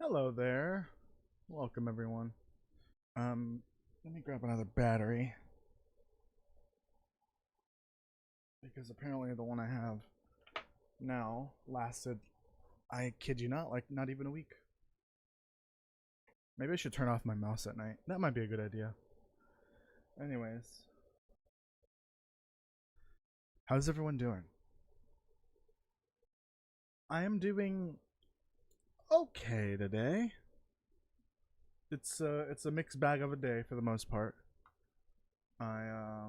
Hello there. Welcome everyone. Let me grab another battery. Because apparently the one I have now lasted, I kid you not, like not even a week. Maybe I should turn off my mouse at night. That might be a good idea. Anyways. How's everyone doing? I am doing okay today. It's a mixed bag of a day for the most part. I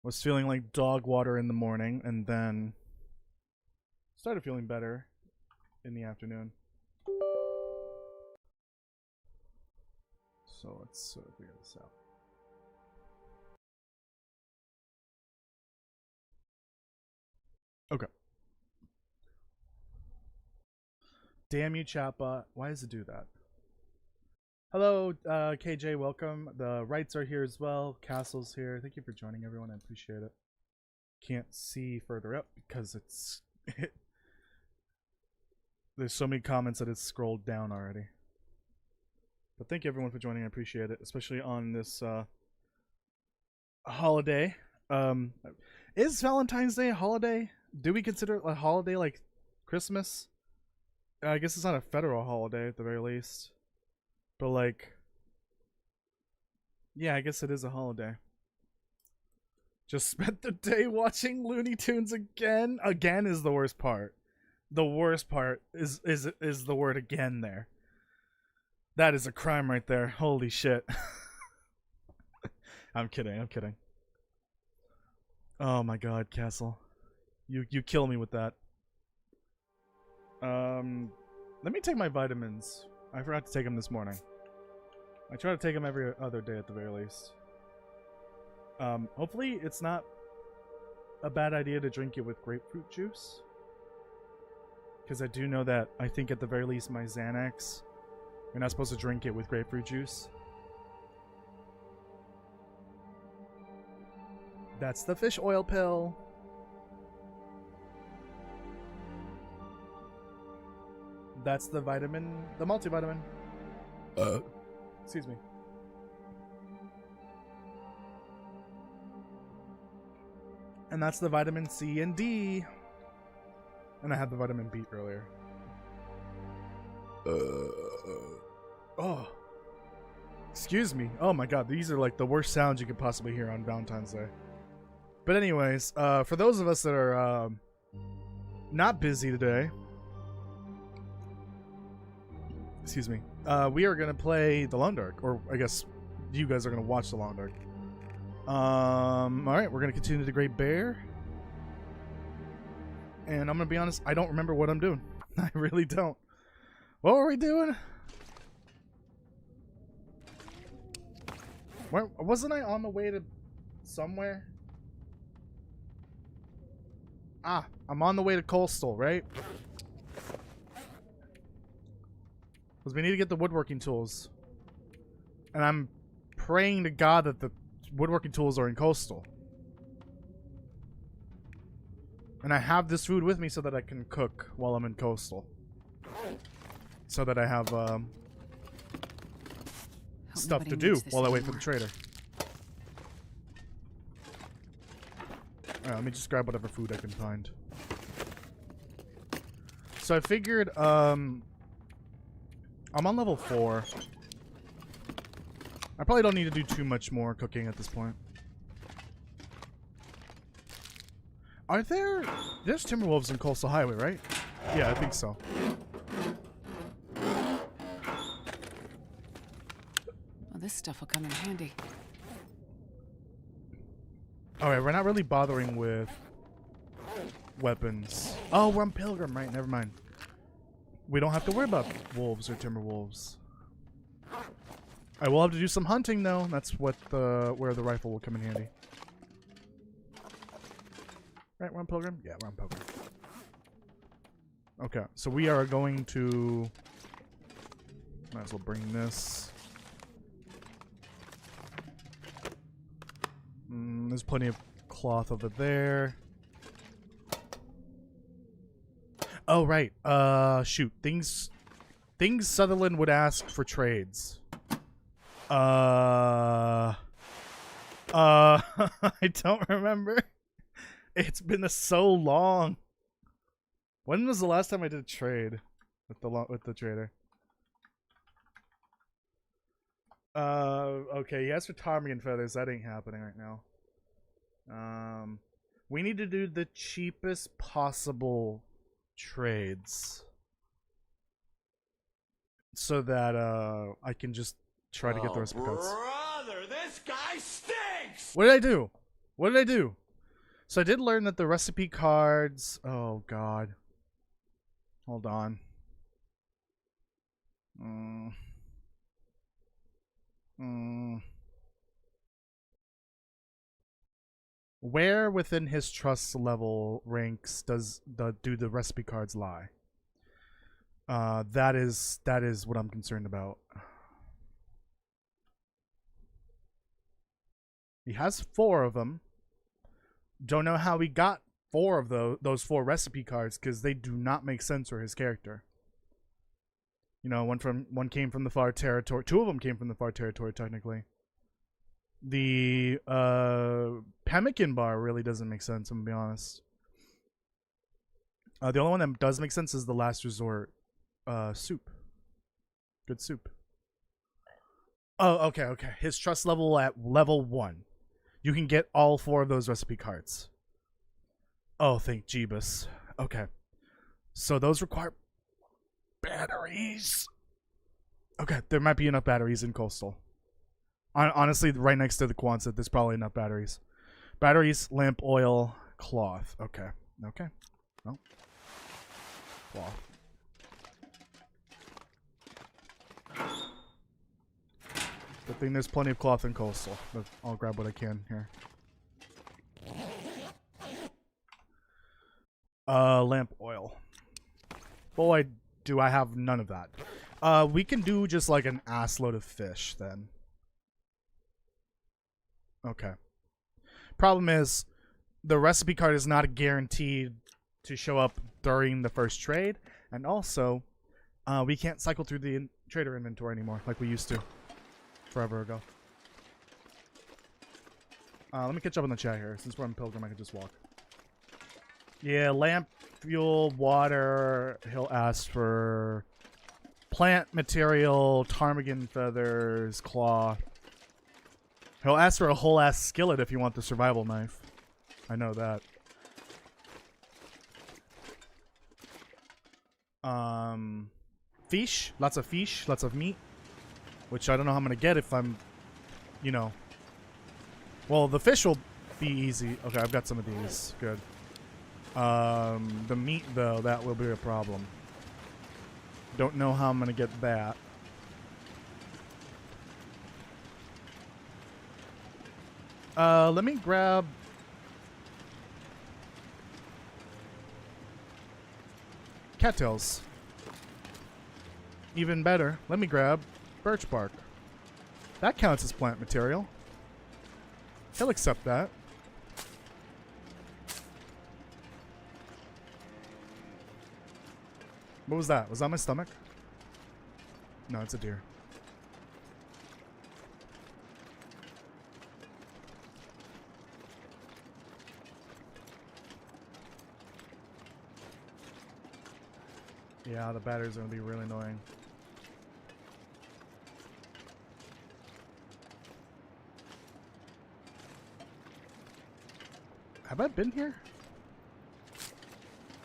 was feeling like dog water in the morning and then started feeling better in the afternoon. So let's figure this out. Okay. Damn you, Chappa. Why does it do that? Hello, KJ, welcome. The Wrights are here as well. Castle's here. Thank you for joining, everyone. I appreciate it. Can't see further up because it's... There's so many comments that it's scrolled down already. But thank you, everyone, for joining. I appreciate it, especially on this holiday. Is Valentine's Day a holiday? Do we consider it a holiday like Christmas? I guess it's not a federal holiday at the very least. But like, yeah, I guess it is a holiday. Just spent the day watching Looney Tunes again. Again is the worst part. The worst part is the word again there. That is a crime right there. Holy shit. I'm kidding, I'm kidding. Oh my god, Castle. You kill me with that. Let me take my vitamins. I forgot to take them this morning. I try to take them every other day at the very least. Hopefully it's not a bad idea to drink it with grapefruit juice. Because I do know that, I think at the very least my Xanax, you're not supposed to drink it with grapefruit juice. That's the fish oil pill. That's the vitamin, the multivitamin. Excuse me. And that's the vitamin C and D. And I had the vitamin B earlier. Oh. Excuse me. Oh my god, these are like the worst sounds you could possibly hear on Valentine's Day. But anyways, for those of us that are not busy today, excuse me, we are going to play The Long Dark, or I guess you guys are going to watch The Long Dark. Alright, we're going to continue the Great Bear. And I'm going to be honest, I don't remember what I'm doing. I really don't. What were we doing? Where, wasn't I on the way to somewhere? Ah, I'm on the way to Coastal, right? Because we need to get the woodworking tools. And I'm praying to God that the woodworking tools are in Coastal. And I have this food with me so that I can cook while I'm in Coastal. So that I have stuff to do while I wait for the trader. Alright, let me just grab whatever food I can find. So I figured, I'm on level 4. I probably don't need to do too much more cooking at this point. Are there... There's Timberwolves in Coastal Highway, right? Yeah, I think so. Well, this stuff will come in handy. Alright, we're not really bothering with weapons. Oh, we're on Pilgrim, right? Never mind. We don't have to worry about wolves or Timberwolves. I will have to do some hunting, though. That's what where the rifle will come in handy. Right, we're on Pilgrim? Yeah, we're on Pilgrim. Okay, so we are going to... Might as well bring this. There's plenty of cloth over there. Oh, right. Shoot. Things Things Sutherland would ask for trades. I don't remember. It's been so long. When was the last time I did a trade with the trader? Okay, yes, for ptarmigan feathers, that ain't happening right now. We need to do the cheapest possible trades so that I can just try to get the recipe cards. Brother, this guy stinks. What did I do? What did I do? So I did learn that the recipe cards. Oh God. Hold on. Where within his trust level ranks do the recipe cards lie? That is what I'm concerned about. He has 4 of them. Don't know how he got 4 of those 4 recipe cards, because they do not make sense for his character. You know, one came from the far territory. 2 of them came from the far territory, technically. The pemmican bar really doesn't make sense, I'm gonna be honest. The only one that does make sense is the last resort soup. Good soup. Oh, okay. His trust level at level 1. You can get all 4 of those recipe cards. Oh, thank Jeebus. Okay. So those require batteries. Okay, there might be enough batteries in Coastal. Honestly, right next to the Quonset, there's probably enough batteries. Batteries, lamp oil, cloth. Okay. Well. Cloth. Good thing there's plenty of cloth in Coastal, but I'll grab what I can here. Lamp oil. Boy, do I have none of that. We can do just like an ass load of fish then. Okay. Problem is, the recipe card is not guaranteed to show up during the first trade, and also, we can't cycle through the trader inventory anymore like we used to forever ago. Let me catch up on the chat here. Since we're on Pilgrim, I can just walk. Yeah, lamp, fuel, water. He'll ask for plant material, ptarmigan feathers, cloth. He'll ask for a whole ass skillet if you want the survival knife. I know that. Fish, lots of meat. Which I don't know how I'm gonna get if I'm, you know. Well, the fish will be easy. Okay, I've got some of these. Good. The meat though, that will be a problem. Don't know how I'm gonna get that. Let me grab cattails. Even better, let me grab birch bark. That counts as plant material. He'll accept that. What was that? Was that my stomach? No, it's a deer. Yeah, the batteries are gonna be really annoying. Have I been here?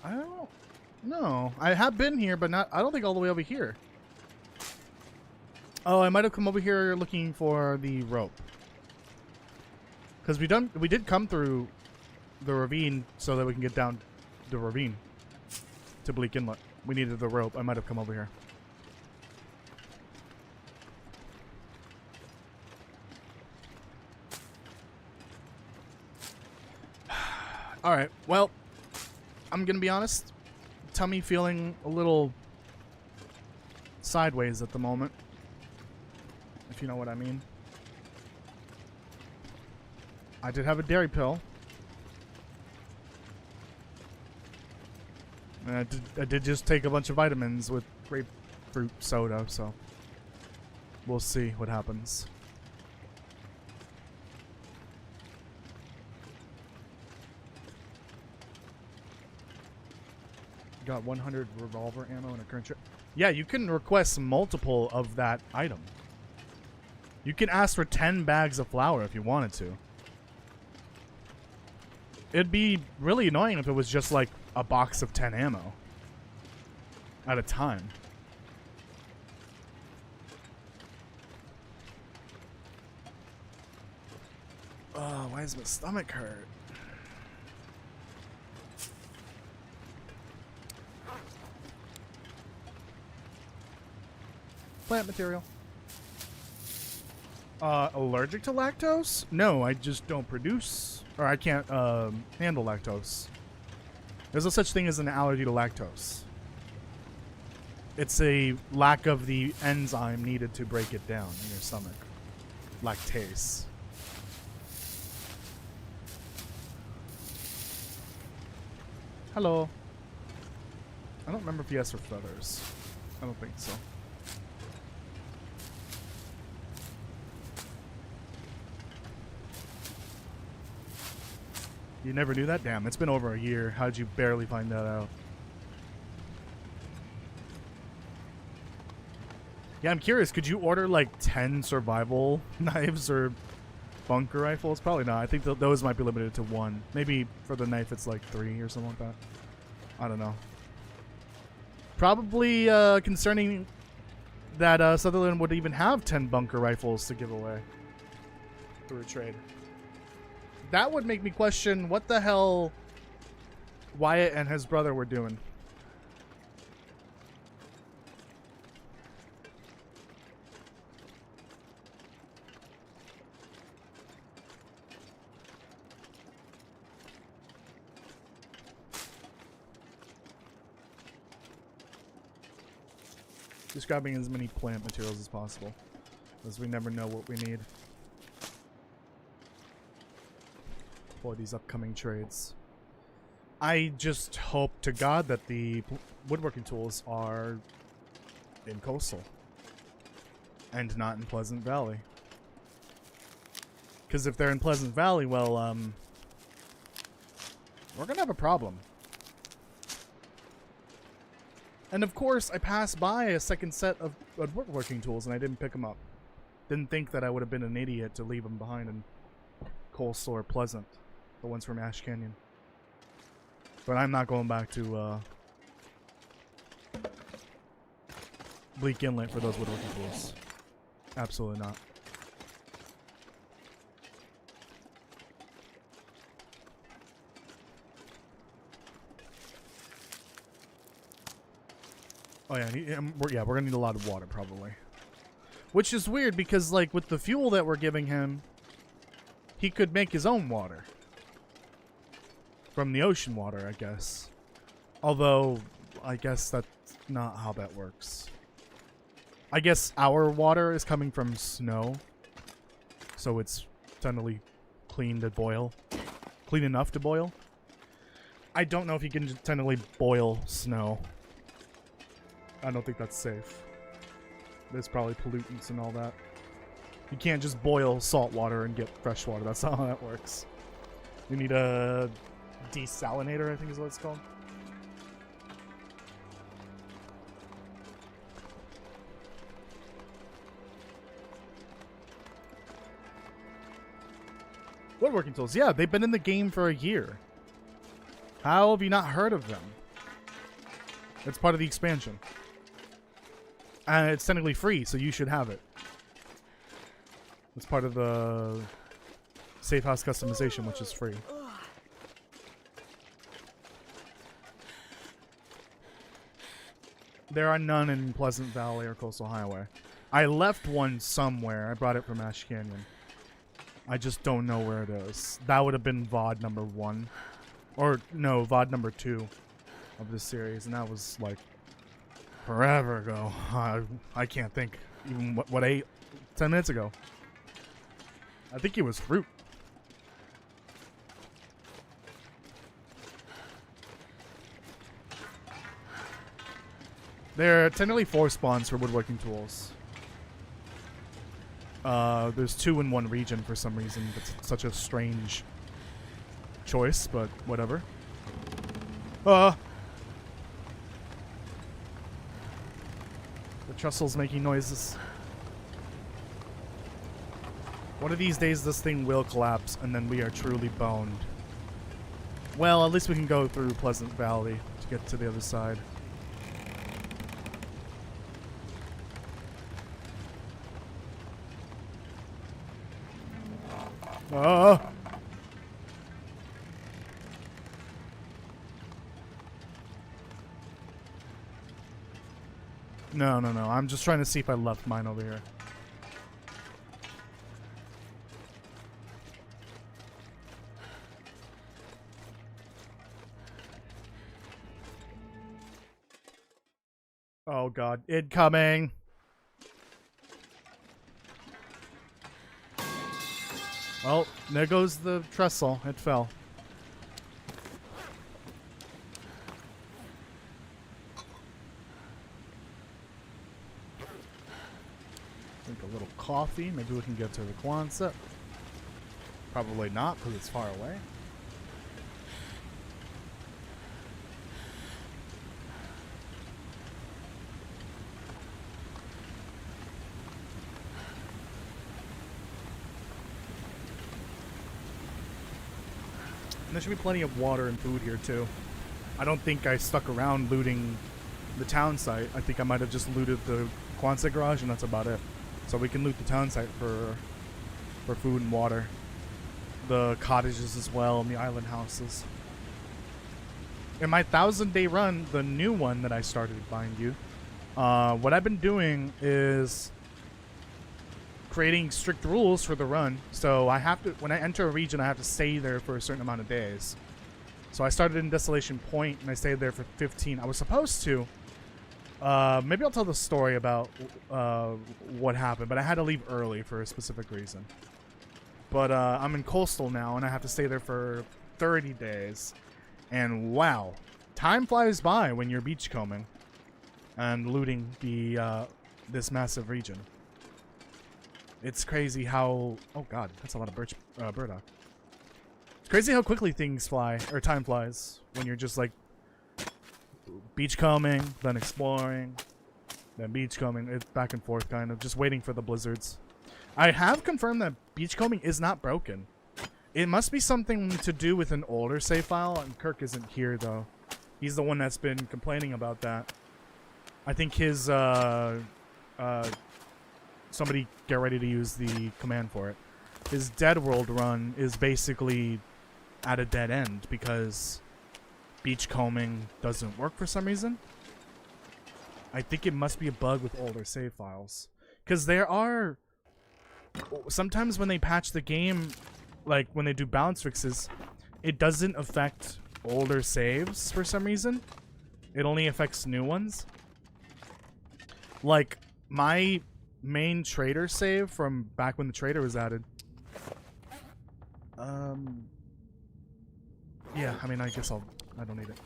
I don't know. I have been here, but not. I don't think all the way over here. Oh, I might have come over here looking for the rope. Because we did come through the ravine so that we can get down the ravine to Bleak Inlet. We needed the rope. I might have come over here. Alright, well, I'm gonna be honest. Tummy feeling a little sideways at the moment. If you know what I mean. I did have a dairy pill. And I did just take a bunch of vitamins with grape fruit soda, so we'll see what happens. Got 100 revolver ammo and a current trip. Yeah, you can request multiple of that item. You can ask for 10 bags of flour if you wanted to. It'd be really annoying if it was just like a box of 10 ammo at a time. Oh, why does my stomach hurt? Plant material. Allergic to lactose? No, I just don't produce, or I can't handle lactose. There's no such thing as an allergy to lactose. It's a lack of the enzyme needed to break it down in your stomach. Lactase. Hello. I don't remember if he asked for feathers. I don't think so. You never knew that? Damn, it's been over a year. How'd you barely find that out? Yeah, I'm curious. Could you order like 10 survival knives or bunker rifles? Probably not. I think those might be limited to 1. Maybe for the knife it's like 3 or something like that. I don't know. Probably concerning that Sutherland would even have 10 bunker rifles to give away through a trade. That would make me question what the hell Wyatt and his brother were doing. Just grabbing as many plant materials as possible, as we never know what we need for these upcoming trades. I just hope to God that the woodworking tools are in Coastal and not in Pleasant Valley. Because if they're in Pleasant Valley, well, we're gonna have a problem. And of course, I passed by a second set of woodworking tools and I didn't pick them up. Didn't think that I would have been an idiot to leave them behind in Coastal or Pleasant. The ones from Ash Canyon. But I'm not going back to Bleak Inlet for those woodworking tools. Absolutely not. Oh yeah, we're gonna need a lot of water probably. Which is weird because like with the fuel that we're giving him, he could make his own water. From the ocean water, I guess. Although, I guess that's not how that works. I guess our water is coming from snow. So it's technically clean to boil. Clean enough to boil. I don't know if you can just technically boil snow. I don't think that's safe. There's probably pollutants and all that. You can't just boil salt water and get fresh water. That's not how that works. You need a desalinator, I think is what it's called. Woodworking tools. Yeah, they've been in the game for a year. How have you not heard of them? It's part of the expansion. And it's technically free, so you should have it. It's part of the Safe House customization, which is free. There are none in Pleasant Valley or Coastal Highway. I left one somewhere. I brought it from Ash Canyon. I just don't know where it is. That would have been VOD number 1. Or, no, VOD number 2 of this series. And that was, like, forever ago. I can't think. Even, what 10 minutes ago. I think it was fruit. There are technically 4 spawns for woodworking tools. There's 2 in one region for some reason. It's such a strange choice, but whatever. The trestle's making noises. One of these days this thing will collapse and then we are truly boned. Well, at least we can go through Pleasant Valley to get to the other side. No. I'm just trying to see if I left mine over here. Oh god, incoming! Well, there goes the trestle. It fell. Drink a little coffee. Maybe we can get to the Quonset. Probably not, because it's far away. And there should be plenty of water and food here too. I don't think I stuck around looting the town site. I think I might have just looted the Quonset garage and that's about it. So we can loot the town site for food and water. The cottages as well and the island houses. In my 1,000-day run, the new one that I started, mind you, what I've been doing is creating strict rules for the run. So I have to, when I enter a region, I have to stay there for a certain amount of days. So I started in Desolation Point and I stayed there for 15. I was supposed to. Maybe I'll tell the story about what happened, but I had to leave early for a specific reason. But I'm in Coastal now and I have to stay there for 30 days. And wow, time flies by when you're beachcombing and looting the this massive region. It's crazy how... Oh god, that's a lot of burdock. It's crazy how quickly things fly, or time flies, when you're just like beachcombing, then exploring, then beachcombing. It's back and forth kind of, just waiting for the blizzards. I have confirmed that beachcombing is not broken. It must be something to do with an older save file, and Kirk isn't here though. He's the one that's been complaining about that. I think his somebody get ready to use the command for it. His Dead World run is basically at a dead end because beachcombing doesn't work for some reason. I think it must be a bug with older save files. Because there are... Sometimes when they patch the game, like when they do balance fixes, it doesn't affect older saves for some reason. It only affects new ones. Like, my main trader save from back when the trader was added. Yeah, I mean, I guess I don't need it.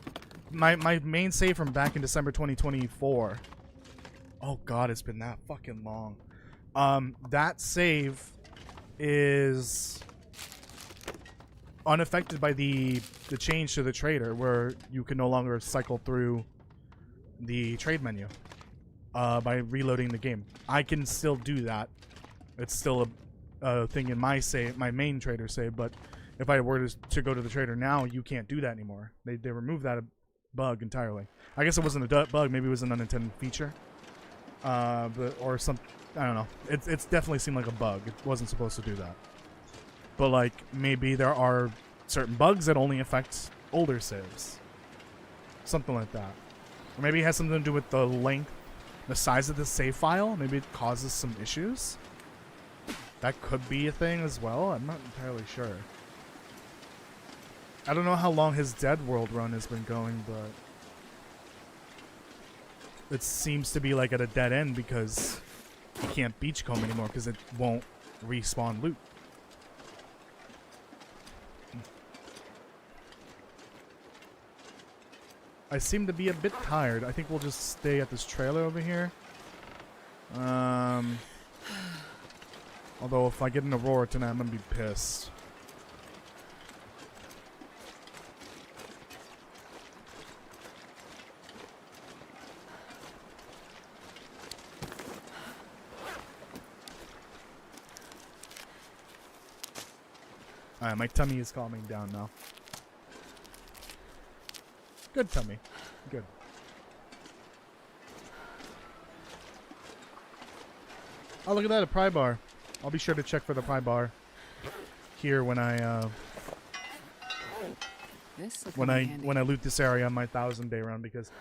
My main save from back in December 2024. Oh god, it's been that fucking long. That save is unaffected by the change to the trader, where you can no longer cycle through the trade menu by reloading the game. I can still do that. It's still a thing in my save, my main trader save, but if I were to go to the trader now, you can't do that anymore. They removed that bug entirely. I guess it wasn't a bug, maybe it was an unintended feature. Or some, I don't know. It's definitely seemed like a bug. It wasn't supposed to do that. But like, maybe there are certain bugs that only affect older saves. Something like that. Or maybe it has something to do with the length, the size of the save file. Maybe it causes some issues. That could be a thing as well. I'm not entirely sure. I don't know how long his Dead World run has been going, but it seems to be like at a dead end because you can't beachcomb anymore because it won't respawn loot. I seem to be a bit tired. I think we'll just stay at this trailer over here. Although if I get an Aurora tonight, I'm gonna be pissed. Alright, my tummy is calming down now. Good tummy. Good. Oh, look at that, a pry bar. I'll be sure to check for the pry bar here when I when I loot this area on my 1,000-day run, because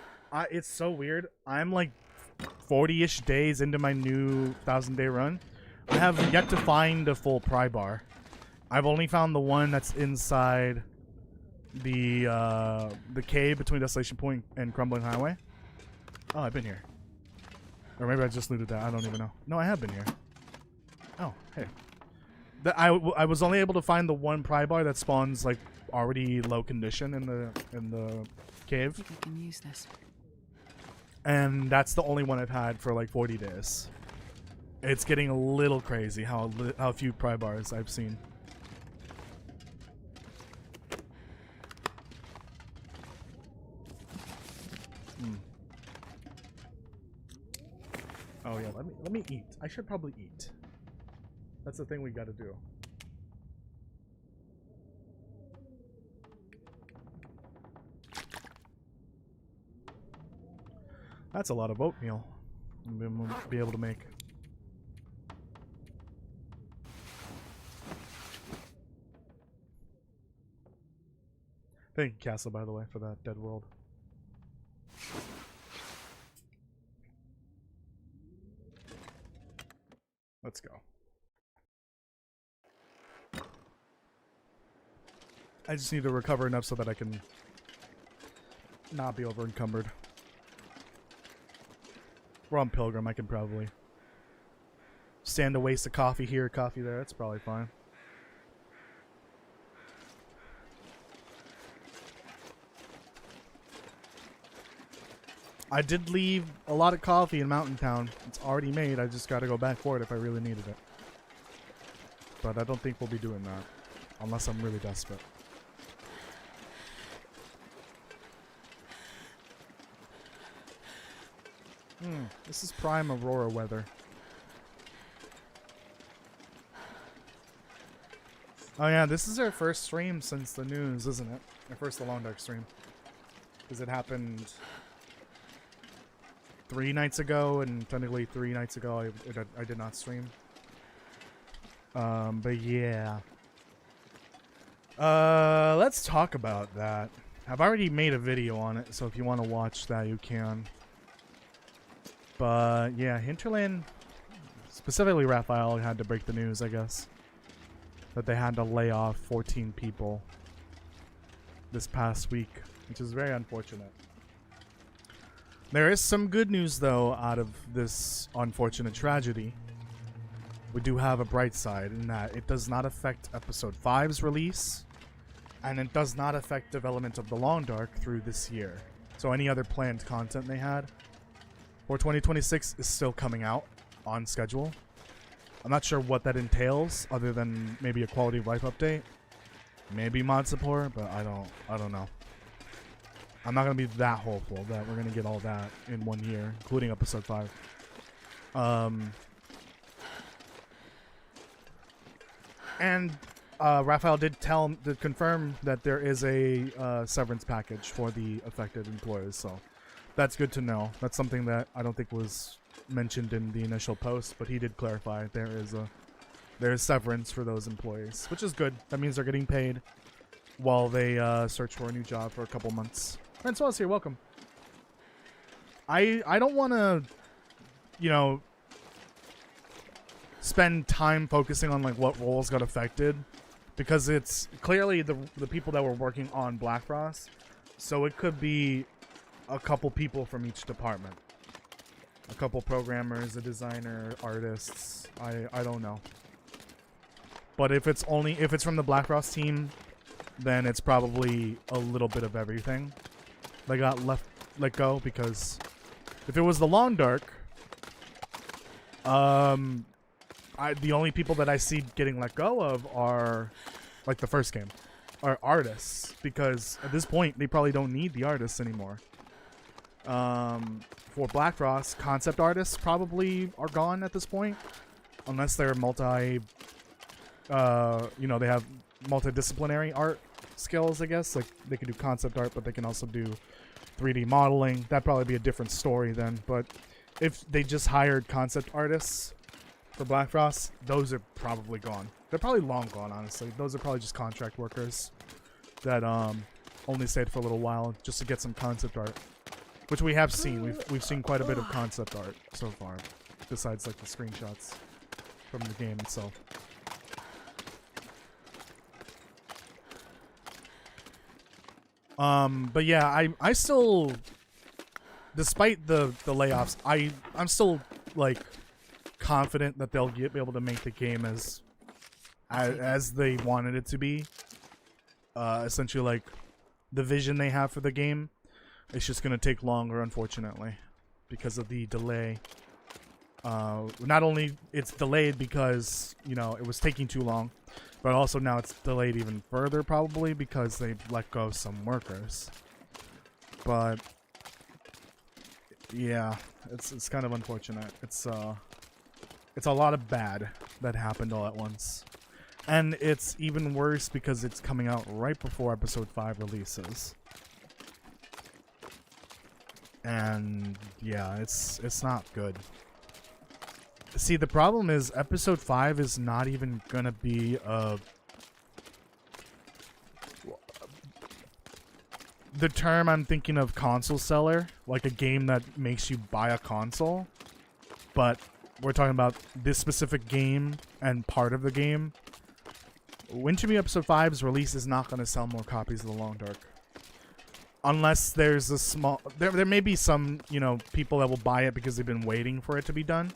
it's so weird. I'm like 40-ish days into my new 1,000-day run. I have yet to find a full pry bar. I've only found the one that's inside the cave between Desolation Point and Crumbling Highway. Oh, I've been here. Or maybe I just looted that. I don't even know. No, I have been here. Oh, hey. I was only able to find the one pry bar that spawns like already low condition in the cave. I think I can use this. And that's the only one I've had for like 40 days. It's getting a little crazy how few pry bars I've seen. Oh yeah, let me eat. I should probably eat. That's the thing we gotta do. That's a lot of oatmeal I'm gonna be able to make. Thank you, Castle, by the way, for that dead world. Let's go. I just need to recover enough so that I can not be over encumbered. We're on Pilgrim, I can probably stand a waste of coffee here, coffee there. That's probably fine. I did leave a lot of coffee in Mountain Town. It's already made. I just got to go back for it if I really needed it. But I don't think we'll be doing that. Unless I'm really desperate. This is prime Aurora weather. Oh yeah, this is our first stream since the news, isn't it? Our first The Long Dark stream. Because it happened 3 nights ago, and technically 3 nights ago I did not stream. But yeah. Let's talk about that. I've already made a video on it, so if you want to watch that, you can. But yeah, Hinterland, specifically Raphael, had to break the news, I guess, that they had to lay off 14 people this past week, which is very unfortunate. There is some good news, though, out of this unfortunate tragedy. We do have a bright side in that it does not affect Episode 5's release, and it does not affect development of The Long Dark through this year. So any other planned content they had for 2026 is still coming out on schedule. I'm not sure what that entails, other than maybe a quality of life update, maybe mod support, but I don't know. I'm not gonna be that hopeful that we're gonna get all that in 1 year, including Episode 5. And Raphael did confirm that there is a severance package for the affected employees, so that's good to know. That's something that I don't think was mentioned in the initial post, but he did clarify there is severance for those employees, which is good. That means they're getting paid while they search for a new job for a couple months. Francois here, welcome. I don't want to, you know, spend time focusing on like what roles got affected, because it's clearly the people that were working on Black Frost, so it could be a couple people from each department, a couple programmers, a designer, artists. I don't know, but if it's from the Black Frost team, then it's probably a little bit of everything. that got let go, because if it was the Long Dark, the only people that I see getting let go of are, like, the first game, are artists, because at this point they probably don't need the artists anymore. For Black Frost, concept artists probably are gone at this point, unless they're they have multidisciplinary art skills, I guess. Like, they can do concept art, but they can also do 3D modeling. That'd probably be a different story then. But if they just hired concept artists for Black Frost, those are probably gone. They're probably long gone, honestly. Those are probably just contract workers that only stayed for a little while just to get some concept art, which we have seen. We've seen quite a bit of concept art so far, besides like the screenshots from the game itself. But yeah, I still, despite the layoffs, I'm still like confident that they'll be able to make the game as they wanted it to be. Essentially, like, the vision they have for the game, it's just gonna take longer, unfortunately, because of the delay. Not only it's delayed because, you know, it was taking too long, but also now it's delayed even further, probably because they've let go of some workers. But yeah, it's kind of unfortunate. It's a lot of bad that happened all at once. And it's even worse because it's coming out right before episode 5 releases. And yeah, it's not good. See, the problem is episode 5 is not even gonna be the term I'm thinking of, console seller, like a game that makes you buy a console. But we're talking about this specific game and part of the game. Winter Me Episode 5's release is not going to sell more copies of The Long Dark. Unless there's a small... There may be some, you know, people that will buy it because they've been waiting for it to be done.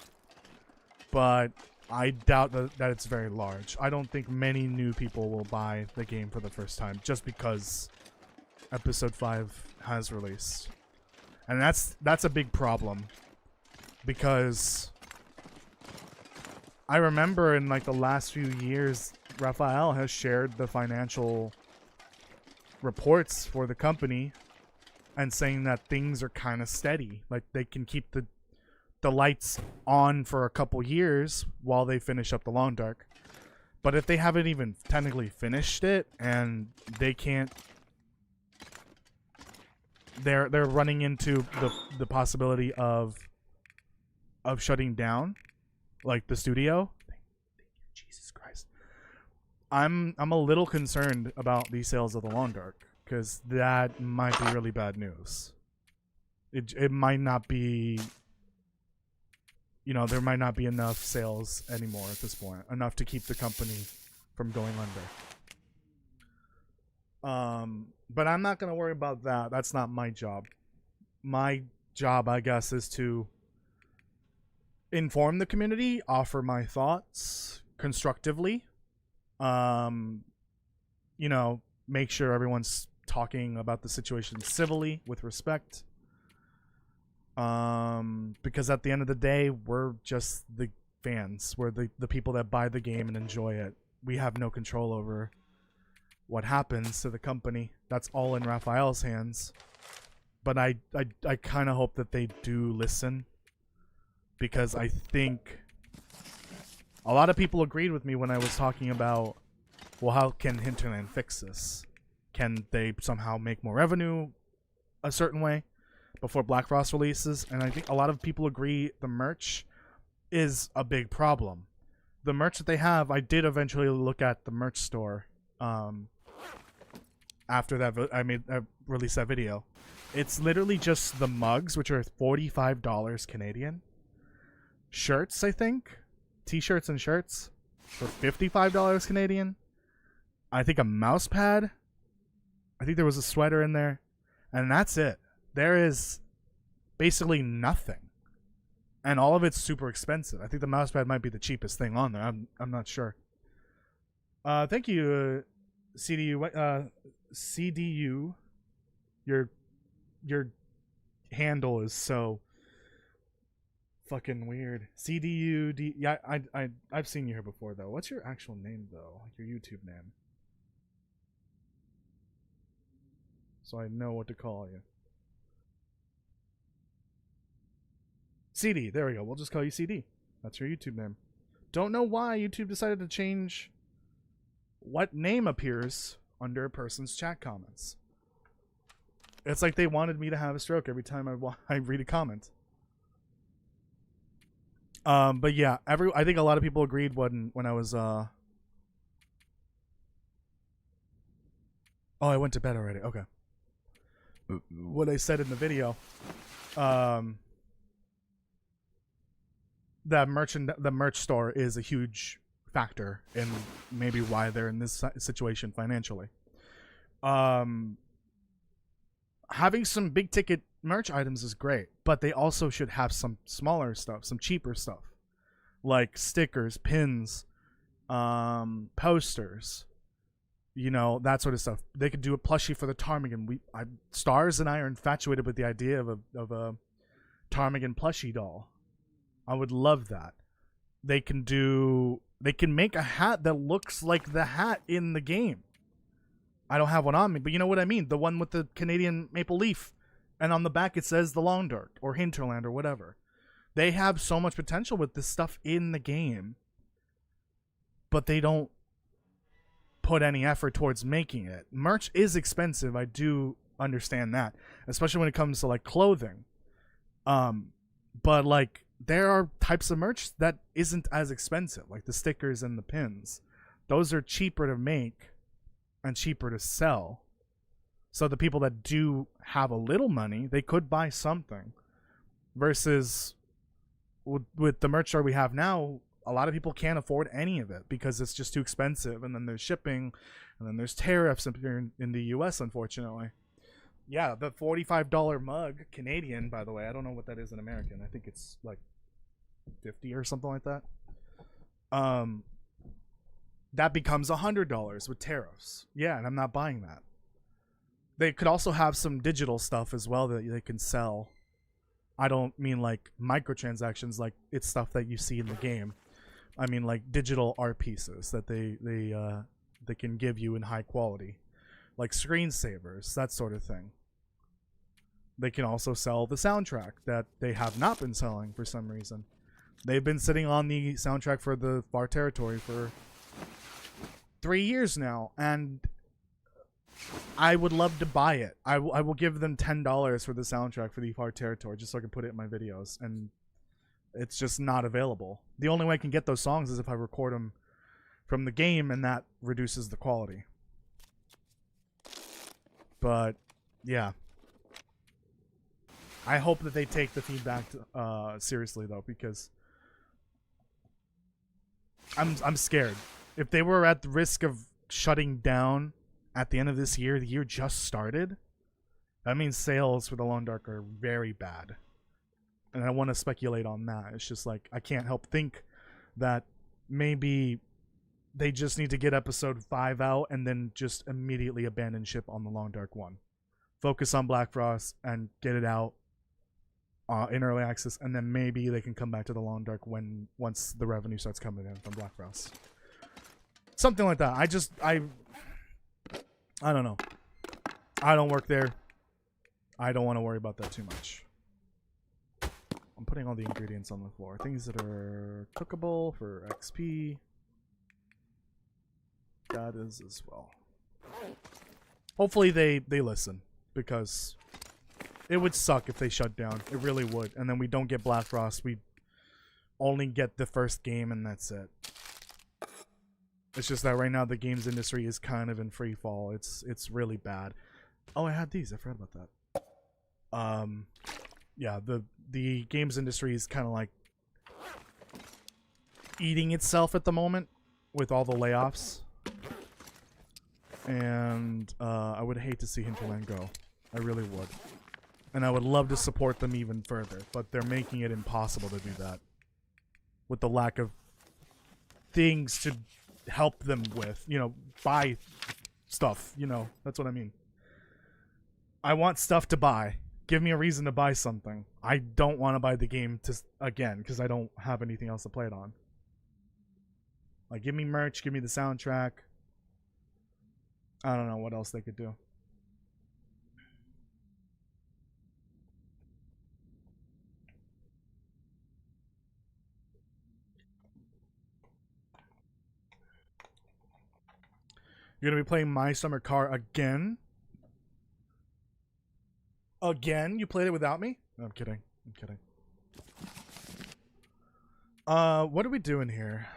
But I doubt that it's very large. I don't think many new people will buy the game for the first time just because Episode 5 has released. And that's a big problem. Because I remember in like the last few years, Raphael has shared the financial reports for the company and saying that things are kind of steady. Like, they can keep the lights on for a couple years while they finish up The Long Dark. But if they haven't even technically finished it and they can't, they're running into the possibility of shutting down, like the studio. Jesus Christ. I'm a little concerned about the sales of The Long Dark, because that might be really bad news. It might not be, you know, there might not be enough sales anymore at this point, enough to keep the company from going under. But I'm not going to worry about that. That's not my job. My job, I guess, is to inform the community, offer my thoughts constructively, you know, make sure everyone's talking about the situation civilly, with respect, because at the end of the day, we're just the fans. We're the people that buy the game and enjoy it. We have no control over what happens to the company. That's all in Raphael's hands. But I kind of hope that they do listen, because I think a lot of people agreed with me when I was talking about, well, how can Hinterland fix this? Can they somehow make more revenue a certain way before Black Frost releases? And I think a lot of people agree the merch is a big problem. The merch that they have, I did eventually look at the merch store after that I released that video. It's literally just the mugs, which are $45 Canadian. Shirts, I think. T-shirts and shirts for $55 Canadian. I think a mouse pad. I think there was a sweater in there. And that's it. There is basically nothing. And all of it's super expensive. I think the mouse pad might be the cheapest thing on there. I'm not sure. Thank you, CDU. CDU. You're your handle is so fucking weird. CDUD. Yeah, I've seen you here before though. What's your actual name though? Like your YouTube name. So I know what to call you. CD. There we go. We'll just call you CD. That's your YouTube name. Don't know why YouTube decided to change what name appears under a person's chat comments. It's like they wanted me to have a stroke every time I read a comment. But yeah, I think a lot of people agreed when I was oh, I went to bed already. Okay. What I said in the video, the merch store is a huge factor in maybe why they're in this situation financially. Having some big ticket merch items is great, but they also should have some smaller stuff, some cheaper stuff, like stickers, pins, posters, you know, that sort of stuff. They could do a plushie for the ptarmigan. Stars and I are infatuated with the idea of a ptarmigan plushie doll. I would love that. They can make a hat that looks like the hat in the game. I don't have one on me, but you know what I mean. The one with the Canadian maple leaf, and on the back it says the Long Dark or Hinterland or whatever. They have so much potential with this stuff in the game, but they don't put any effort towards making it. Merch is expensive. I do understand that, especially when it comes to like clothing. But like there are types of merch that isn't as expensive, like the stickers and the pins. Those are cheaper to make and cheaper to sell. So the people that do have a little money, they could buy something. Versus with the merch store we have now, a lot of people can't afford any of it because it's just too expensive. And then there's shipping, and then there's tariffs in the US, unfortunately. Yeah, the $45 mug, Canadian, by the way. I don't know what that is in American. I think it's like 50 or something like that. That becomes $100 with tariffs. Yeah, and I'm not buying that. They could also have some digital stuff as well that they can sell. I don't mean like microtransactions, like it's stuff that you see in the game. I mean like digital art pieces that they can give you in high quality, like screensavers, that sort of thing. They can also sell the soundtrack that they have not been selling for some reason. They've been sitting on the soundtrack for the Far Territory for 3 years now, and I would love to buy it. I will give them $10 for the soundtrack for the Far Territory just so I can put it in my videos, and it's just not available. The only way I can get those songs is if I record them from the game, and that reduces the quality. But yeah, I hope that they take the feedback seriously though, because I'm scared. If they were at the risk of shutting down at the end of this year, the year just started, that means sales for the Lone Dark are very bad. And I want to speculate on that. It's just like, I can't help think that maybe they just need to get episode 5 out and then just immediately abandon ship on the Long Dark 1. Focus on Black Frost and get it out in early access, and then maybe they can come back to the Long Dark once the revenue starts coming in from Black Frost. Something like that. I don't know. I don't work there. I don't want to worry about that too much. I'm putting all the ingredients on the floor. Things that are cookable for XP. That is as well. Hopefully they listen, because it would suck if they shut down. It really would. And then we don't get Black Frost. We only get the first game and that's it. It's just that right now the games industry is kind of in free fall. It's really bad. Oh, I had these. I forgot about that. Yeah, the games industry is kind of like eating itself at the moment with all the layoffs. And I would hate to see Hinterland go. I really would. And I would love to support them even further, but they're making it impossible to do that with the lack of things to help them with, you know, buy stuff, you know, that's what I mean. I want stuff to buy, Give me a reason to buy something. I don't want to buy the game again because I don't have anything else to play it on. Like, give me merch, give me the soundtrack. I don't know what else they could do. You're gonna be playing My Summer Car again? Again? You played it without me? No, I'm kidding. I'm kidding. What are we doing here?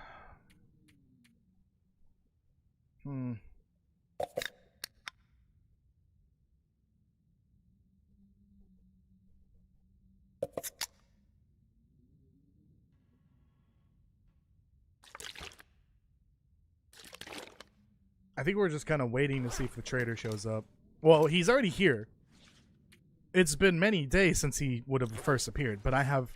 I think we're just kind of waiting to see if the trader shows up. Well, he's already here. It's been many days since he would have first appeared, but I have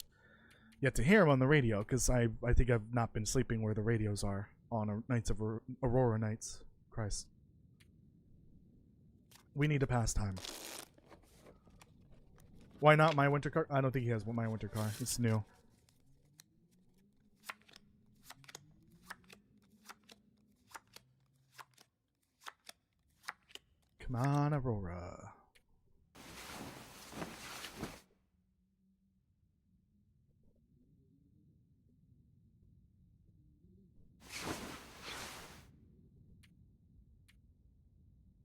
yet to hear him on the radio because I think I've not been sleeping where the radios are on nights of Aurora nights. Christ. We need to pass time. Why not My Winter Car? I don't think he has My Winter Car. It's new. Come on, Aurora.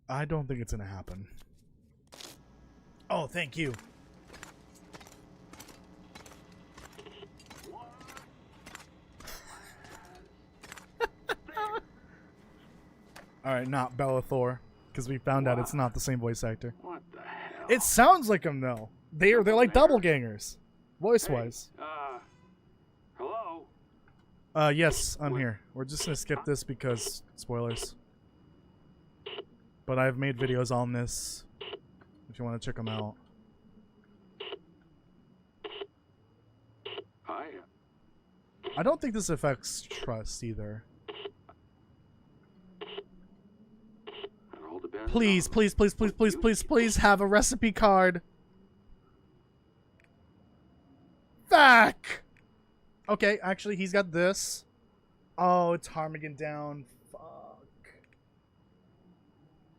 I don't think it's gonna happen. Oh, thank you. Alright, not Bellathor. Because we found out it's not the same voice actor. What the hell? It sounds like him though. They're like doppelgangers. Voice-wise. Hello? Yes, I'm here. We're just gonna skip this because spoilers. But I've made videos on this if you want to check them out. I don't think this affects trust either. Please, please, please, please, please, please, please have a recipe card. Fuck! Okay, actually, he's got this. Oh, it's Harmigan down.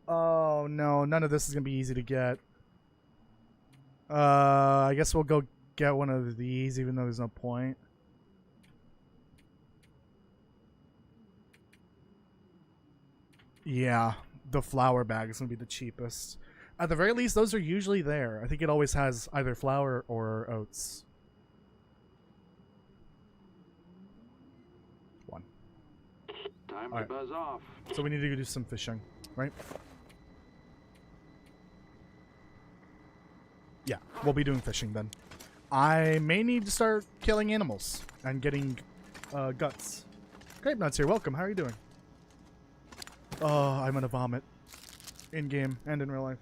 Oh no, none of this is gonna be easy to get. I guess we'll go get one of these, even though there's no point. Yeah, the flour bag is gonna be the cheapest. At the very least, those are usually there. I think it always has either flour or oats. One. Time to buzz off. So we need to go do some fishing, right? Yeah, we'll be doing fishing then. I may need to start killing animals and getting guts. Grape Nuts here, welcome. How are you doing? Oh, I'm gonna vomit. In game and in real life.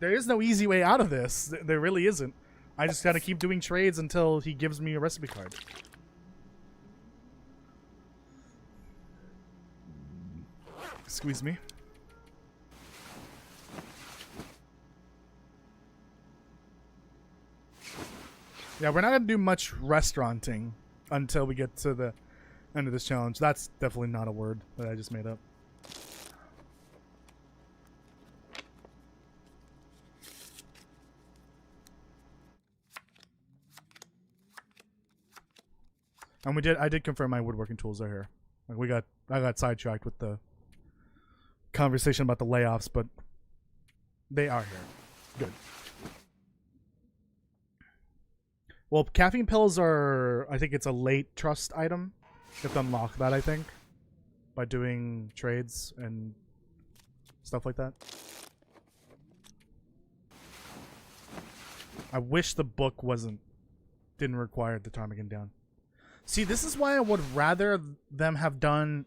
There is no easy way out of this. There really isn't. I just gotta keep doing trades until he gives me a recipe card. Excuse me. Yeah, we're not gonna do much restauranting until we get to the end of this challenge. That's definitely not a word that I just made up. And I did confirm my woodworking tools are here. Like I got sidetracked with the conversation about the layoffs, but they are here. Good. Well, caffeine pills are, I think it's a late trust item. You have to unlock that, I think, by doing trades and stuff like that. I wish the book didn't require the ptarmigan down. See, this is why I would rather them have done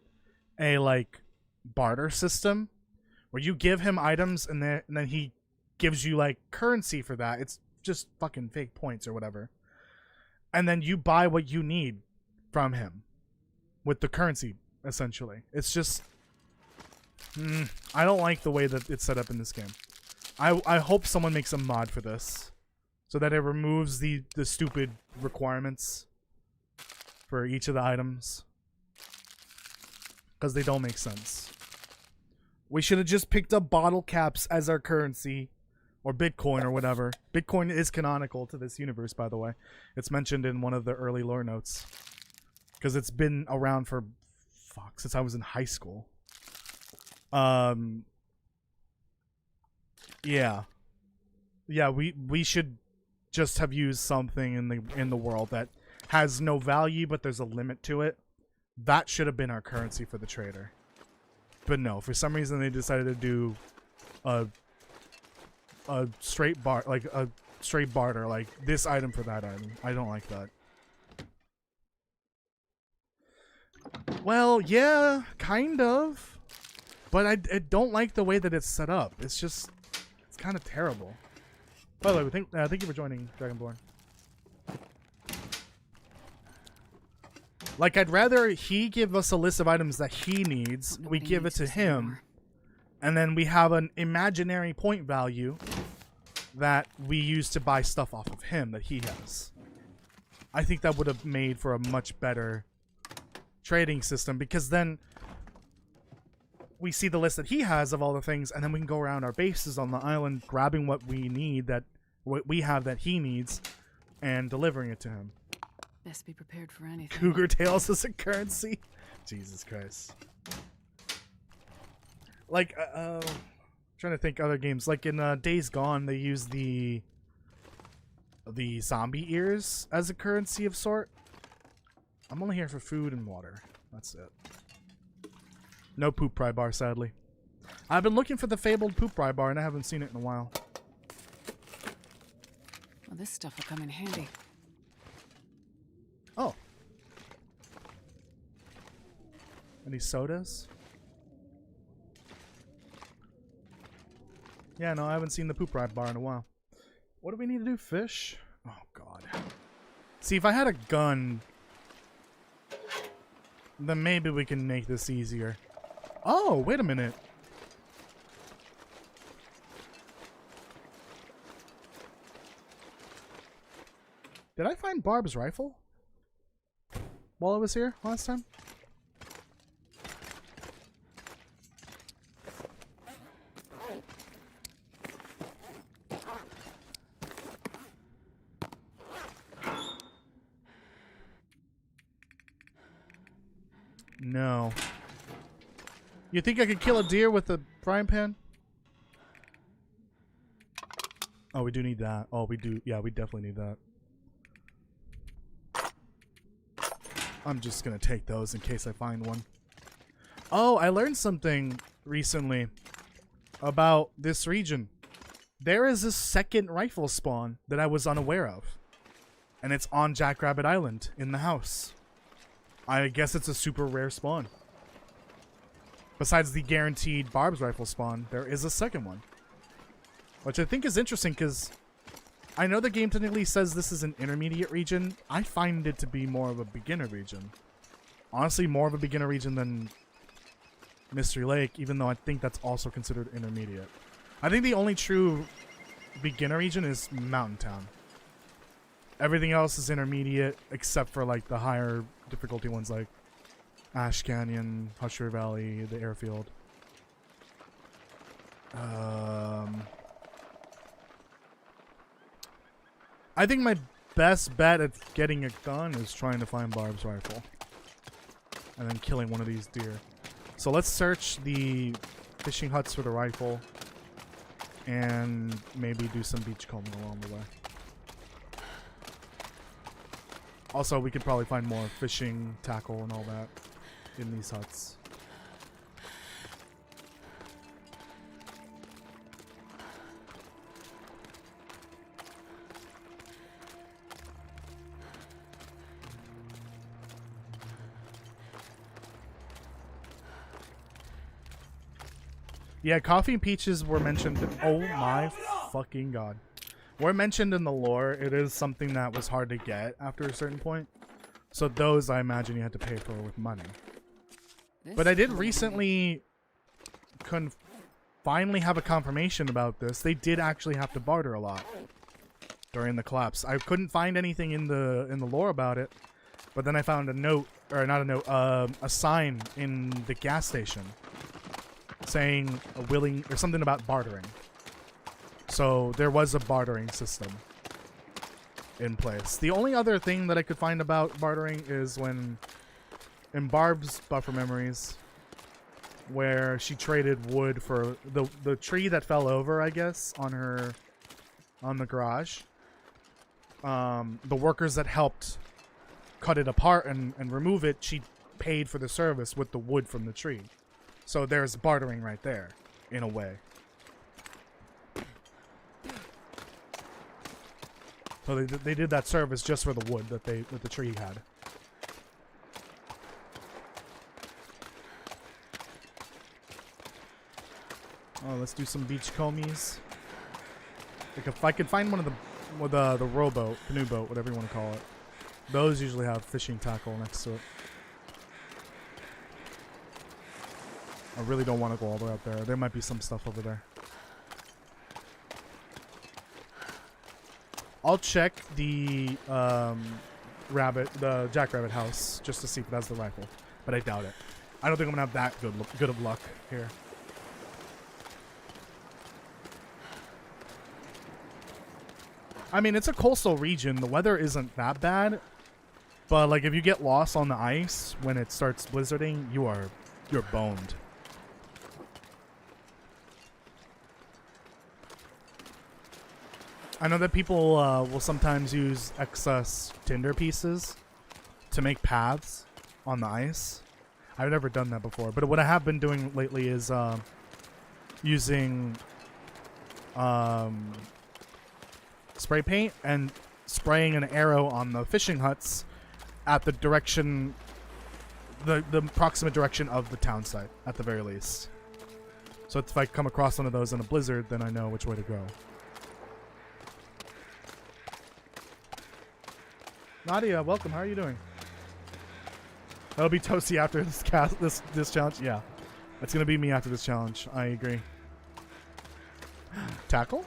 a, like, barter system where you give him items and then he gives you, like, currency for that. It's just fucking fake points or whatever. And then you buy what you need from him with the currency, essentially. It's just I don't like the way that it's set up in this game. I hope someone makes a mod for this, so that it removes the stupid requirements for each of the items, because they don't make sense. We should have just picked up bottle caps as our currency, or Bitcoin or whatever. Bitcoin is canonical to this universe, by the way. It's mentioned in one of the early lore notes, because it's been around for since I was in high school. Yeah, we should just have used something in the world that has no value, but there's a limit to it. That should have been our currency for the trader. But no, for some reason they decided to do a straight barter, like this item for that item. I don't like that. Well, yeah, kind of. But I don't like the way that it's set up. It's kind of terrible. By the way, thank you for joining, Dragonborn. Like, I'd rather he give us a list of items that he needs, we give it to him, and then we have an imaginary point value that we use to buy stuff off of him that he has. I think that would have made for a much better trading system, because then we see the list that he has of all the things, and then we can go around our bases on the island grabbing what we need, what we have that he needs, and delivering it to him. Best be prepared for anything. Cougar tails as a currency. Jesus Christ. Like, trying to think other games. Like in Days Gone, they use the zombie ears as a currency of sort. I'm only here for food and water. That's it. No poop pry bar, sadly. I've been looking for the fabled poop pry bar, and I haven't seen it in a while. Well, this stuff will come in handy. Oh. Any sodas? Yeah, no, I haven't seen the poop pry bar in a while. What do we need to do? Fish? Oh, God. See, if I had a gun, then maybe we can make this easier. Oh, wait a minute. Did I find Barb's rifle while I was here last time? No. You think I could kill a deer with a frying pan? Oh, we do need that. Oh, we do. Yeah, we definitely need that. I'm just gonna take those in case I find one. Oh, I learned something recently about this region. There is a second rifle spawn that I was unaware of. And it's on Jackrabbit Island in the house. I guess it's a super rare spawn. Besides the guaranteed Barb's rifle spawn, there is a second one. Which I think is interesting because I know the game technically says this is an intermediate region. I find it to be more of a beginner region. Honestly, more of a beginner region than Mystery Lake, even though I think that's also considered intermediate. I think the only true beginner region is Mountain Town. Everything else is intermediate, except for like the higher difficulty ones like Ash Canyon, Husher Valley, the airfield. I think my best bet at getting a gun is trying to find Barb's rifle. And then killing one of these deer. So let's search the fishing huts for the rifle. And maybe do some beachcombing along the way. Also, we could probably find more fishing tackle and all that in these huts. Yeah, coffee and peaches were mentioned. Oh my fucking god. Were mentioned in the lore. It is something that was hard to get after a certain point. So those, I imagine, you had to pay for with money. But I did recently couldn't finally have a confirmation about this. They did actually have to barter a lot during the collapse. I couldn't find anything in the lore about it, but then I found a note, or not a note, a sign in the gas station saying a willing or something about bartering. So there was a bartering system in place. The only other thing that I could find about bartering is when in Barb's buffer memories, where she traded wood for the tree that fell over, I guess, on the garage. The workers that helped cut it apart and remove it, she paid for the service with the wood from the tree. So there's bartering right there, in a way. So they did that service just for the wood that the tree had. Oh, let's do some beach commies. Like if I could find one of the rowboat, canoe boat, whatever you want to call it. Those usually have fishing tackle next to it. I really don't want to go all the way up there. There might be some stuff over there. I'll check the jackrabbit house just to see if it has the rifle, but I doubt it. I don't think I'm gonna have that good of luck here. I mean, it's a coastal region. The weather isn't that bad, but like if you get lost on the ice when it starts blizzarding, you're boned. I know that people will sometimes use excess tinder pieces to make paths on the ice. I've never done that before, but what I have been doing lately is using spray paint and spraying an arrow on the fishing huts at the direction, the proximate direction of the town site, at the very least. So if I come across one of those in a blizzard, then I know which way to go. Nadia, welcome. How are you doing? That'll be Toasty after this challenge. Yeah, it's gonna be me after this challenge. I agree. Tackle?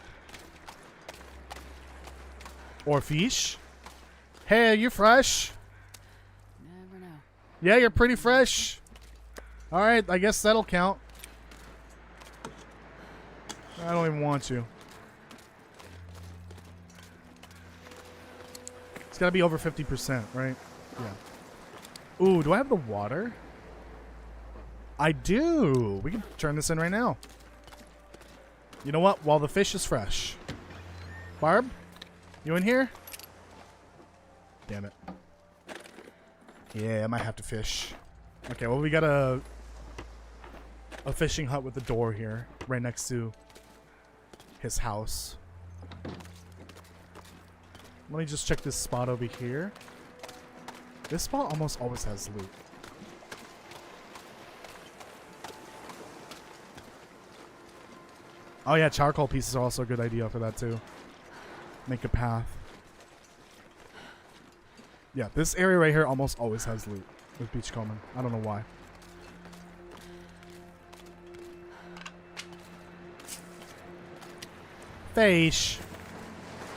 Or fish? Hey, you're fresh. Never know. Yeah, you're pretty fresh. All right, I guess that'll count. I don't even want you. It's gotta be over 50%, right? Yeah. Ooh, do I have the water? I do. We can turn this in right now. You know what? While the fish is fresh. Barb, you in here? Damn it. Yeah, I might have to fish. Okay, well, we got a fishing hut with a door here, right next to his house. Let me just check this spot over here. This spot almost always has loot. Oh yeah, charcoal pieces are also a good idea for that too. Make a path. Yeah, this area right here almost always has loot with beachcombing. I don't know why. Fish.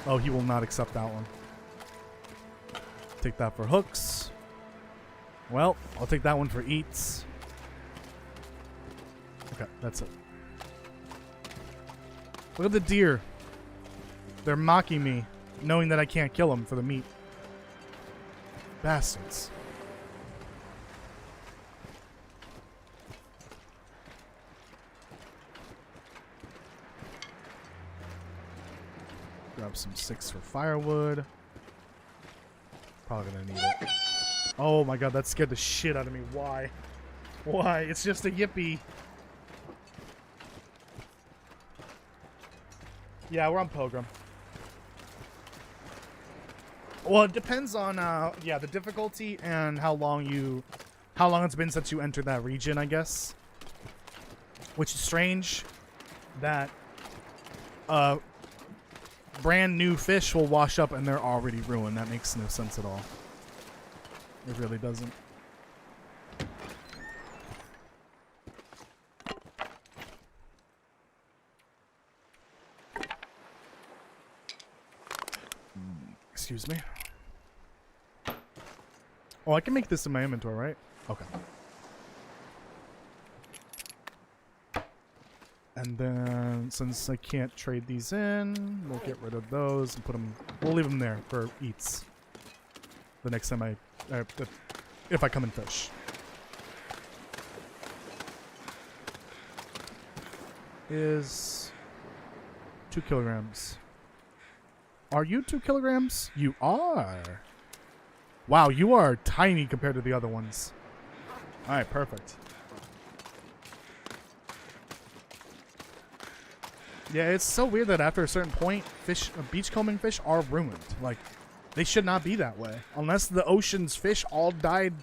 Oh, he will not accept that one. Take that for hooks. Well, I'll take that one for eats. Okay, that's it. Look at the deer. They're mocking me, knowing that I can't kill them for the meat. Bastards. Grab some sticks for firewood. Probably gonna need it. Oh my god, that scared the shit out of me. Why? Why? It's just a yippee. Yeah, we're on Pilgrim. Well, it depends on yeah, the difficulty and how long it's been since you entered that region, I guess. Which is strange that brand new fish will wash up and they're already ruined. That makes no sense at all. It really doesn't. Excuse me. Oh, I can make this in my inventory, right? Okay. And then, since I can't trade these in, we'll get rid of those and put them... We'll leave them there for eats. The next time if I come and fish. Is 2 kilograms. Are you 2 kilograms? You are. Wow, you are tiny compared to the other ones. Alright, perfect. Yeah, it's so weird that after a certain point, beachcombing fish are ruined. Like, they should not be that way. Unless the ocean's fish all died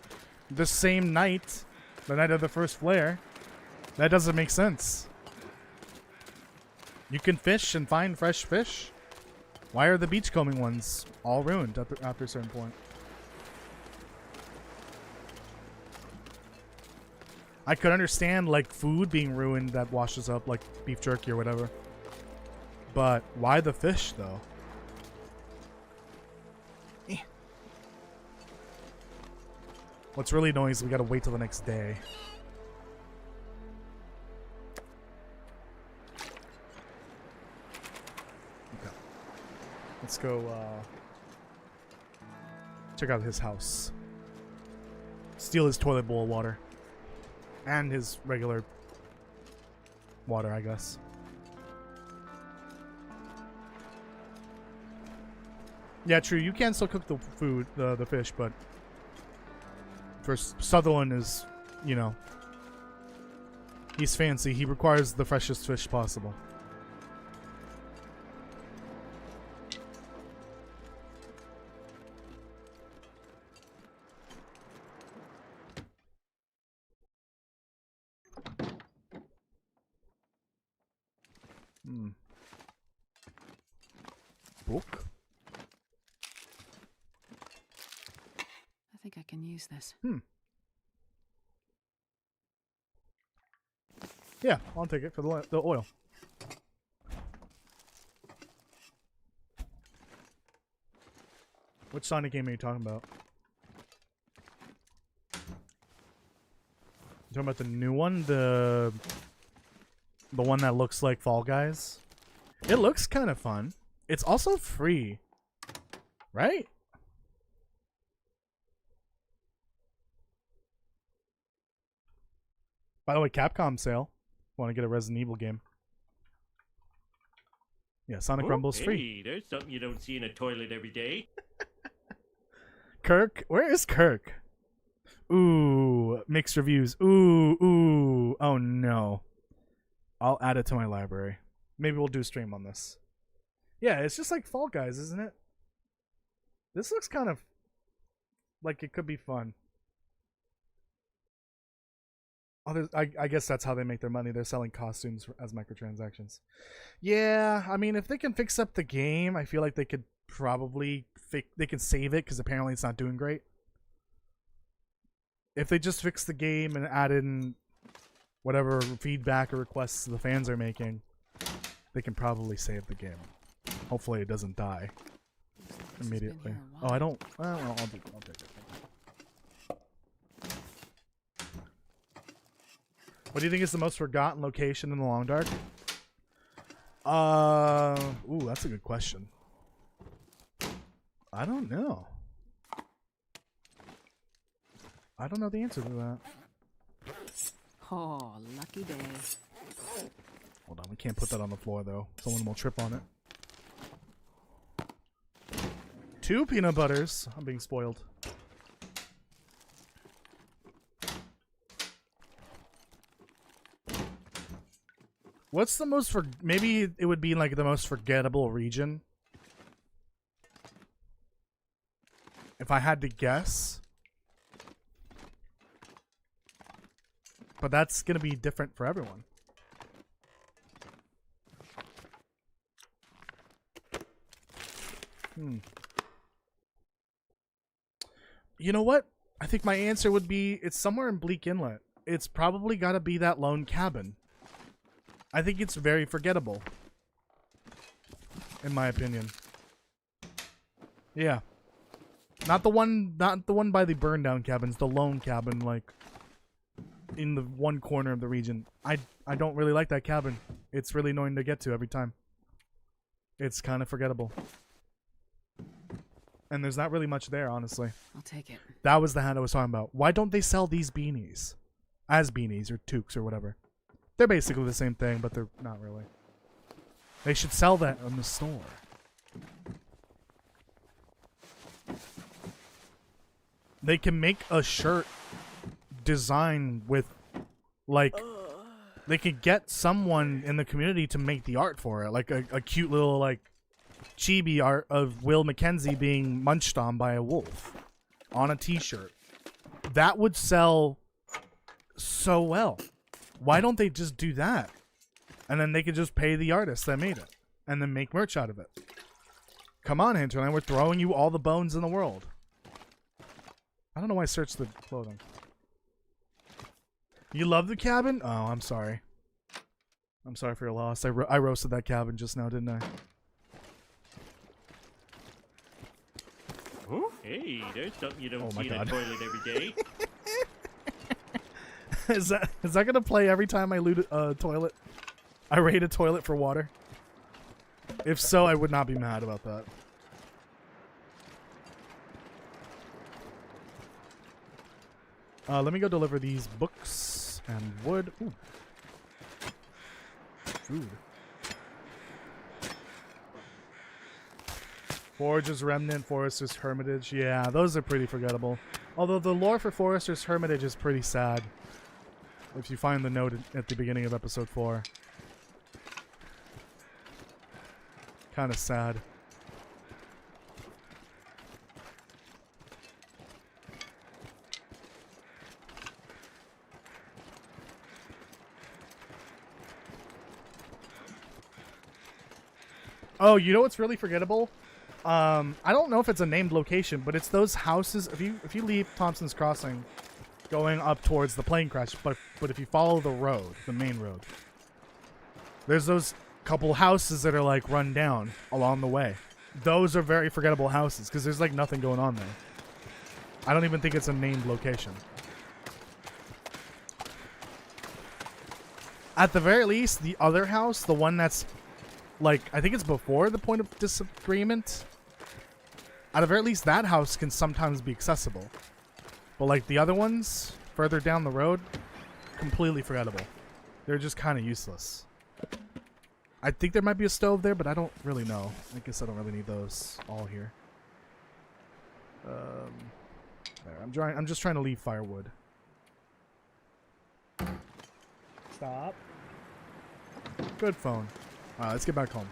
the same night, the night of the first flare. That doesn't make sense. You can fish and find fresh fish. Why are the beachcombing ones all ruined after a certain point? I could understand, like, food being ruined that washes up, like beef jerky or whatever. But why the fish, though? What's really annoying is we gotta wait till the next day. Okay. Let's go, check out his house. Steal his toilet bowl of water. And his regular water, I guess. Yeah, true. You can still cook the food, the fish, but for Sutherland is, you know, he's fancy. He requires the freshest fish possible. Book? I think I can use this. Yeah, I'll take it for the oil. Which Sonic game are you talking about? You talking about the new one? The one that looks like Fall Guys? It looks kind of fun. It's also free. Right? By the way, Capcom sale. Want to get a Resident Evil game. Yeah, Sonic Rumble's free. Hey, there's something you don't see in a toilet every day. Kirk? Where is Kirk? Ooh, mixed reviews. Ooh. Oh no. I'll add it to my library. Maybe we'll do a stream on this. Yeah, it's just like Fall Guys, isn't it? This looks kind of like it could be fun. Oh, I guess that's how they make their money. They're selling costumes as microtransactions. Yeah, I mean, if they can fix up the game, I feel like they could probably they can save it because apparently it's not doing great. If they just fix the game and add in whatever feedback or requests the fans are making, they can probably save the game. Hopefully it doesn't die immediately. Oh, I don't... Well, I'll take it. What do you think is the most forgotten location in the Long Dark? Ooh, that's a good question. I don't know. I don't know the answer to that. Oh, lucky day. Hold on, we can't put that on the floor though. Someone will trip on it. 2 peanut butters. I'm being spoiled. What's the most maybe it would be like the most forgettable region? If I had to guess. But that's going to be different for everyone. You know what? I think my answer would be it's somewhere in Bleak Inlet. It's probably got to be that lone cabin. I think it's very forgettable. In my opinion. Yeah. Not the one by the burn down cabins, the lone cabin, like in the one corner of the region. I don't really like that cabin. It's really annoying to get to every time. It's kind of forgettable. And there's not really much there, honestly. I'll take it. That was the hat I was talking about. Why don't they sell these beanies? As beanies or toques or whatever. They're basically the same thing, but they're not really. They should sell that in the store. They can make a shirt design with, like, they could get someone in the community to make the art for it. Like a cute little, like, chibi art of Will Mackenzie being munched on by a wolf on a t-shirt. That would sell so well. Why don't they just do that? And then they could just pay the artist that made it and then make merch out of it. Come on, Hinterland, we're throwing you all the bones in the world. I don't know why I searched the clothing. You love the cabin? Oh, I'm sorry. I'm sorry for your loss. I roasted that cabin just now, didn't I? Oh, hey, there's something you don't Oh my see in a God. toilet every day. Is that gonna play every time I loot a toilet? I raid a toilet for water? If so, I would not be mad about that. Let me go deliver these books and wood. Ooh. Food. Forger's Remnant, Forester's Hermitage. Yeah, those are pretty forgettable. Although the lore for Forester's Hermitage is pretty sad. If you find the note at the beginning of episode 4. Kind of sad. Oh, you know what's really forgettable? I don't know if it's a named location, but it's those houses. If you leave Thompson's Crossing, going up towards the plane crash, but if you follow the road, the main road, there's those couple houses that are like run down along the way. Those are very forgettable houses because there's like nothing going on there. I don't even think it's a named location. At the very least, the other house, the one that's like, I think it's before the point of disagreement. At the very least, that house can sometimes be accessible. But like the other ones, further down the road, completely forgettable. They're just kind of useless. I think there might be a stove there, but I don't really know. I guess I don't really need those all here. There, I'm just trying to leave firewood. Stop. Good phone. Let's get back home.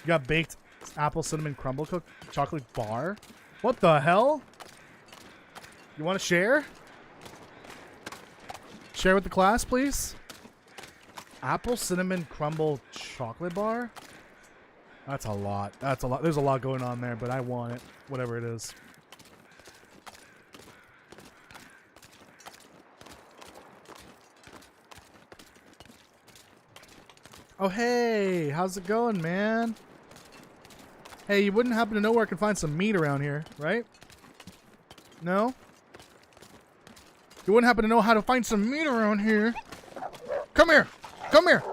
You got baked apple cinnamon crumble cook chocolate bar? What the hell? You want to share? Share with the class, please? Apple cinnamon crumble chocolate bar? That's a lot. That's a lot. There's a lot going on there, but I want it. Whatever it is. Oh, hey. How's it going, man? Hey, you wouldn't happen to know where I can find some meat around here, right? No? You wouldn't happen to know how to find some meat around here? Come here! Come here!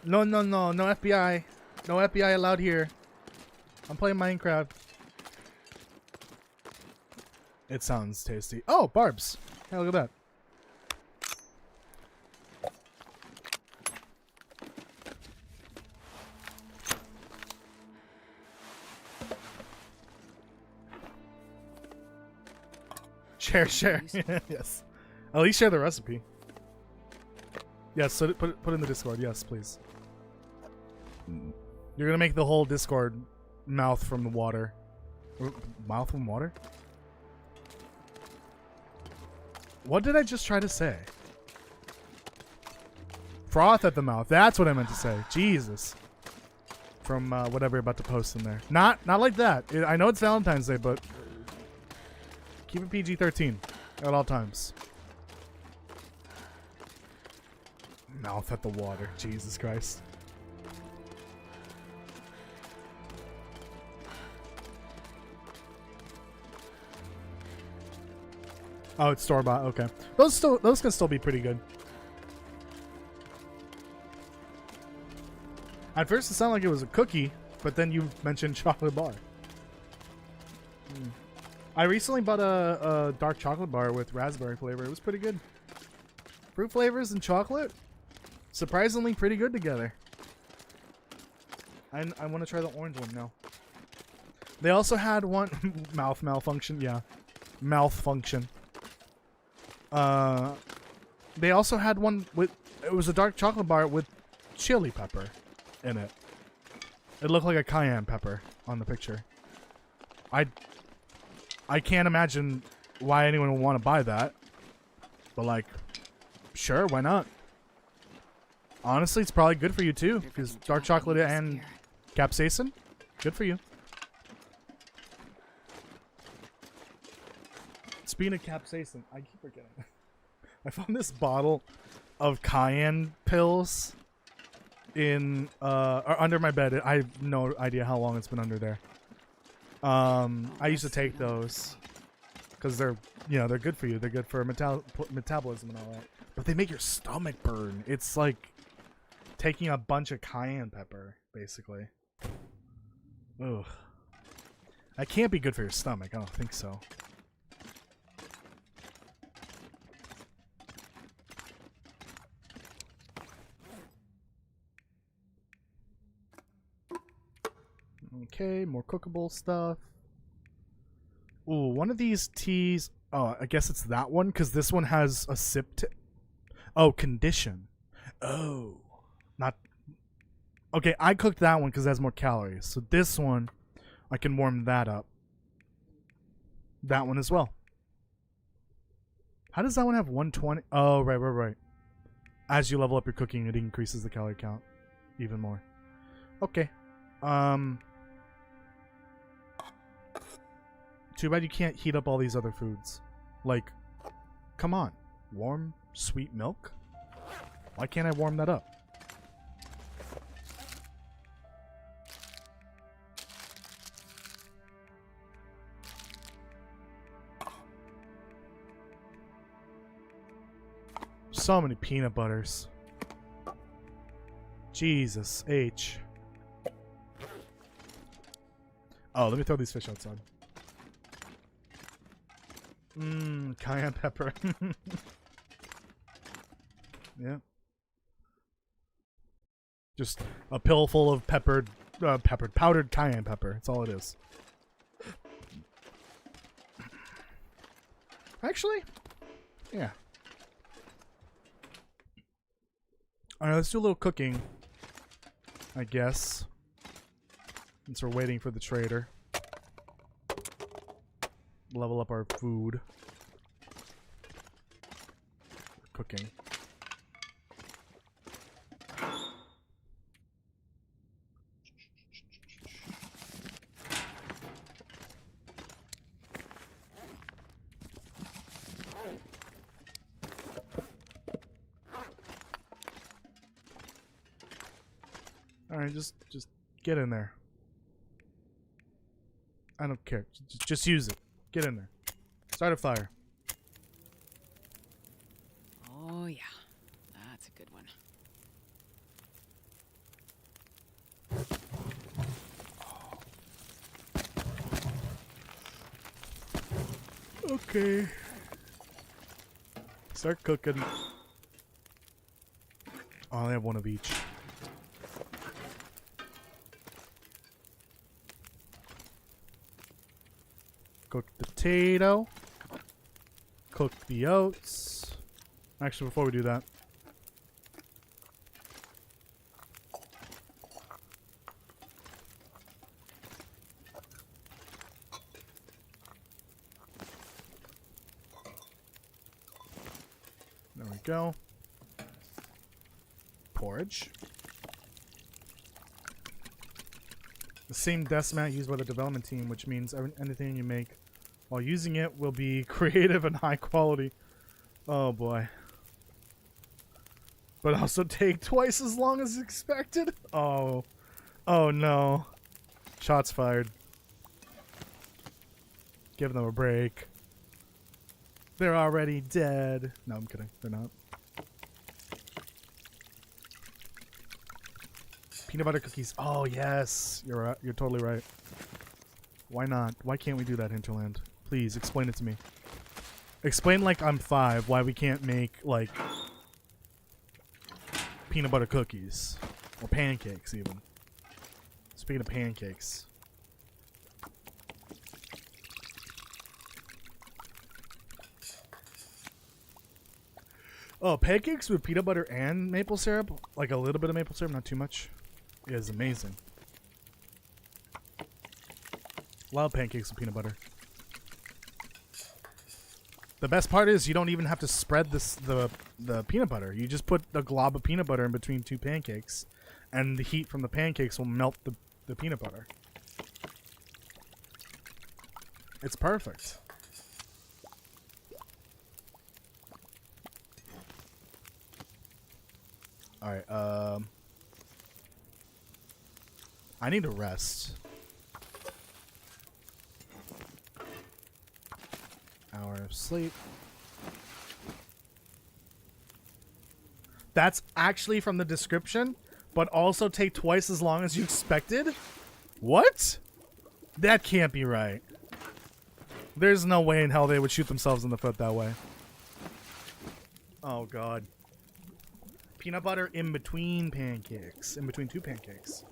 No, no, no. No FBI. No FBI allowed here. I'm playing Minecraft. It sounds tasty. Oh, barbs. Hey, look at that. Share. Yes. At least share the recipe. Yes, so put it in the Discord. Yes, please. You're gonna make the whole Discord mouth from the water. Mouth from water? What did I just try to say? Froth at the mouth. That's what I meant to say. Jesus. from whatever you're about to post in there. Not like that. I know it's Valentine's Day, but keep it PG-13 at all times. Mouth at the water. Jesus Christ. Oh, it's store-bought. Okay. Those can still be pretty good. At first it sounded like it was a cookie, but then you mentioned chocolate bar. I recently bought a dark chocolate bar with raspberry flavor. It was pretty good. Fruit flavors and chocolate, surprisingly pretty good together. I want to try the orange one now. They also had one mouth malfunction. Yeah, malfunction. They also had one with, it was a dark chocolate bar with chili pepper in it. It looked like a cayenne pepper on the picture. I can't imagine why anyone would want to buy that, but like, sure, why not? Honestly, it's probably good for you too, because dark chocolate and capsaicin, good for you. Speaking of capsaicin, I keep forgetting. I found this bottle of cayenne pills in or under my bed. I have no idea how long it's been under there. I used to take those because they're, you know, they're good for you. They're good for metabolism and all that. But they make your stomach burn. It's like taking a bunch of cayenne pepper, basically. Ugh. That can't be good for your stomach. I don't think so. Okay, more cookable stuff. Ooh, one of these teas. Oh, I guess it's that one because this one has a sip. Oh, condition. Oh, not. Okay, I cooked that one because it has more calories. So this one, I can warm that up. That one as well. How does that one have 120? Oh, right. As you level up your cooking, it increases the calorie count even more. Okay. Too bad you can't heat up all these other foods. Like, come on. Warm, sweet milk? Why can't I warm that up? So many peanut butters. Jesus H. Oh, let me throw these fish outside. Cayenne pepper. Yeah. Just a pill full of powdered cayenne pepper. That's all it is. Actually, yeah. Alright, let's do a little cooking, I guess. Since we're waiting for the trader. Level up our food. Cooking. Alright, just get in there. I don't care. Just use it. Get in there. Start a fire. Oh, yeah. That's a good one. Okay. Start cooking. Oh, they have one of each. Cook the potato. Cook the oats. Actually, before we do that. There we go. Porridge. The same decimat used by the development team, which means anything you make while using it will be creative and high quality. Oh boy. But also take twice as long as expected? Oh. Oh no. Shots fired. Give them a break. They're already dead. No, I'm kidding. They're not. Peanut butter cookies. Oh yes. You're totally right. Why not? Why can't we do that, Hinterland? Please, explain it to me. Explain like I'm 5 why we can't make, like, peanut butter cookies. Or pancakes, even. Speaking of pancakes. Oh, pancakes with peanut butter and maple syrup? Like a little bit of maple syrup, not too much. It is amazing. Love pancakes with peanut butter. The best part is you don't even have to spread the peanut butter. You just put a glob of peanut butter in between 2 pancakes, and the heat from the pancakes will melt the peanut butter. It's perfect. Alright, I need to rest. Hour of sleep. That's actually from the description, but also take twice as long as you expected? What? That can't be right. There's no way in hell they would shoot themselves in the foot that way. Oh god. Peanut butter in between pancakes. In between 2 pancakes.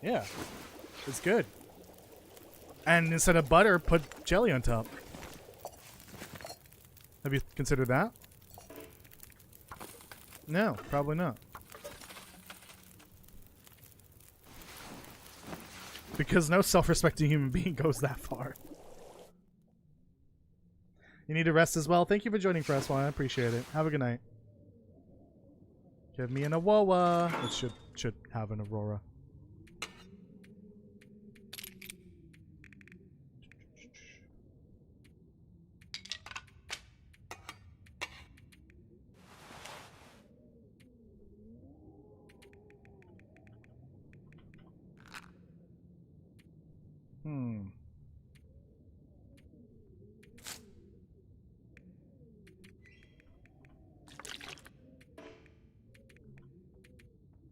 Yeah. It's good. And instead of butter, put jelly on top. Have you considered that? No, probably not. Because no self-respecting human being goes that far. You need to rest as well. Thank you for joining, Fresswine. I appreciate it. Have a good night. Give me an Awoa. It should have an Aurora.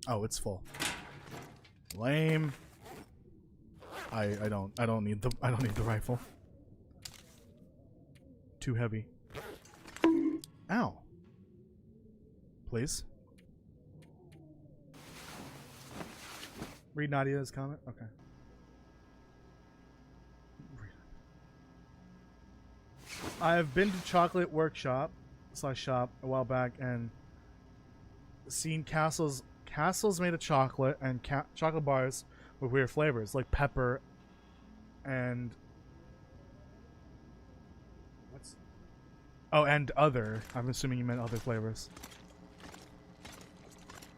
Oh, it's full. Lame. I don't need the rifle. Too heavy. Ow. Please. Read Nadia's comment? Okay. I've been to Chocolate Workshop / shop a while back and seen castles made of chocolate and chocolate bars with weird flavors like pepper and and other. I'm assuming you meant other flavors.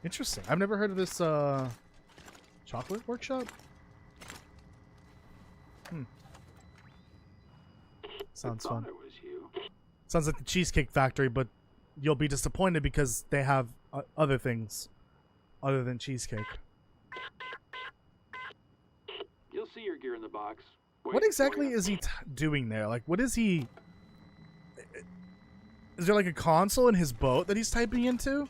Interesting. I've never heard of this Chocolate Workshop. Sounds fun. It was you. Sounds like the Cheesecake Factory, but you'll be disappointed because they have other things other than cheesecake. You'll see your gear in the box. What exactly is he doing there? Like, what is he... Is there like a console in his boat that he's typing into?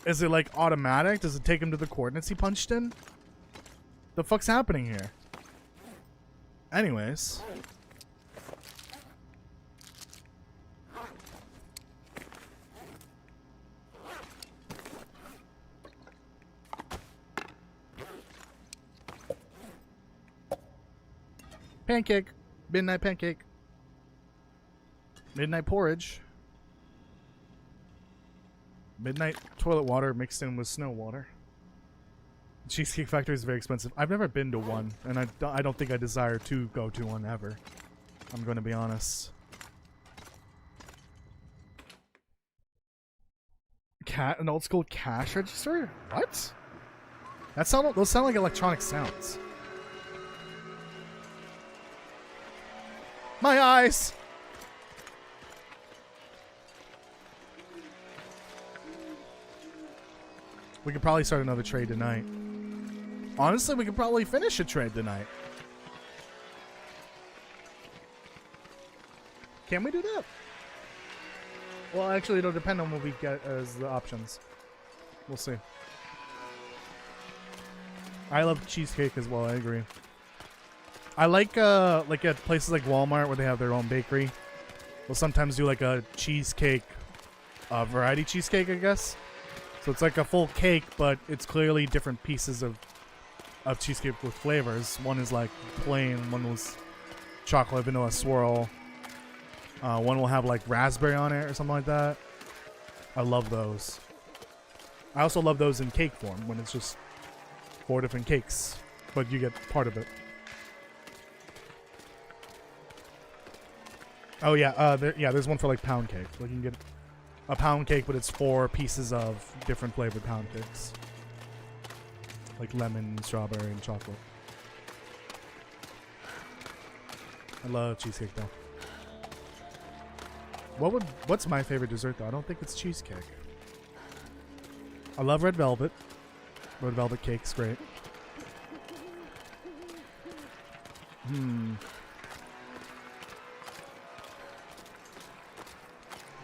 Is it like automatic? Does it take him to the coordinates he punched in? The fuck's happening here? Anyways. Pancake. Midnight pancake. Midnight porridge. Midnight toilet water mixed in with snow water. Cheesecake Factory is very expensive. I've never been to one, and I don't think I desire to go to one ever. I'm going to be honest. An old school cash register? What? Those sound like electronic sounds. My eyes! We could probably start another trade tonight. Honestly, we could probably finish a trade tonight. Can we do that? Well, actually, it'll depend on what we get as the options. We'll see. I love cheesecake as well, I agree. I like at places like Walmart where they have their own bakery. They'll sometimes do like a cheesecake, variety cheesecake, I guess. So it's like a full cake, but it's clearly different pieces of cheesecake with flavors. One is like plain, one was chocolate vanilla swirl. One will have like raspberry on it or something like that. I love those. I also love those in cake form when it's just 4 different cakes, but you get part of it. Oh yeah, there's one for like pound cake. Like you can get a pound cake, but it's 4 pieces of different flavored pound cakes, like lemon, strawberry, and chocolate. I love cheesecake though. What's my favorite dessert though? I don't think it's cheesecake. I love red velvet. Red velvet cake's great.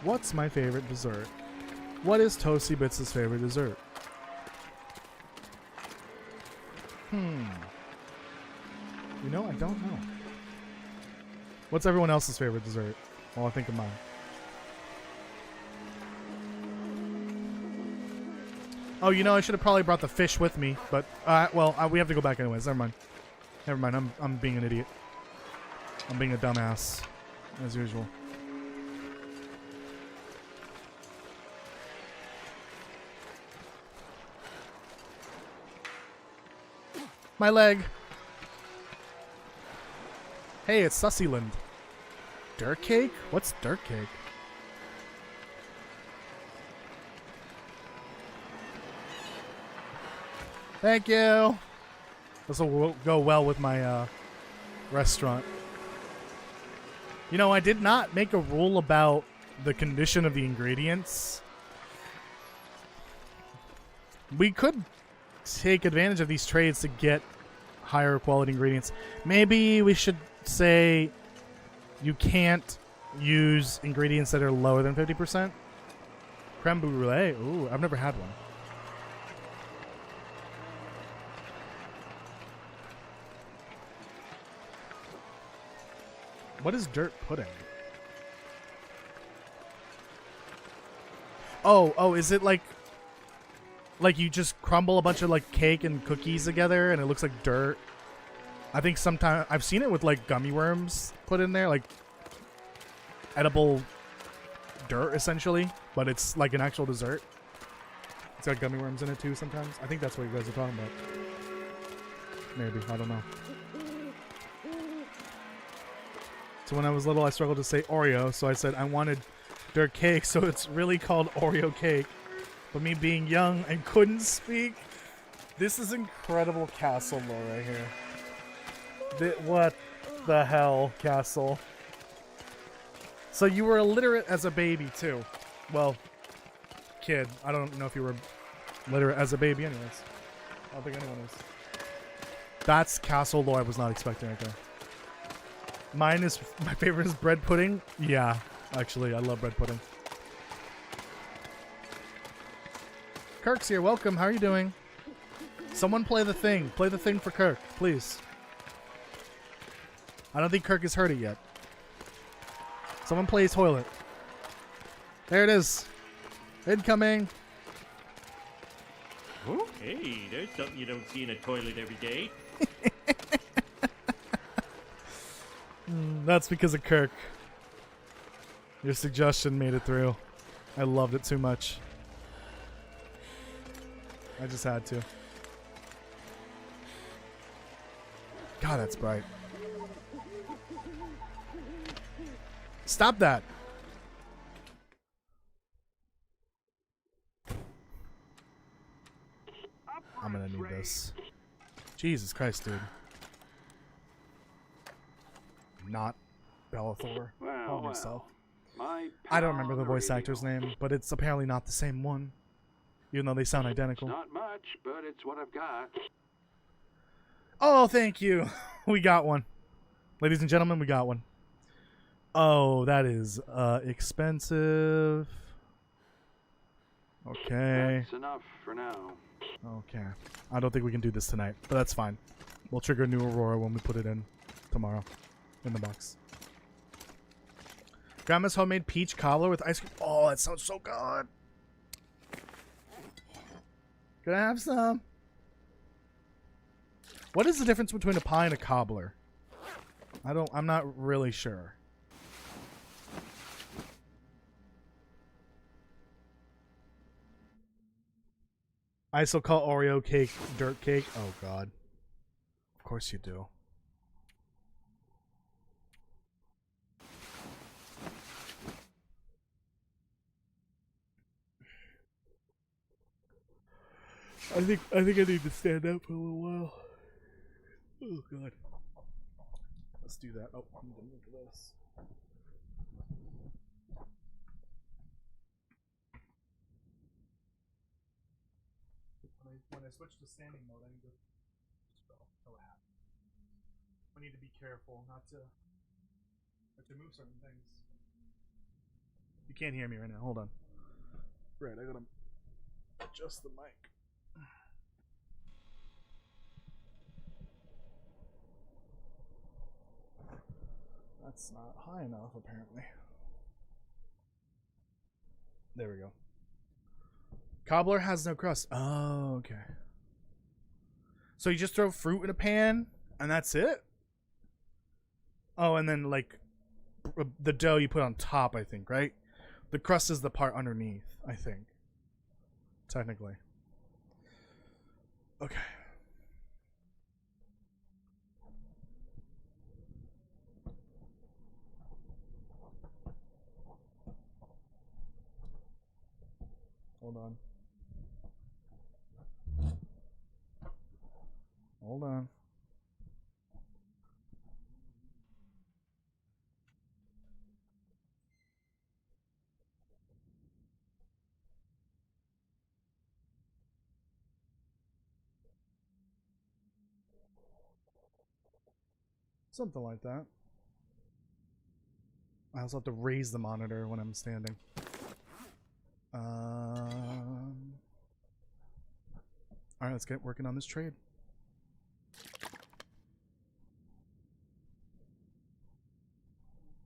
What's my favorite dessert? What is ToastyBits' favorite dessert? You know, I don't know. What's everyone else's favorite dessert? Well, I think of mine. Oh, you know, I should have probably brought the fish with me, but we have to go back anyways. Never mind. Never mind. I'm being an idiot. I'm being a dumbass, as usual. My leg. Hey, it's Sussyland. Dirt cake? What's dirt cake? Thank you. This will go well with my restaurant. You know, I did not make a rule about the condition of the ingredients. We could take advantage of these trades to get higher quality ingredients. Maybe we should say you can't use ingredients that are lower than 50%. Creme brulee. Ooh, I've never had one. What is dirt pudding? Oh, is it like you just crumble a bunch of like cake and cookies together and it looks like dirt? I think sometimes I've seen it with like gummy worms put in there, like edible dirt essentially, but it's like an actual dessert. It's got gummy worms in it too sometimes. I think that's what you guys are talking about. Maybe, I don't know. So when I was little, I struggled to say Oreo, so I said I wanted dirt cake, so it's really called Oreo cake. But me being young and couldn't speak, this is incredible castle lore right here. What the hell, castle? So you were illiterate as a baby too. Well, kid. I don't know if you were literate as a baby anyways. I don't think anyone is. That's castle lore I was not expecting right there. My favorite is bread pudding. Yeah, actually, I love bread pudding. Kirk's here. Welcome. How are you doing? Someone play the thing. Play the thing for Kirk, please. I don't think Kirk has heard it yet. Someone play toilet. There it is. Incoming. Oh, hey, there's something you don't see in a toilet every day. That's because of Kirk. Your suggestion made it through. I loved it too much. I just had to. God, that's bright. Stop that. I'm gonna need this. this. Jesus Christ, dude. Not Bellathor. Calm yourself. My I don't remember the pal on voice actor's radio. name, but it's apparently not the same one. Even though they sound identical. Not much, but it's what I've got. Oh, thank you. We got one. Ladies and gentlemen, we got one. Oh, that is expensive. Okay. That's enough for now. Okay. I don't think we can do this tonight, but that's fine. We'll trigger new Aurora when we put it in tomorrow in the box. Grandma's homemade peach cobbler with ice cream. Oh, that sounds so good. Can I have some? What is the difference between a pie and a cobbler? I'm not really sure. I still call Oreo cake dirt cake. Oh god. Of course you do. I think I need to stand up for a little while. Oh god. Let's do that. Oh, I'm gonna look at this. When I switch to standing mode, I need to we need to be careful not to move certain things. You can't hear me right now. Hold on. Right, I gotta adjust the mic. That's not high enough, apparently. There we go. Cobbler has no crust. Oh, okay. So you just throw fruit in a pan, and that's it? Oh, and then, like, the dough you put on top, I think, right? The crust is the part underneath, I think. Technically. Okay. Hold on. Hold on. Something like that. I also have to raise the monitor when I'm standing. Alright, let's get working on this trade.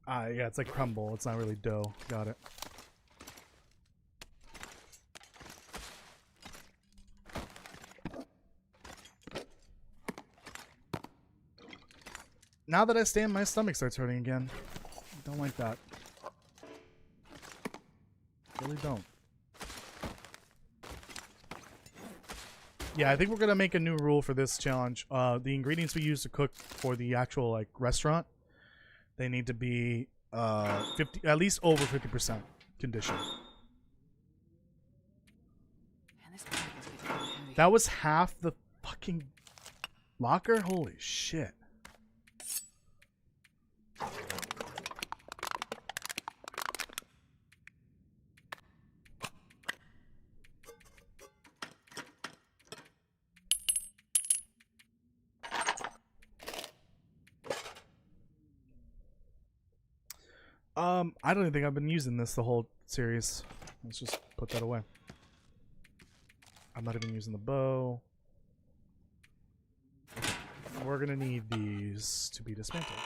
Yeah, it's like crumble. It's not really dough. Got it. Now that I stand, my stomach starts hurting again. I don't like that. Really don't. Yeah, I think we're gonna make a new rule for this challenge. The ingredients we use to cook for the actual like restaurant, they need to be at least over 50% condition. Man, this bag is getting heavy. That was half the fucking locker? Holy shit. I don't even think I've been using this the whole series. Let's just put that away. I'm not even using the bow. We're gonna need these to be dismantled.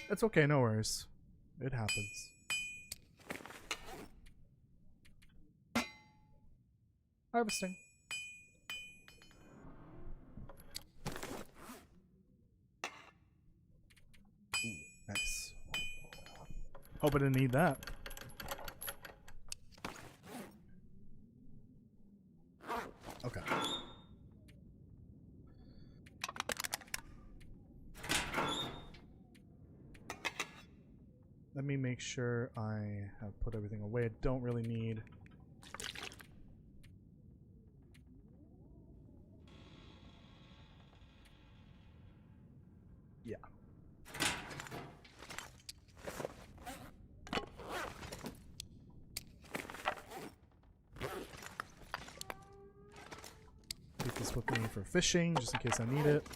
It's okay, no worries. It happens. Harvesting. Ooh, nice. Hope I didn't need that. Okay. Let me make sure I have put everything away. I don't really need. this with me for fishing, just in case I need it.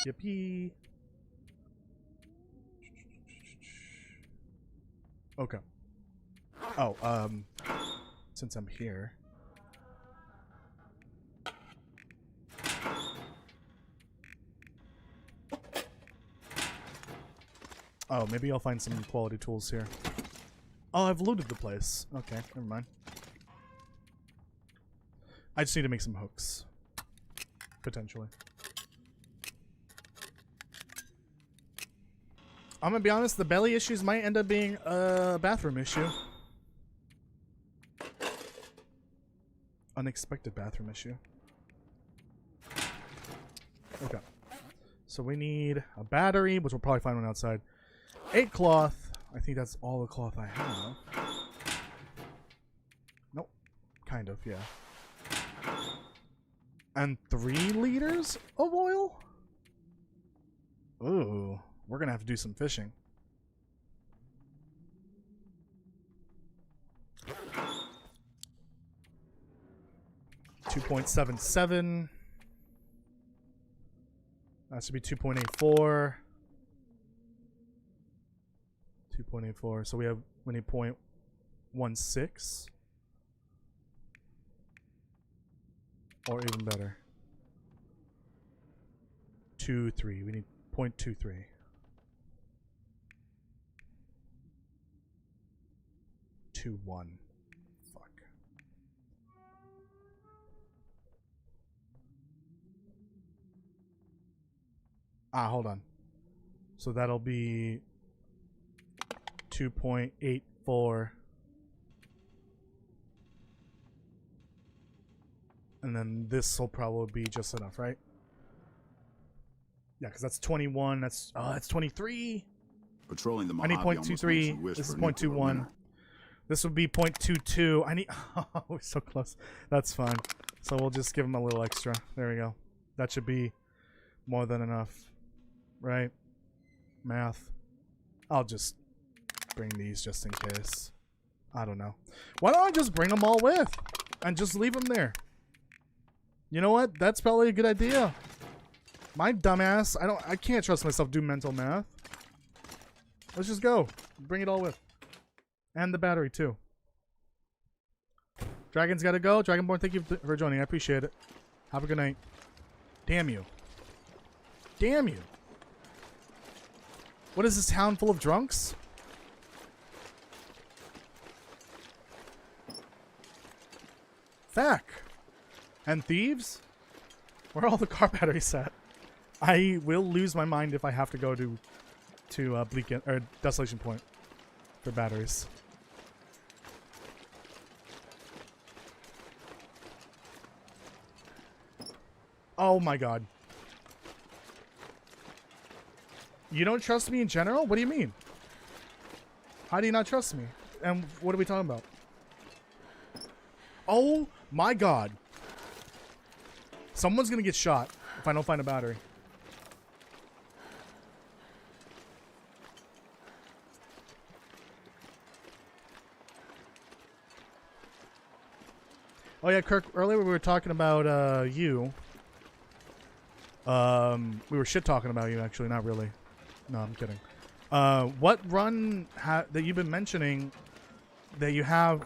Yippee! Okay. Oh, since I'm here. Oh, maybe I'll find some quality tools here. Oh, I've looted the place. Okay, never mind. I just need to make some hooks. Potentially. I'm gonna be honest, the belly issues might end up being a bathroom issue. Unexpected bathroom issue. Okay. So we need a battery, which we'll probably find one outside. 8 cloth. I think that's all the cloth I have. Nope. Kind of, yeah. And 3 liters of oil? Ooh. We're gonna have to do some fishing. $2.77. That should be 2.84. 2.84. So we need 0.16. Or even better. 2.3. We need 0.23. 2.1. Fuck. Ah, hold on. So that'll be 2.84. And then this will probably be just enough, right? Yeah, because that's 21. That's 23. Patrolling the I need Mojave almost makes 0.23. you wish This is for a nuclear 0.21. winter. This would be 0.22. I need. Oh, we're so close. That's fine. So we'll just give him a little extra. There we go. That should be more than enough, right? Math. I'll just bring these just in case. I don't know. Why don't I just bring them all with and just leave them there? You know what? That's probably a good idea. My dumbass. I can't trust myself to do mental math. Let's just go. Bring it all with. And the battery, too. Dragon's gotta go. Dragonborn, thank you for joining. I appreciate it. Have a good night. Damn you. Damn you. What is this town full of drunks? Thack. And thieves? Where are all the car batteries at? I will lose my mind if I have to go to Desolation Point for batteries. Oh my god. You don't trust me in general? What do you mean? How do you not trust me? And what are we talking about? Oh my god. Someone's gonna get shot if I don't find a battery. Oh yeah, Kirk, earlier we were talking about you. We were shit talking about you, actually, not really. No, I'm kidding. What run that you've been mentioning that you have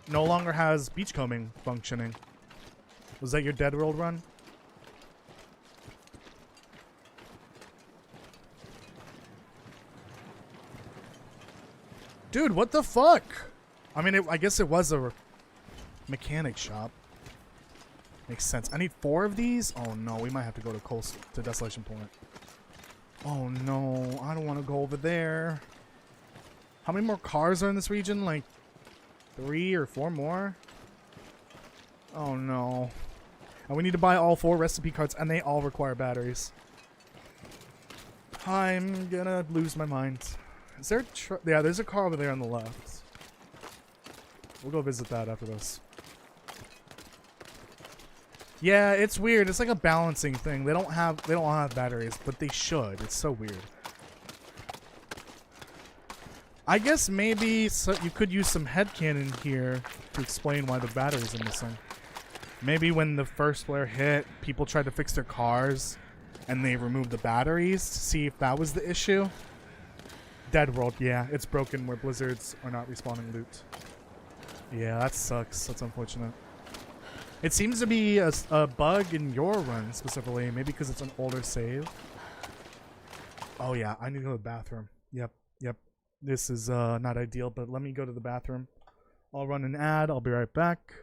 no longer has beachcombing functioning? Was that your Dead World run? Dude, what the fuck? I mean, I guess it was a mechanic shop. Makes sense. I need 4 of these? Oh no, we might have to go to Desolation Point. Oh no, I don't want to go over there. How many more cars are in this region? Like 3 or 4 more? Oh no. And we need to buy all 4 recipe cards, and they all require batteries. I'm gonna lose my mind. Is there yeah, there's a car over there on the left. We'll go visit that after this. Yeah, it's weird. It's like a balancing thing. They don't have batteries, but they should. It's so weird. I guess maybe you could use some headcanon here to explain why the batteries are missing. Maybe when the first flare hit, people tried to fix their cars and they removed the batteries to see if that was the issue. Dead World, yeah, it's broken where blizzards are not respawning loot. Yeah, that sucks. That's unfortunate. It seems to be a bug in your run specifically, maybe because it's an older save. Oh yeah, I need to go to the bathroom. Yep. This is not ideal, but let me go to the bathroom. I'll run an ad. I'll be right back.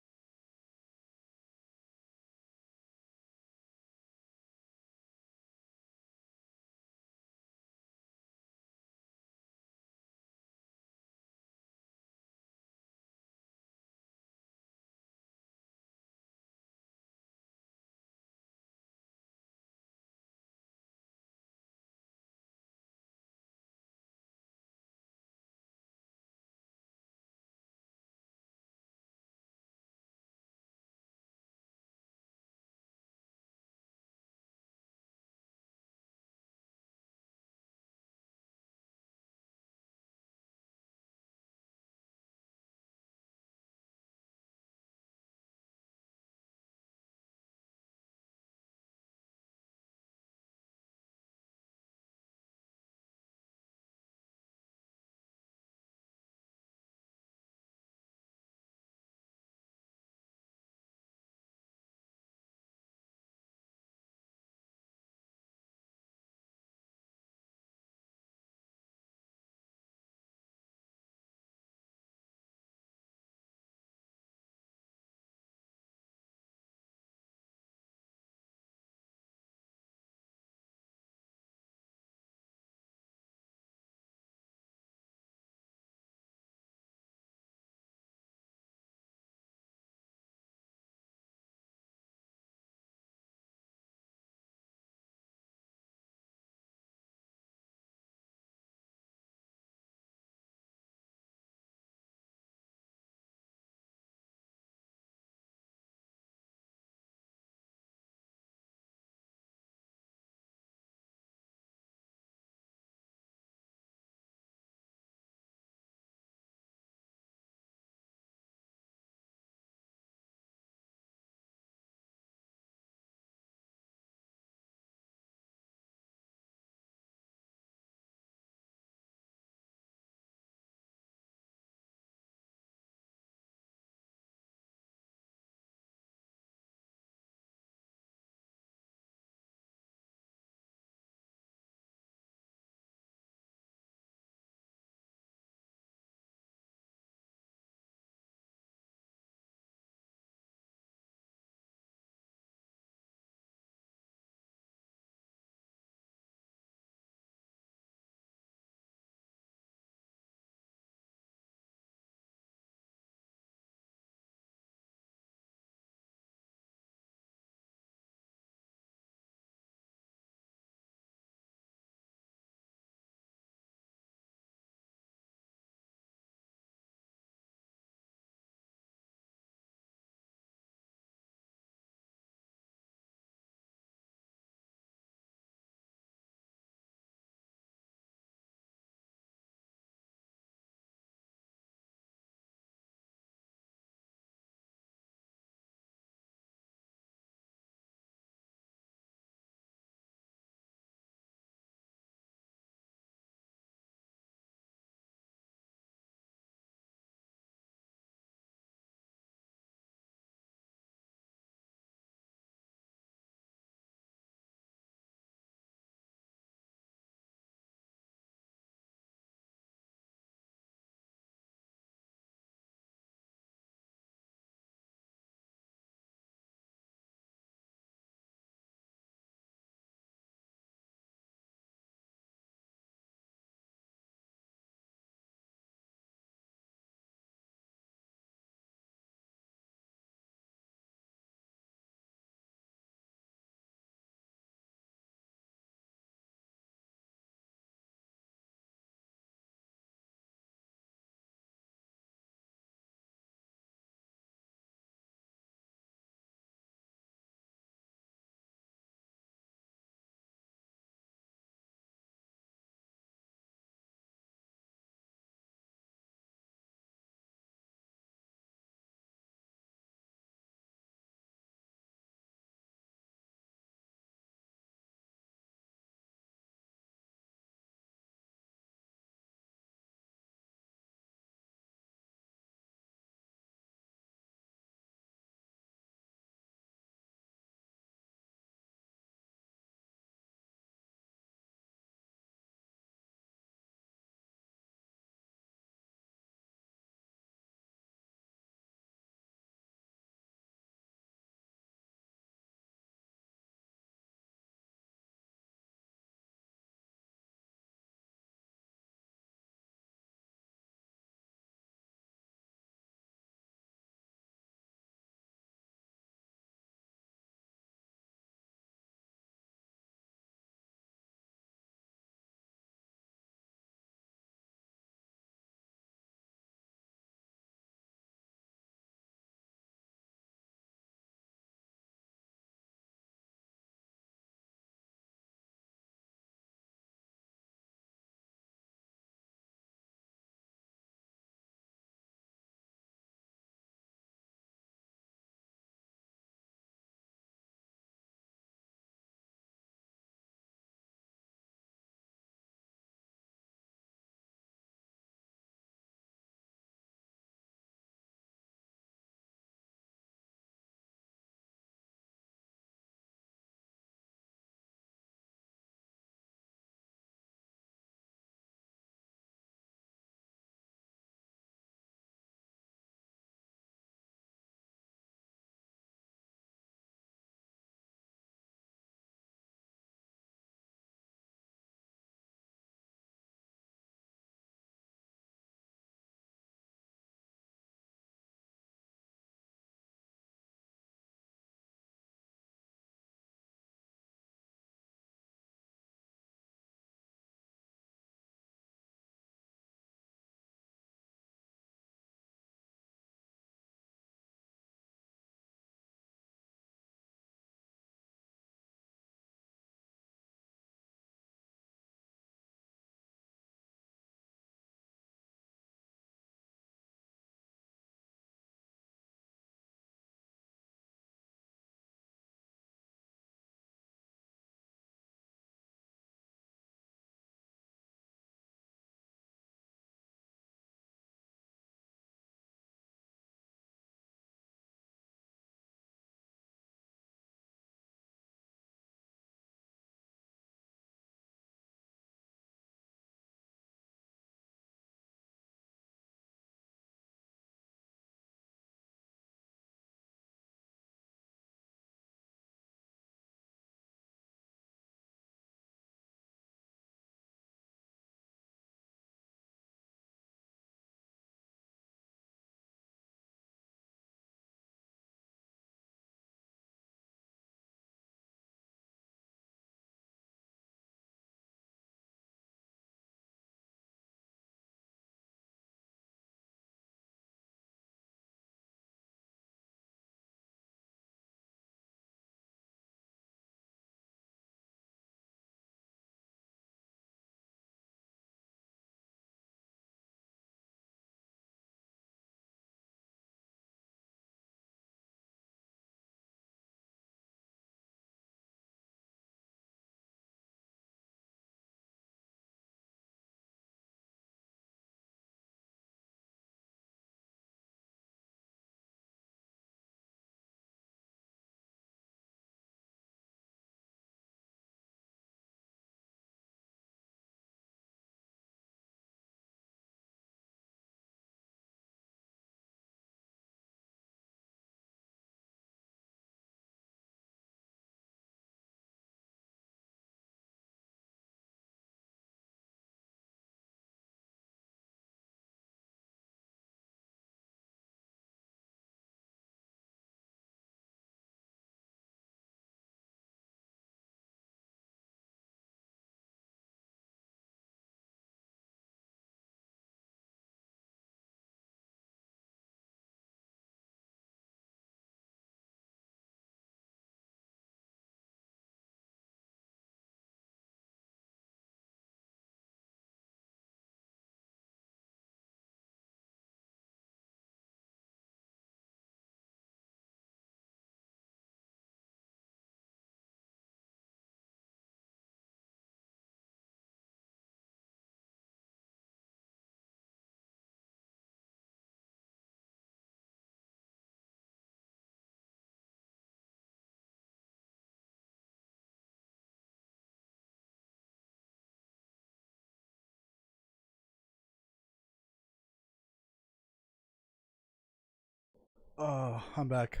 Oh, I'm back.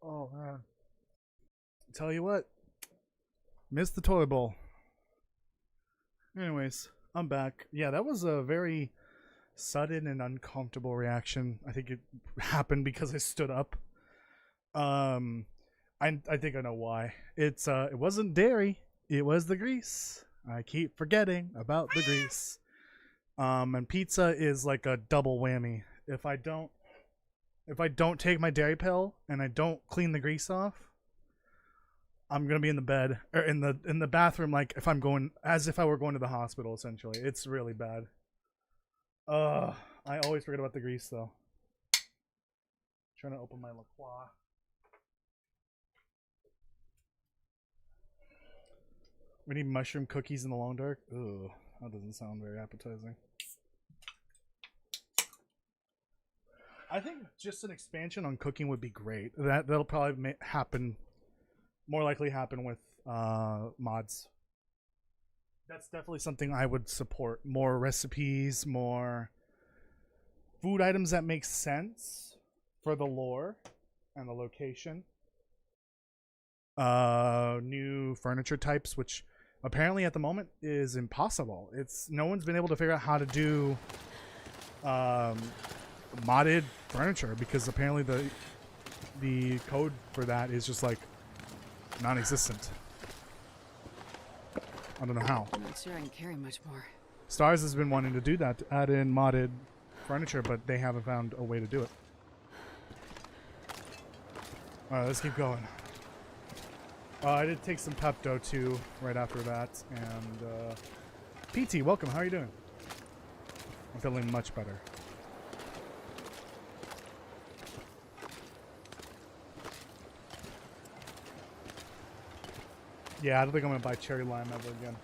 Oh man. Tell you what. Missed the toilet bowl. Anyways, I'm back. Yeah, that was a very sudden and uncomfortable reaction. I think it happened because I stood up. I think I know why. It wasn't dairy, it was the grease. I keep forgetting about the grease. And pizza is like a double whammy. If I don't take my dairy pill and I don't clean the grease off, I'm gonna be in the bed or in the bathroom like as if I were going to the hospital. Essentially, it's really bad. I always forget about the grease though. Trying to open my La Croix. We need mushroom cookies in the long dark. Ugh, that doesn't sound very appetizing. I think just an expansion on cooking would be great. That'll probably happen, more likely happen with mods. That's definitely something I would support. More recipes, more food items that make sense for the lore and the location. New furniture types, which apparently at the moment is impossible. No one's been able to figure out how to do modded furniture because apparently the code for that is just like non-existent. I don't know how. I'm not sure I can carry much more. Stars has been wanting to do that, to add in modded furniture, but they haven't found a way to do it. Alright, let's keep going. I did take some Pepto too right after that, and PT, welcome. How are you doing? I'm feeling much better. Yeah, I don't think I'm gonna buy cherry lime ever again.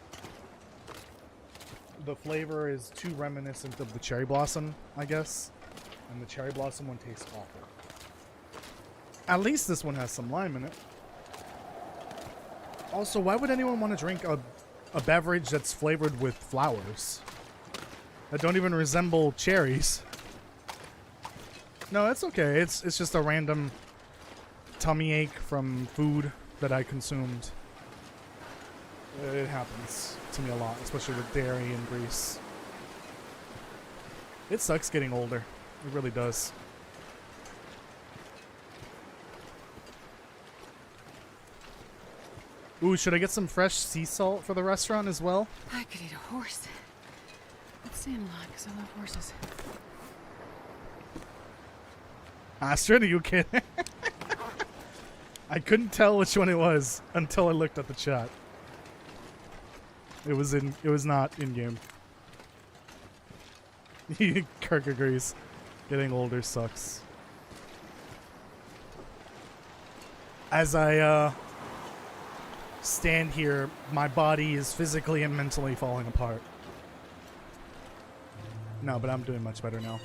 The flavor is too reminiscent of the cherry blossom, I guess, and the cherry blossom one tastes awful. At least this one has some lime in it. Also, why would anyone want to drink a beverage that's flavored with flowers that don't even resemble cherries? No, it's okay. It's just a random tummy ache from food that I consumed. It happens to me a lot, especially with dairy and grease. It sucks getting older. It really does. Ooh, should I get some fresh sea salt for the restaurant as well? I could eat a horse. Let's say I'm not, because I love horses. Astrid, are you kidding? I couldn't tell which one it was until I looked at the chat. It was not in game. Kirk agrees. Getting older sucks. As I stand here, my body is physically and mentally falling apart. No, but I'm doing much better now.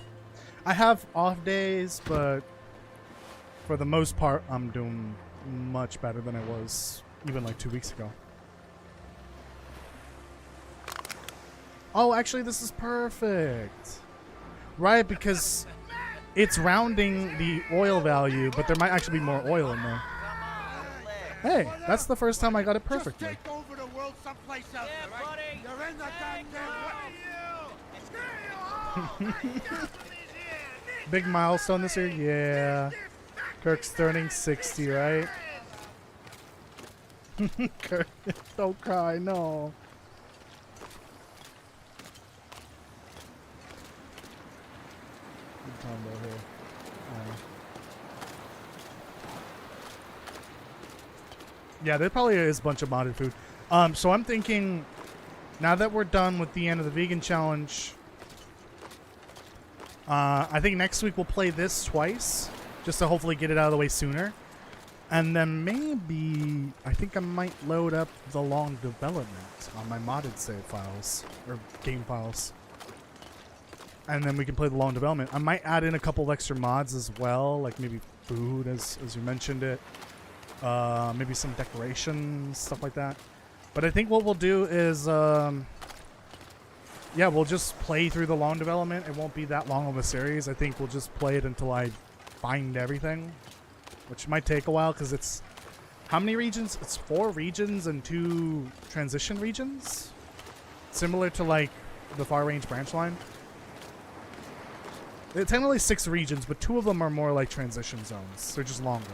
I have off days, but for the most part, I'm doing much better than I was even like 2 weeks ago. Oh, actually, this is perfect. Right, because it's rounding the oil value, but there might actually be more oil in there. Hey, that's the first time I got it perfectly. Just take over the world someplace else, all right? You're in the goddamn Big milestone this year? Yeah. Kirk's turning 60, right? Kirk, don't cry, no. Good combo here. Yeah, there probably is a bunch of modded food. So I'm thinking, now that we're done with the end of the vegan challenge, I think next week we'll play this twice, just to hopefully get it out of the way sooner. And then maybe, I think I might load up the long development on my modded save files, or game files. And then we can play the long development. I might add in a couple of extra mods as well, like maybe food, as you mentioned it. Maybe some decorations, stuff like that. But I think what we'll do is, yeah, we'll just play through the long development. It won't be that long of a series. I think we'll just play it until I find everything, which might take a while because it's how many regions? It's 4 regions and 2 transition regions, similar to like the far range branch line. It's technically 6 regions, but 2 of them are more like transition zones. They're just longer,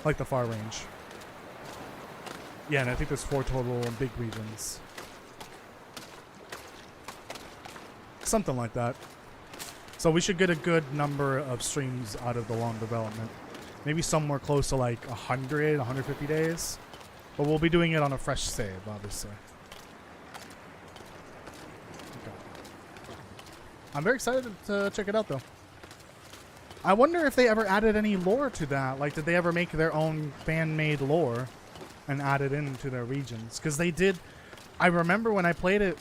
like the far range. Yeah, and I think there's 4 total big regions. Something like that. So we should get a good number of streams out of the long development. Maybe somewhere close to like 100, 150 days. But we'll be doing it on a fresh save, obviously. Okay. I'm very excited to check it out, though. I wonder if they ever added any lore to that. Like, did they ever make their own fan-made lore and add it into their regions? Because they did. I remember when I played it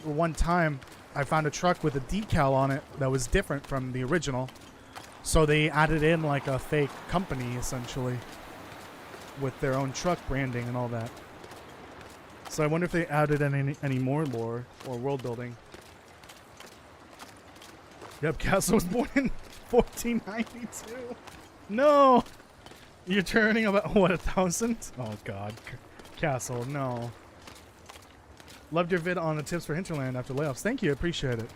one time, I found a truck with a decal on it that was different from the original. So they added in like a fake company, essentially, with their own truck branding and all that. So I wonder if they added any more lore or world building. Yep, Castle was born in 1492. No! You're turning about, what, 1,000? Oh, God. Castle, no. Loved your vid on the tips for Hinterland after layoffs. Thank you, appreciate it.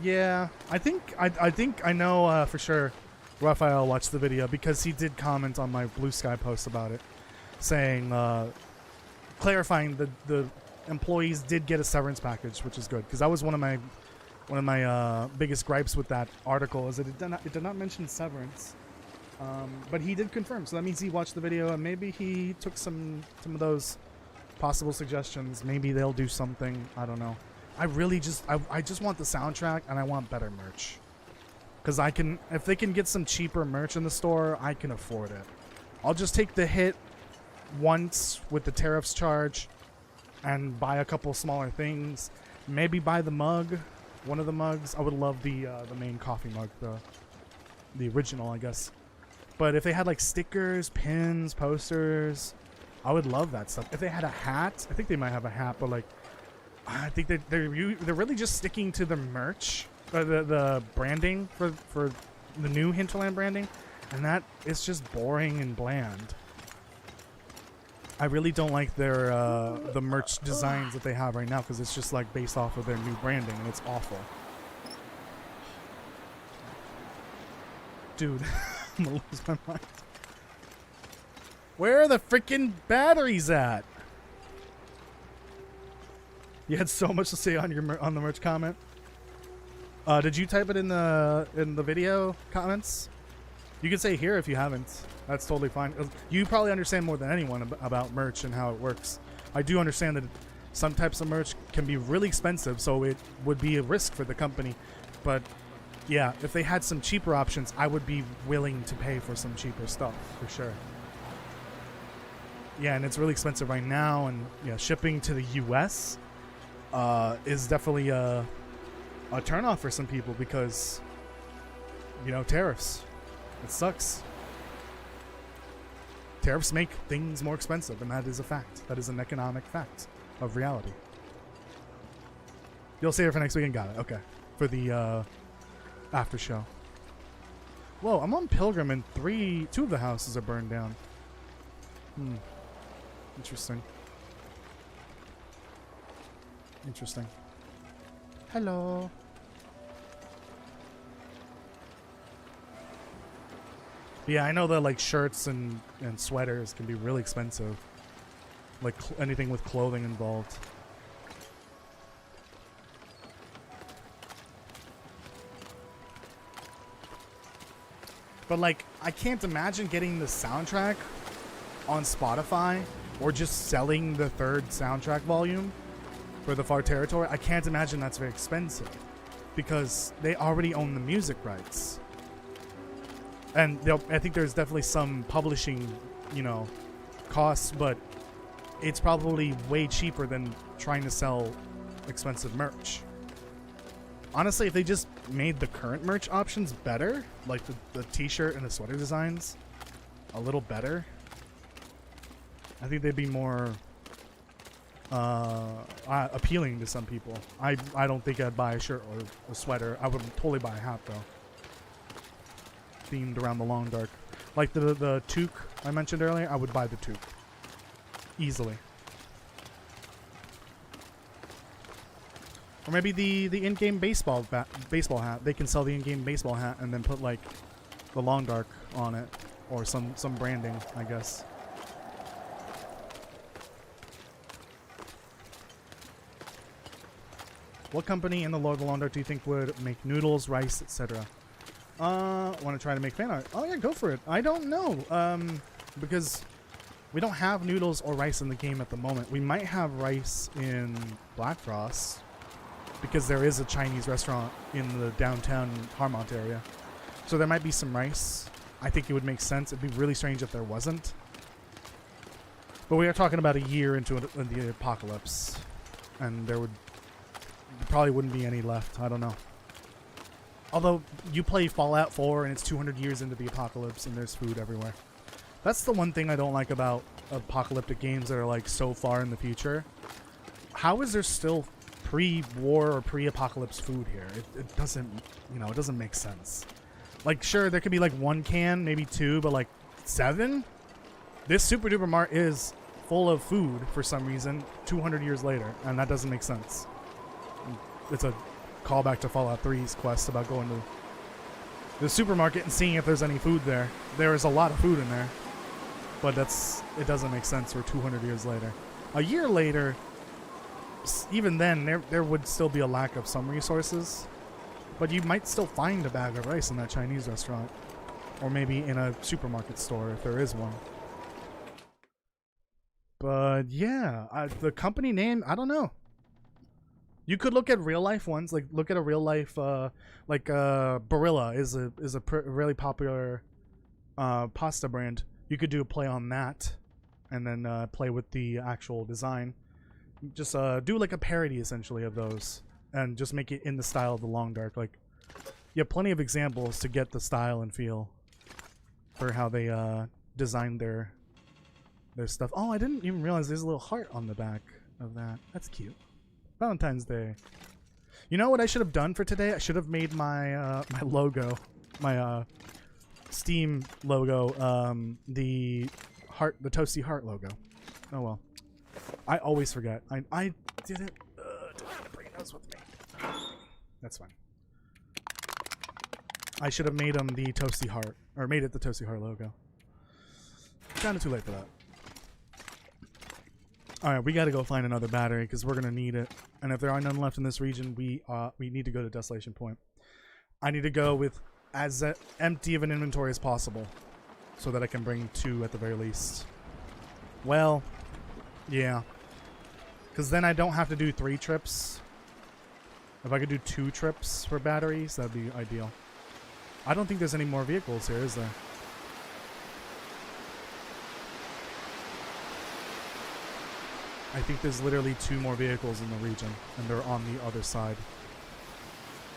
Yeah, I think I know for sure Raphael watched the video because he did comment on my Blue Sky post about it, saying, clarifying the employees did get a severance package, which is good because that was one of my biggest gripes with that article is that it did not mention severance. But he did confirm, so that means he watched the video and maybe he took some of those possible suggestions. Maybe they'll do something. I don't know. I really just I just want the soundtrack and I want better merch. Because if they can get some cheaper merch in the store, I can afford it. I'll just take the hit once with the tariffs charge and buy a couple smaller things. Maybe buy the mug, one of the mugs. I would love the main coffee mug, the original, I guess. But if they had like stickers, pins, posters, I would love that stuff. If they had a hat, I think they might have a hat, but like, I think they're really just sticking to the merch, the branding for the new Hinterland branding, and that is just boring and bland. I really don't like their the merch designs that they have right now because it's just like based off of their new branding and it's awful. Dude, I'm gonna lose my mind. Where are the freaking batteries at? You had so much to say on on the merch comment. Did you type it in the video comments? You can say here if you haven't. That's totally fine. You probably understand more than anyone about merch and how it works. I do understand that some types of merch can be really expensive, so it would be a risk for the company. But yeah, if they had some cheaper options, I would be willing to pay for some cheaper stuff for sure. Yeah, and it's really expensive right now, and yeah, shipping to the US is definitely a turnoff for some people because, you know, tariffs. It sucks. Tariffs make things more expensive, and that is a fact. That is an economic fact of reality. You'll save it for next weekend. Got it. Okay. For the after show. Whoa, I'm on Pilgrim, and 2 of the houses are burned down. Interesting. Interesting. Hello. Yeah, I know that like shirts and sweaters can be really expensive. Like anything with clothing involved. But like, I can't imagine getting the soundtrack on Spotify or just selling the 3rd soundtrack volume for the Far Territory. I can't imagine that's very expensive because they already own the music rights. And I think there's definitely some publishing, you know, costs, but it's probably way cheaper than trying to sell expensive merch. Honestly, if they just made the current merch options better, like the t-shirt and the sweater designs a little better, I think they'd be more appealing to some people. I don't think I'd buy a shirt or a sweater. I would totally buy a hat, though. themed around the Long Dark. Like the toque I mentioned earlier, I would buy the toque. Easily. Or maybe the in-game baseball hat. They can sell the in-game baseball hat and then put like the Long Dark on it. Or some branding, I guess. What company in the Lord of the Long Dark do you think would make noodles, rice, etc.? Want to try to make fan art? Oh yeah, go for it. I don't know. Because we don't have noodles or rice in the game at the moment. We might have rice in Black Frost because there is a Chinese restaurant in the downtown Harmont area. So there might be some rice. I think it would make sense. It'd be really strange if there wasn't. But we are talking about a year into the apocalypse. And there probably wouldn't be any left. I don't know. Although, you play Fallout 4 and it's 200 years into the apocalypse and there's food everywhere. That's the one thing I don't like about apocalyptic games that are like so far in the future. How is there still pre-war or pre-apocalypse food here? It doesn't, you know, it doesn't make sense. Like, sure, there could be like 1 can, maybe 2, but like 7? This Super Duper Mart is full of food for some reason 200 years later, and that doesn't make sense. It's a callback to Fallout 3's quest about going to the supermarket and seeing if there's any food there. There is a lot of food in there, but it doesn't make sense for 200 years later. A year later, even then, there would still be a lack of some resources, but you might still find a bag of rice in that Chinese restaurant, or maybe in a supermarket store if there is one. But yeah, the company name, I don't know. You could look at real life ones, like look at a real life, Barilla is a really popular pasta brand. You could do a play on that, and then play with the actual design. Just do like a parody essentially of those, and just make it in the style of the Long Dark. Like, you have plenty of examples to get the style and feel for how they designed their stuff. Oh, I didn't even realize there's a little heart on the back of that. That's cute. Valentine's Day. You know what I should have done for today? I should have made my my logo, my Steam logo, the Toasty Heart logo. Oh well. I always forget. I did it. Didn't bring those with me. That's fine. I should have made him the Toasty Heart, or made it the Toasty Heart logo. Kinda too late for that. Alright, we gotta go find another battery because we're gonna need it. And if there are none left in this region, we need to go to Desolation Point. I need to go with as empty of an inventory as possible so that I can bring 2 at the very least. Well, yeah. Because then I don't have to do 3 trips. If I could do 2 trips for batteries, that'd be ideal. I don't think there's any more vehicles here, is there? I think there's literally 2 more vehicles in the region, and they're on the other side.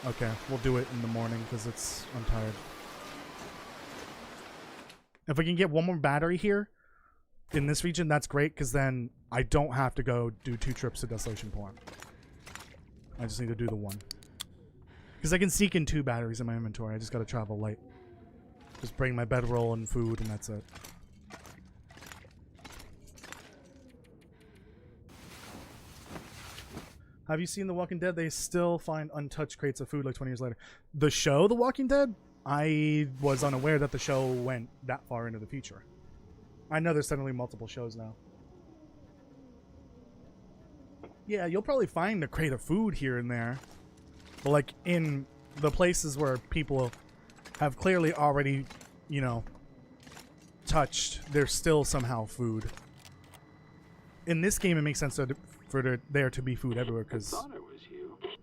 Okay, we'll do it in the morning because I'm tired. If we can get 1 more battery here in this region, that's great, because then I don't have to go do 2 trips to Desolation Point. I just need to do the 1. Because I can sneak in 2 batteries in my inventory. I just gotta travel light. Just bring my bedroll and food, and that's it. Have you seen The Walking Dead? They still find untouched crates of food like 20 years later. The show, The Walking Dead? I was unaware that the show went that far into the future. I know there's suddenly multiple shows now. Yeah, you'll probably find a crate of food here and there. But like in the places where people have clearly already, you know, touched, there's still somehow food. In this game, it makes sense for there to be food everywhere because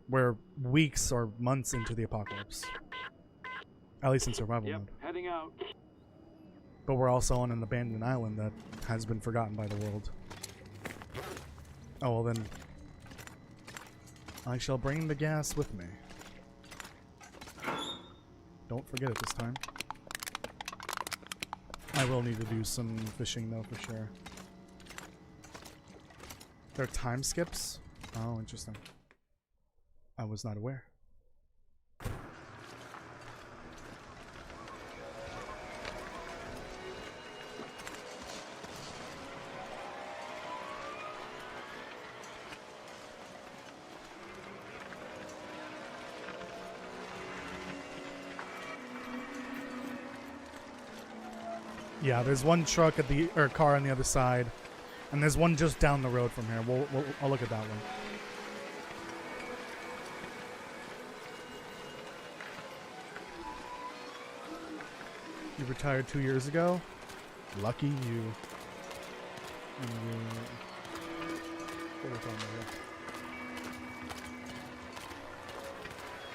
we're weeks or months into the apocalypse. At least in survival mode. Heading out. But we're also on an abandoned island that has been forgotten by the world. Oh, well then. I shall bring the gas with me. Don't forget it this time. I will need to do some fishing though for sure. There are time skips? Oh, interesting. I was not aware. Yeah, there's one truck at the or car on the other side, and there's one just down the road from here. I'll look at that one. You retired 2 years ago. Lucky you.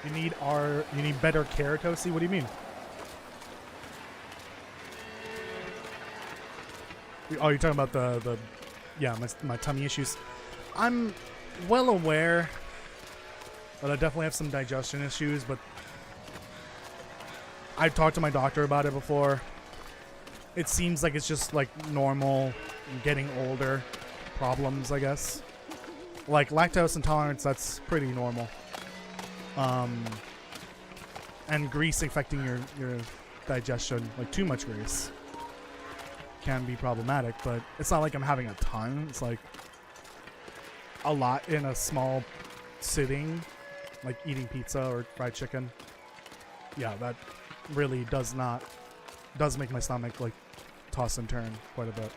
You need better care, Toasty? What do you mean? Oh, you're talking about the yeah, my tummy issues. I'm well aware that I definitely have some digestion issues, but I've talked to my doctor about it before. It seems like it's just like normal getting older problems, I guess. Like lactose intolerance, that's pretty normal. And grease affecting your digestion, like too much grease, can be problematic, but it's not like I'm having a ton. It's like a lot in a small sitting, like eating pizza or fried chicken. Yeah, that really does make my stomach like toss and turn quite a bit.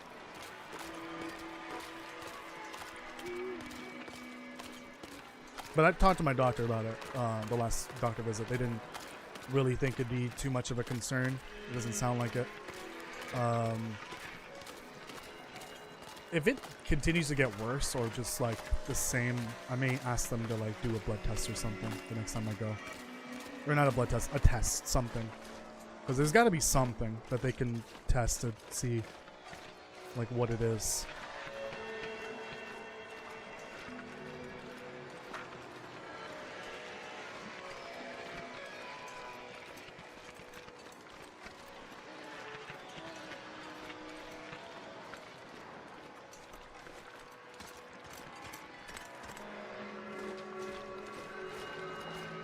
But I talked to my doctor about it, the last doctor visit. They didn't really think it'd be too much of a concern. It doesn't sound like it. If it continues to get worse or just like the same, I may ask them to like do a blood test or something the next time I go. Or not a blood test, a test, something. Because there's got to be something that they can test to see like what it is.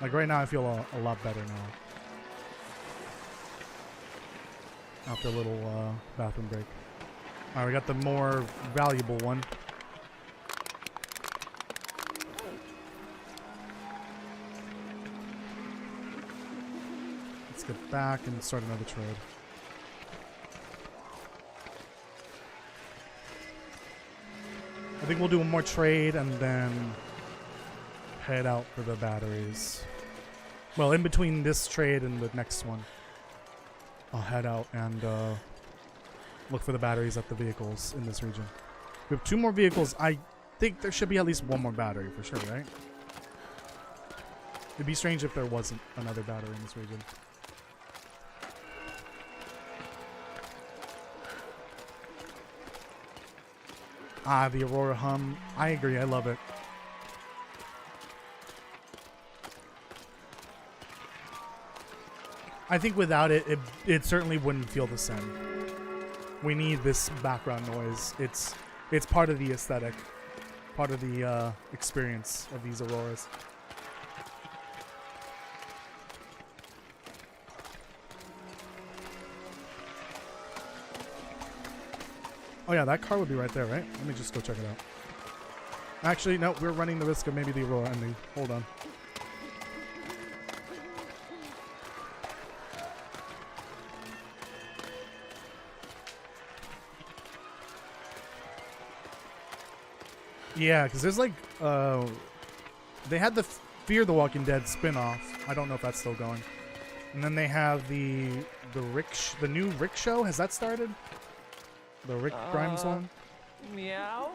Like right now I feel a lot better now. After a little bathroom break. Alright, we got the more valuable one. Let's get back and start another trade. I think we'll do one more trade and then head out for the batteries. Well, in between this trade and the next one, I'll head out and look for the batteries at the vehicles in this region. We have 2 more vehicles. I think there should be at least 1 more battery for sure, right? It'd be strange if there wasn't another battery in this region. Ah, the Aurora hum. I agree. I love it. I think without it, it certainly wouldn't feel the same. We need this background noise. It's part of the aesthetic, part of the experience of these Auroras. Oh yeah, that car would be right there, right? Let me just go check it out. Actually, no, we're running the risk of maybe the Aurora ending. Hold on. Yeah, because there's like, they had the Fear the Walking Dead spin-off. I don't know if that's still going. And then they have the new Rick show. Has that started? The Rick Grimes one? Meow?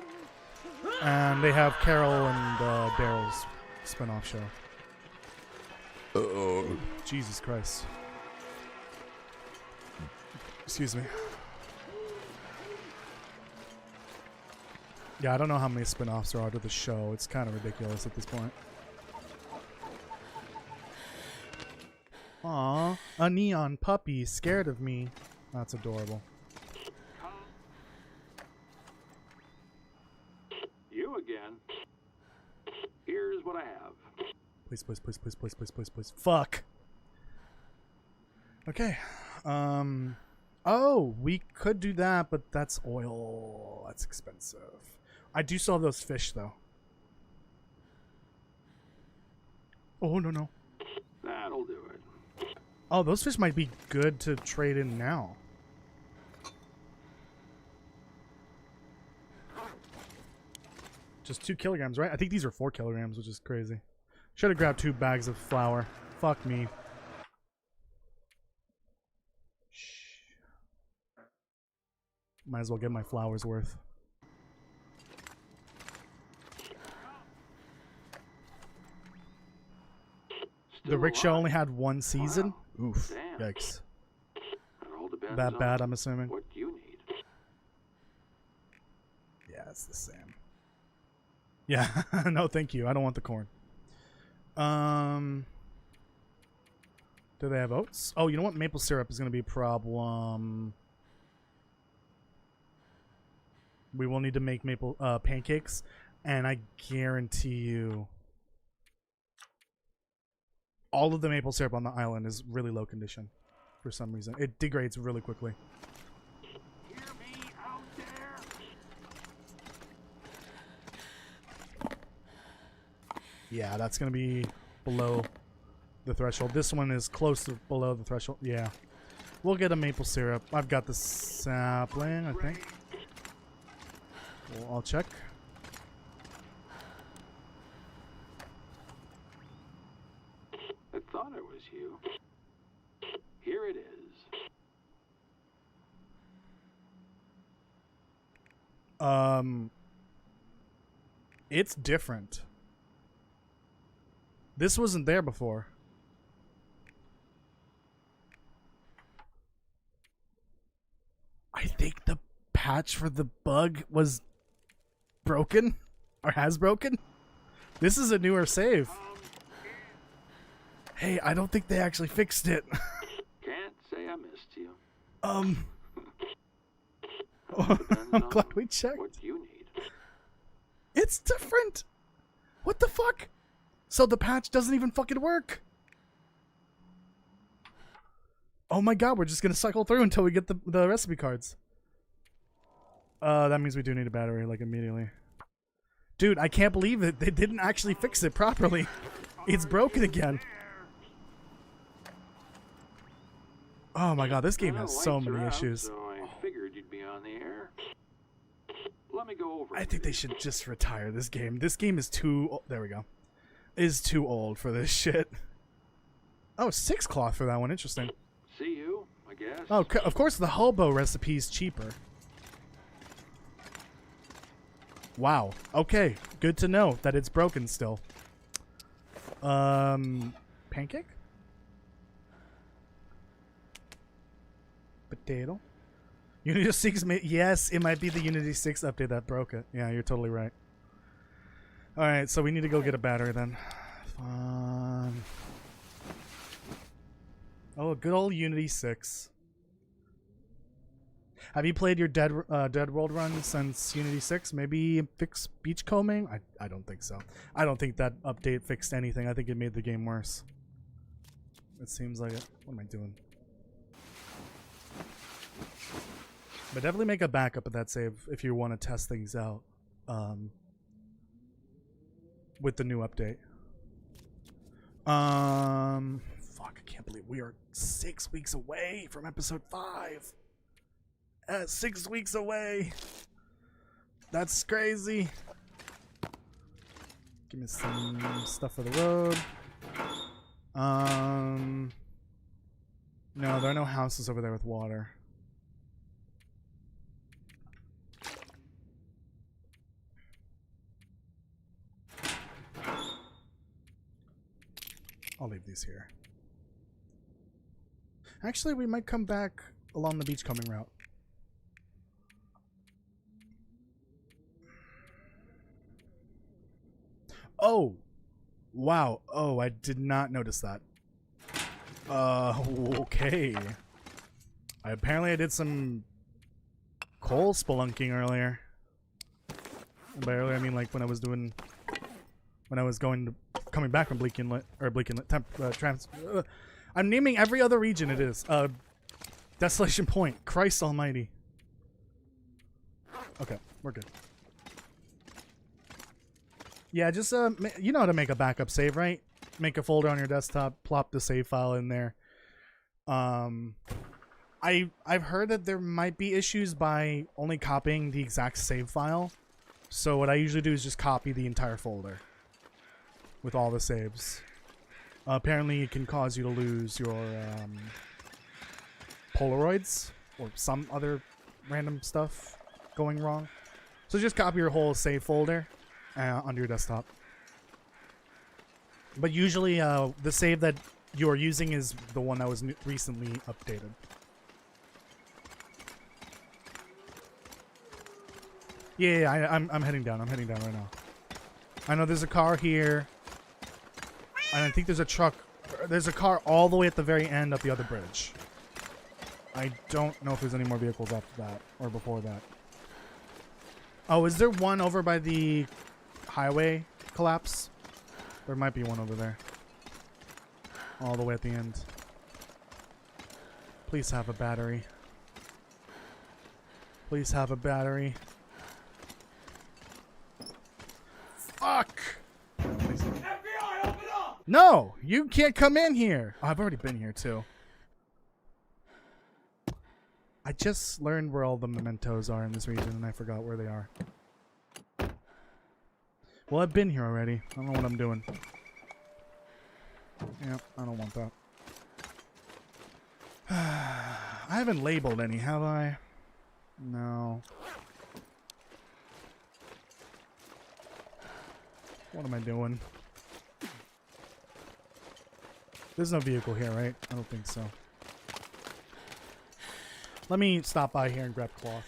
And they have Carol and Daryl's spin-off show. Oh, Jesus Christ. Excuse me. Yeah, I don't know how many spin-offs there are to the show. It's kind of ridiculous at this point. Aw, a neon puppy scared of me. That's adorable. You again. Here's what I have. Please, please, please, please, please, please, please, please. Fuck. Okay. Oh, we could do that, but that's oil. That's expensive. I do still have those fish, though. Oh, no, no. That'll do it. Oh, those fish might be good to trade in now. Just 2 kilograms, right? I think these are 4 kilograms, which is crazy. Should have grabbed 2 bags of flour. Fuck me. Shh. Might as well get my flour's worth. The rickshaw only had 1 season? Wow. Oof. Damn. Yikes. It all depends That on bad, I'm assuming. what you need. Yeah, it's the same. Yeah, no thank you. I don't want the corn. Do they have oats? Oh, you know what? Maple syrup is going to be a problem. We will need to make maple pancakes, and I guarantee you all of the maple syrup on the island is really low condition for some reason. It degrades really quickly. Hear me out there? Yeah, that's going to be below the threshold. This one is close to below the threshold. Yeah. We'll get a maple syrup. I've got the sapling, I think. Well, I'll check. I thought it was you. Here it is. It's different. This wasn't there before. I think the patch for the bug was broken or has broken. This is a newer save. Hey, I don't think they actually fixed it. Can't say I missed you. I'm Depends glad on we checked. what you need. It's different. What the fuck? So the patch doesn't even fucking work. Oh my god, we're just gonna cycle through until we get the recipe cards. That means we do need a battery, like, immediately. Dude, I can't believe it. They didn't actually fix it properly. It's broken again. Oh my god, this game Well, has so lights many are out, issues. So I figured you'd be on the air. Let me go over. I think they should just retire this game. This game is too... There we go. Is too old for this shit. Oh, 6 cloth for that one. Interesting. See you, I guess. Oh, of course the hobo recipe is cheaper. Wow. Okay. Good to know that it's broken still. Pancake? Potato? Unity 6 yes, it might be the Unity 6 update that broke it. Yeah, you're totally right. Alright, so we need to go get a battery then. Fun. Oh, good old Unity 6. Have you played your Dead World run since Unity 6? Maybe fix beachcombing? I don't think so. I don't think that update fixed anything. I think it made the game worse. It seems like it. What am I doing? But definitely make a backup of that save if you want to test things out with the new update. Fuck, I can't believe we are 6 weeks away from episode 5. 6 weeks away. That's crazy. Give me some stuff for the road. No, there are no houses over there with water. I'll leave these here. Actually, we might come back along the beachcombing route. Oh! Wow. Oh, I did not notice that. Okay. Apparently I did some coal spelunking earlier. By earlier, I mean like when I was coming back from Bleak Inlet, or Bleak Inlet, I'm naming every other region it is. Desolation Point. Christ almighty. Okay, we're good. Yeah, just, you know how to make a backup save, right? Make a folder on your desktop, plop the save file in there. I've heard that there might be issues by only copying the exact save file So what I usually do is just copy the entire folder with all the saves. Apparently it can cause you to lose your Polaroids or some other random stuff going wrong. So just copy your whole save folder onto your desktop. But usually the save that you're using is the one that was recently updated. Yeah, I'm heading down. I'm heading down right now. I know there's a car here. And I think there's a truck. There's a car all the way at the very end of the other bridge. I don't know if there's any more vehicles after that or before that. Oh, is there one over by the highway collapse? There might be one over there. All the way at the end. Please have a battery. Please have a battery. Fuck! FBI, open up! No! You can't come in here! Oh, I've already been here too. I just learned where all the mementos are in this region and I forgot where they are. Well, I've been here already. I don't know what I'm doing. Yep, I don't want that. I haven't labeled any, have I? No. What am I doing? There's no vehicle here, right? I don't think so. Let me stop by here and grab cloth.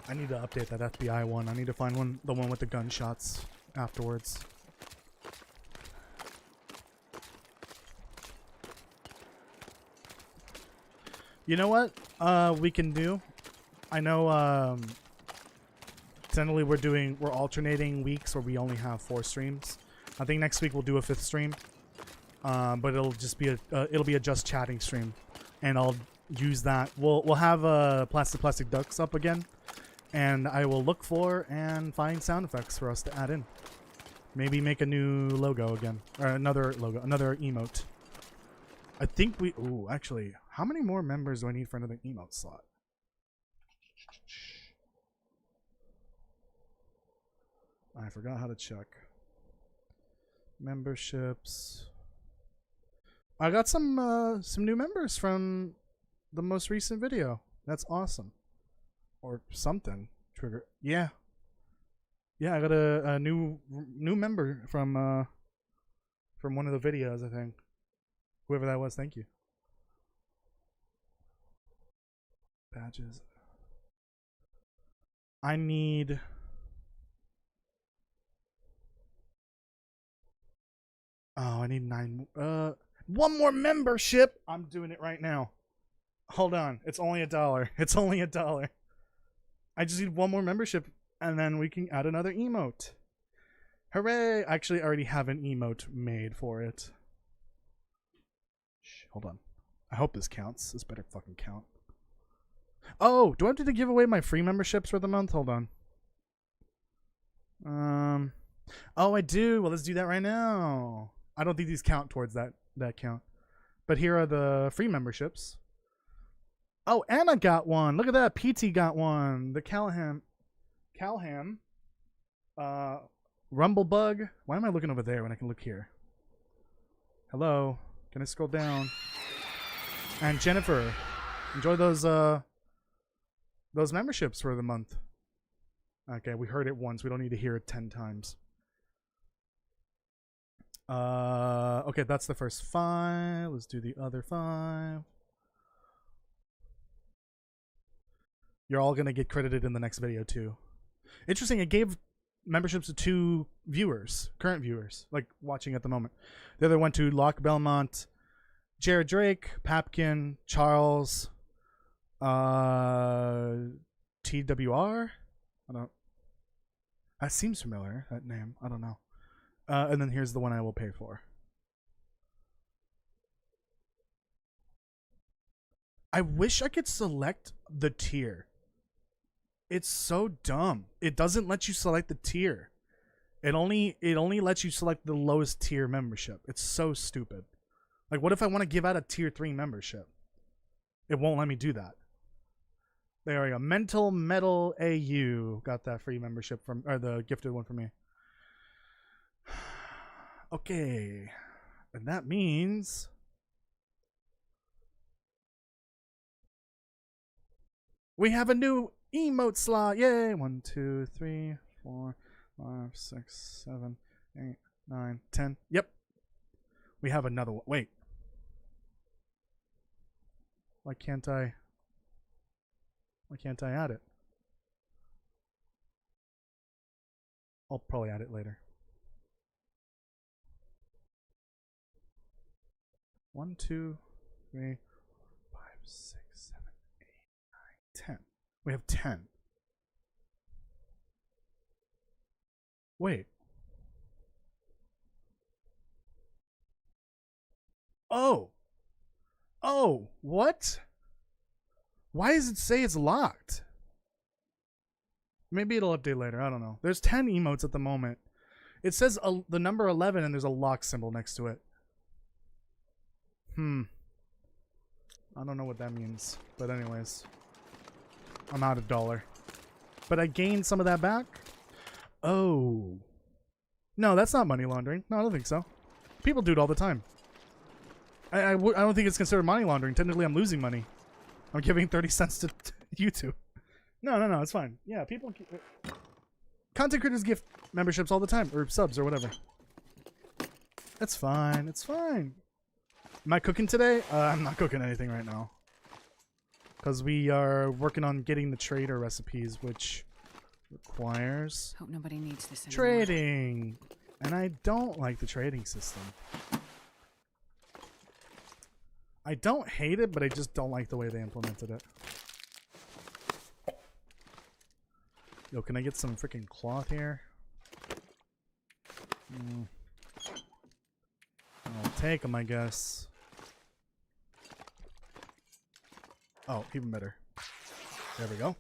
I need to update that FBI one. I need to find one, the one with the gunshots afterwards. You know what we can do? I know generally we're alternating weeks where we only have 4 streams. I think next week we'll do a 5th stream. But it'll just be a just chatting stream. And I'll use that. We'll have plastic ducks up again. And I will look for and find sound effects for us to add in. Maybe make a new logo again. Or another logo, another emote. I think we... Ooh, actually, how many more members do I need for another emote slot? I forgot how to check. Memberships. I got some new members from the most recent video. That's awesome. Or something. Trigger. Yeah. Yeah, I got a new member from one of the videos, I think. Whoever that was, thank you. Badges. I need... Oh, I need 9... one more membership! I'm doing it right now. Hold on. It's only $1. It's only $1. I just need one more membership, and then we can add another emote. Hooray! Actually, I already have an emote made for it. Shh, hold on. I hope this counts. This better fucking count. Oh, do I have to give away my free memberships for the month? Hold on. Oh, I do. Well, let's do that right now. I don't think these count towards that count. But here are the free memberships. Oh, Anna got one. Look at that. PT got one. The Calham. Rumblebug. Why am I looking over there when I can look here? Hello. Can I scroll down? And Jennifer. Enjoy those memberships for the month. Okay, we heard it once. We don't need to hear it 10 times. Okay, that's the first 5. Let's do the other 5. You're all going to get credited in the next video, too. Interesting, it gave memberships to 2 viewers, current viewers, like watching at the moment. The other went to Locke Belmont, Jared Drake, Papkin, Charles, TWR? I don't... That seems familiar, that name. I don't know. And then here's the one I will pay for. I wish I could select the tier. It's so dumb. It doesn't let you select the tier. It only lets you select the lowest tier membership. It's so stupid. Like, what if I want to give out a tier 3 membership? It won't let me do that. There we go. Mental Metal AU got that free membership from, or the gifted one from me. Okay. And that means we have a new emote slot. Yay. 1, 2, 3, 4, 5, 6, 7, 8, 9, 10. Yep. We have another one. Wait. Why can't I add it? I'll probably add it later. 1, 2, 3, 5, 6, 7, 8, 9, 10. We have 10. Wait. Oh. Oh, what? Why does it say it's locked? Maybe it'll update later. I don't know. There's 10 emotes at the moment. It says the number 11 and there's a lock symbol next to it. I don't know what that means. But anyways. I'm out $1. But I gained some of that back? Oh. No, that's not money laundering. No, I don't think so. People do it all the time. I don't think it's considered money laundering. Technically, I'm losing money. I'm giving 30 cents to YouTube. No, it's fine. Yeah, people... Content creators gift memberships all the time. Or subs or whatever. It's fine. It's fine. Am I cooking today? I'm not cooking anything right now. Because we are working on getting the trader recipes, which requires... Hope nobody needs this anymore. Trading! And I don't like the trading system. I don't hate it, but I just don't like the way they implemented it. Yo, can I get some freaking cloth here? I'll take them, I guess. Oh, even better. There we go.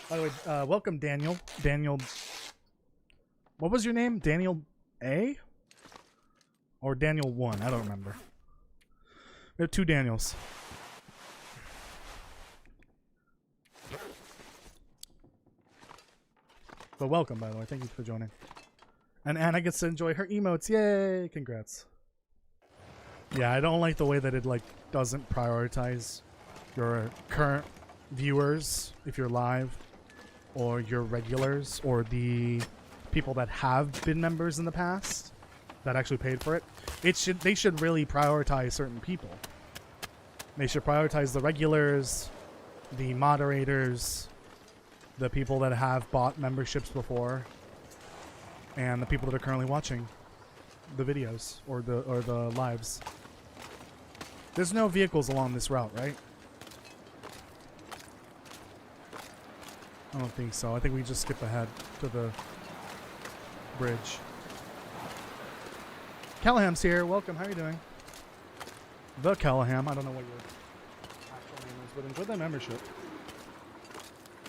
By the way, welcome, Daniel. Daniel... What was your name? Daniel A? Or Daniel 1, I don't remember. We have 2 Daniels. But welcome, by the way. Thank you for joining. And Anna gets to enjoy her emotes. Yay! Congrats. Yeah, I don't like the way that it like doesn't prioritize your current viewers if you're live, or your regulars, or the people that have been members in the past that actually paid for it. They should really prioritize certain people. They should prioritize the regulars, the moderators, the people that have bought memberships before, and the people that are currently watching the videos or the lives. There's no vehicles along this route, right? I don't think so. I think we just skip ahead to the bridge. Callahan's here. Welcome. How are you doing? The Callahan. I don't know what your actual name is, but enjoy that membership.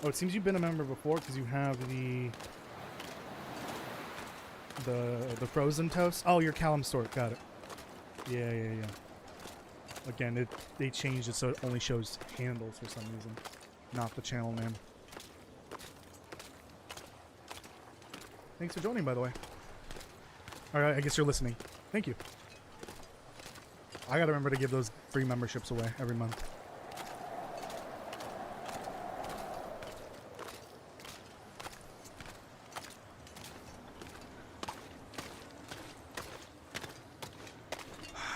Oh, it seems you've been a member before because you have the frozen toast. Oh, you're Callum Stort. Got it. Yeah. Again, they changed it so it only shows handles for some reason, not the channel name. Thanks for joining, by the way. Alright, I guess you're listening. Thank you. I gotta remember to give those free memberships away every month.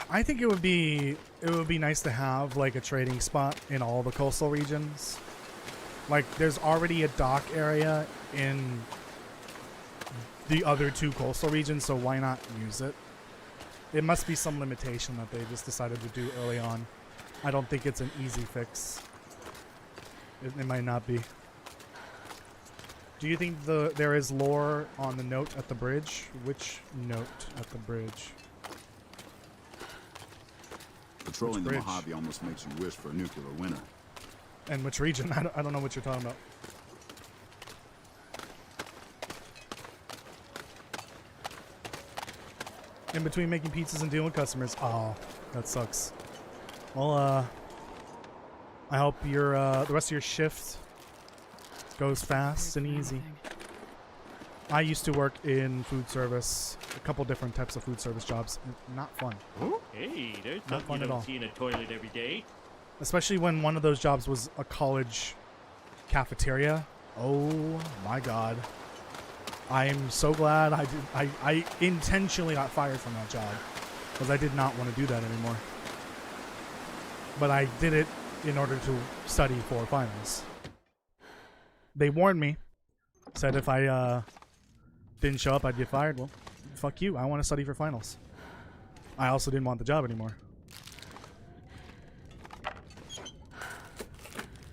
I think it would be nice to have like a trading spot in all the coastal regions. Like there's already a dock area in the other 2 coastal regions, so why not use it? It must be some limitation that they just decided to do early on. I don't think it's an easy fix. It might not be. Do you think there is lore on the note at the bridge? Which note at the bridge? Patrolling the Mojave almost makes you wish for a nuclear winter. And which region? I don't know what you're talking about. In between making pizzas and dealing with customers. Oh, that sucks. Well, I hope your the rest of your shift goes fast and easy. I used to work in food service, a couple different types of food service jobs. Not fun. Hey, there's Not something fun you at all. don't see in a toilet every day. Especially when one of those jobs was a college cafeteria. Oh my god. I am so glad I intentionally got fired from that job because I did not want to do that anymore. But I did it in order to study for finals. They warned me, said if I didn't show up I'd get fired. Well, fuck you. I want to study for finals. I also didn't want the job anymore.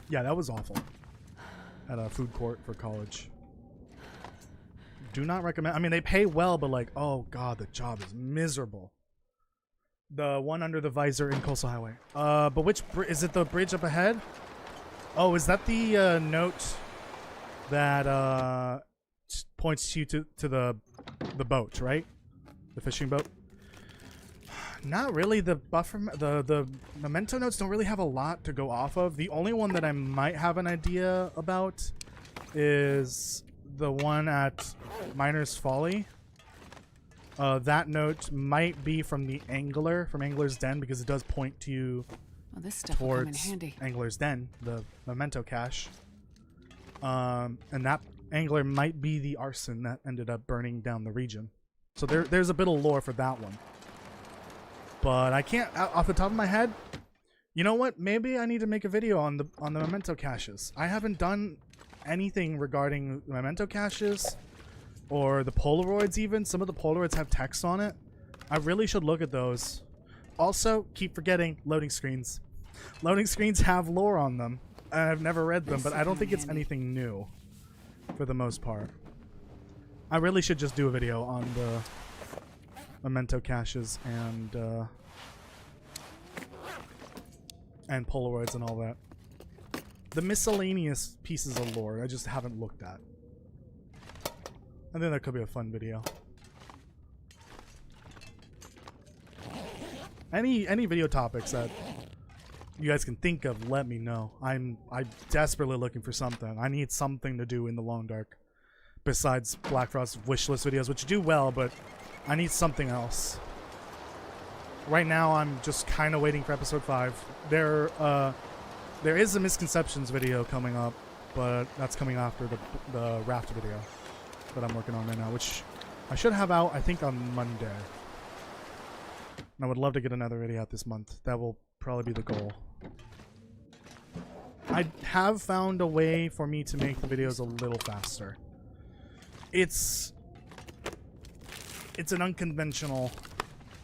Yeah, that was awful. At a food court for college. Do not recommend. I mean, they pay well, but like, oh god, the job is miserable. The one under the visor in Coastal Highway. But which is it? The bridge up ahead? Oh, is that the note that points you to the boat, right? The fishing boat. Not really. The buffer, the memento notes don't really have a lot to go off of. The only one that I might have an idea about is the one at Miner's Folly. That note might be from the Angler, from Angler's Den, because it does point to you Well, this stuff will come in towards handy. Angler's Den, the memento cache. And that Angler might be the arson that ended up burning down the region. So there's a bit of lore for that one. But I can't, off the top of my head, you know what? Maybe I need to make a video on the memento caches. I haven't done anything regarding the memento caches or the Polaroids even. Some of the Polaroids have text on it. I really should look at those. Also, keep forgetting loading screens. Loading screens have lore on them. I've never read them, but I don't think it's anything new for the most part. I really should just do a video on the memento caches and Polaroids and all that. The miscellaneous pieces of lore I just haven't looked at. I think that could be a fun video. Any video topics that you guys can think of, let me know. I'm desperately looking for something. I need something to do in the long dark besides Black Frost wishlist videos, which do well, but I need something else. Right now, I'm just kind of waiting for episode 5. There is a misconceptions video coming up, but that's coming after the raft video that I'm working on right now, which I should have out, I think, on Monday. And I would love to get another video out this month. That will probably be the goal. I have found a way for me to make the videos a little faster. It's an unconventional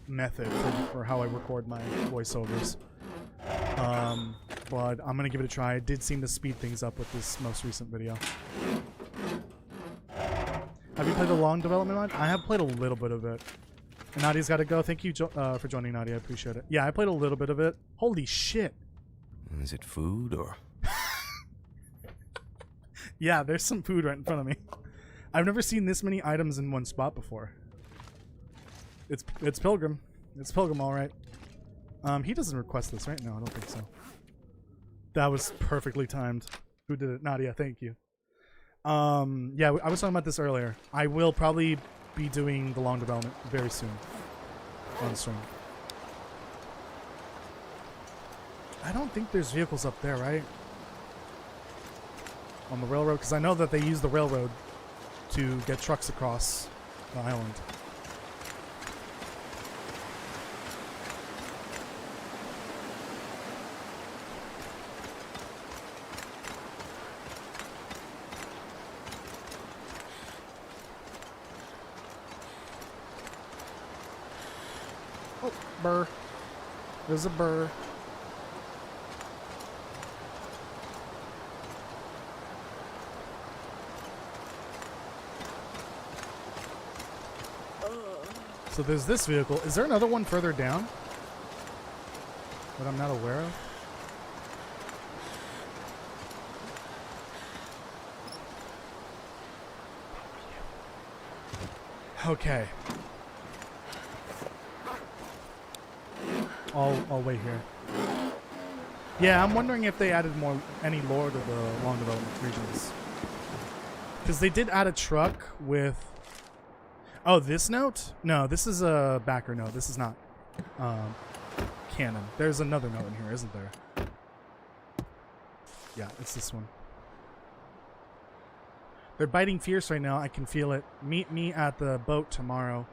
method for how I record my voiceovers. But I'm gonna give it a try. It did seem to speed things up with this most recent video. Have you played the long development mod? I have played a little bit of it. And Nadia's got to go. Thank you for joining, Nadia. I appreciate it. Yeah, I played a little bit of it. Holy shit. Is it food or? Yeah, there's some food right in front of me. I've never seen this many items in one spot before. It's Pilgrim. It's Pilgrim, all right. He doesn't request this, right? No, I don't think so. That was perfectly timed. Who did it? Nadia, thank you. Yeah, I was talking about this earlier. I will probably be doing the long development very soon on stream. I don't think there's vehicles up there, right? On the railroad, because I know that they use the railroad to get trucks across the island. Oh, burr. There's a burr. So there's this vehicle. Is there another one further down that I'm not aware of? Okay. I'll wait here. Yeah, I'm wondering if they added any lore to the long development regions. Because they did add a truck with... Oh, this note? No, this is a backer note. This is not canon. There's another note in here, isn't there? Yeah, it's this one. They're biting fierce right now. I can feel it. Meet me at the boat tomorrow.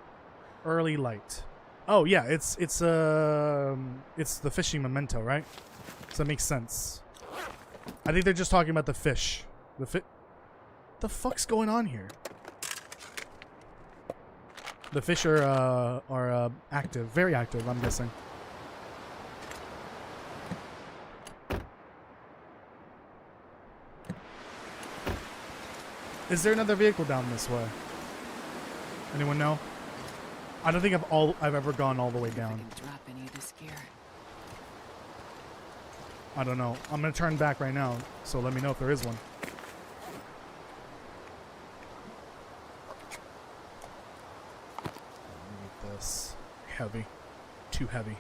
Early light. Oh yeah, it's the fishing memento, right? So that makes sense. I think they're just talking about the fish. The fuck's going on here? The fish are active, very active, I'm guessing. Is there another vehicle down this way? Anyone know? I don't think I've ever gone all the way down. Drop any of this gear. I don't know. I'm gonna turn back right now, so let me know if there is one. Need this. Heavy. Too heavy.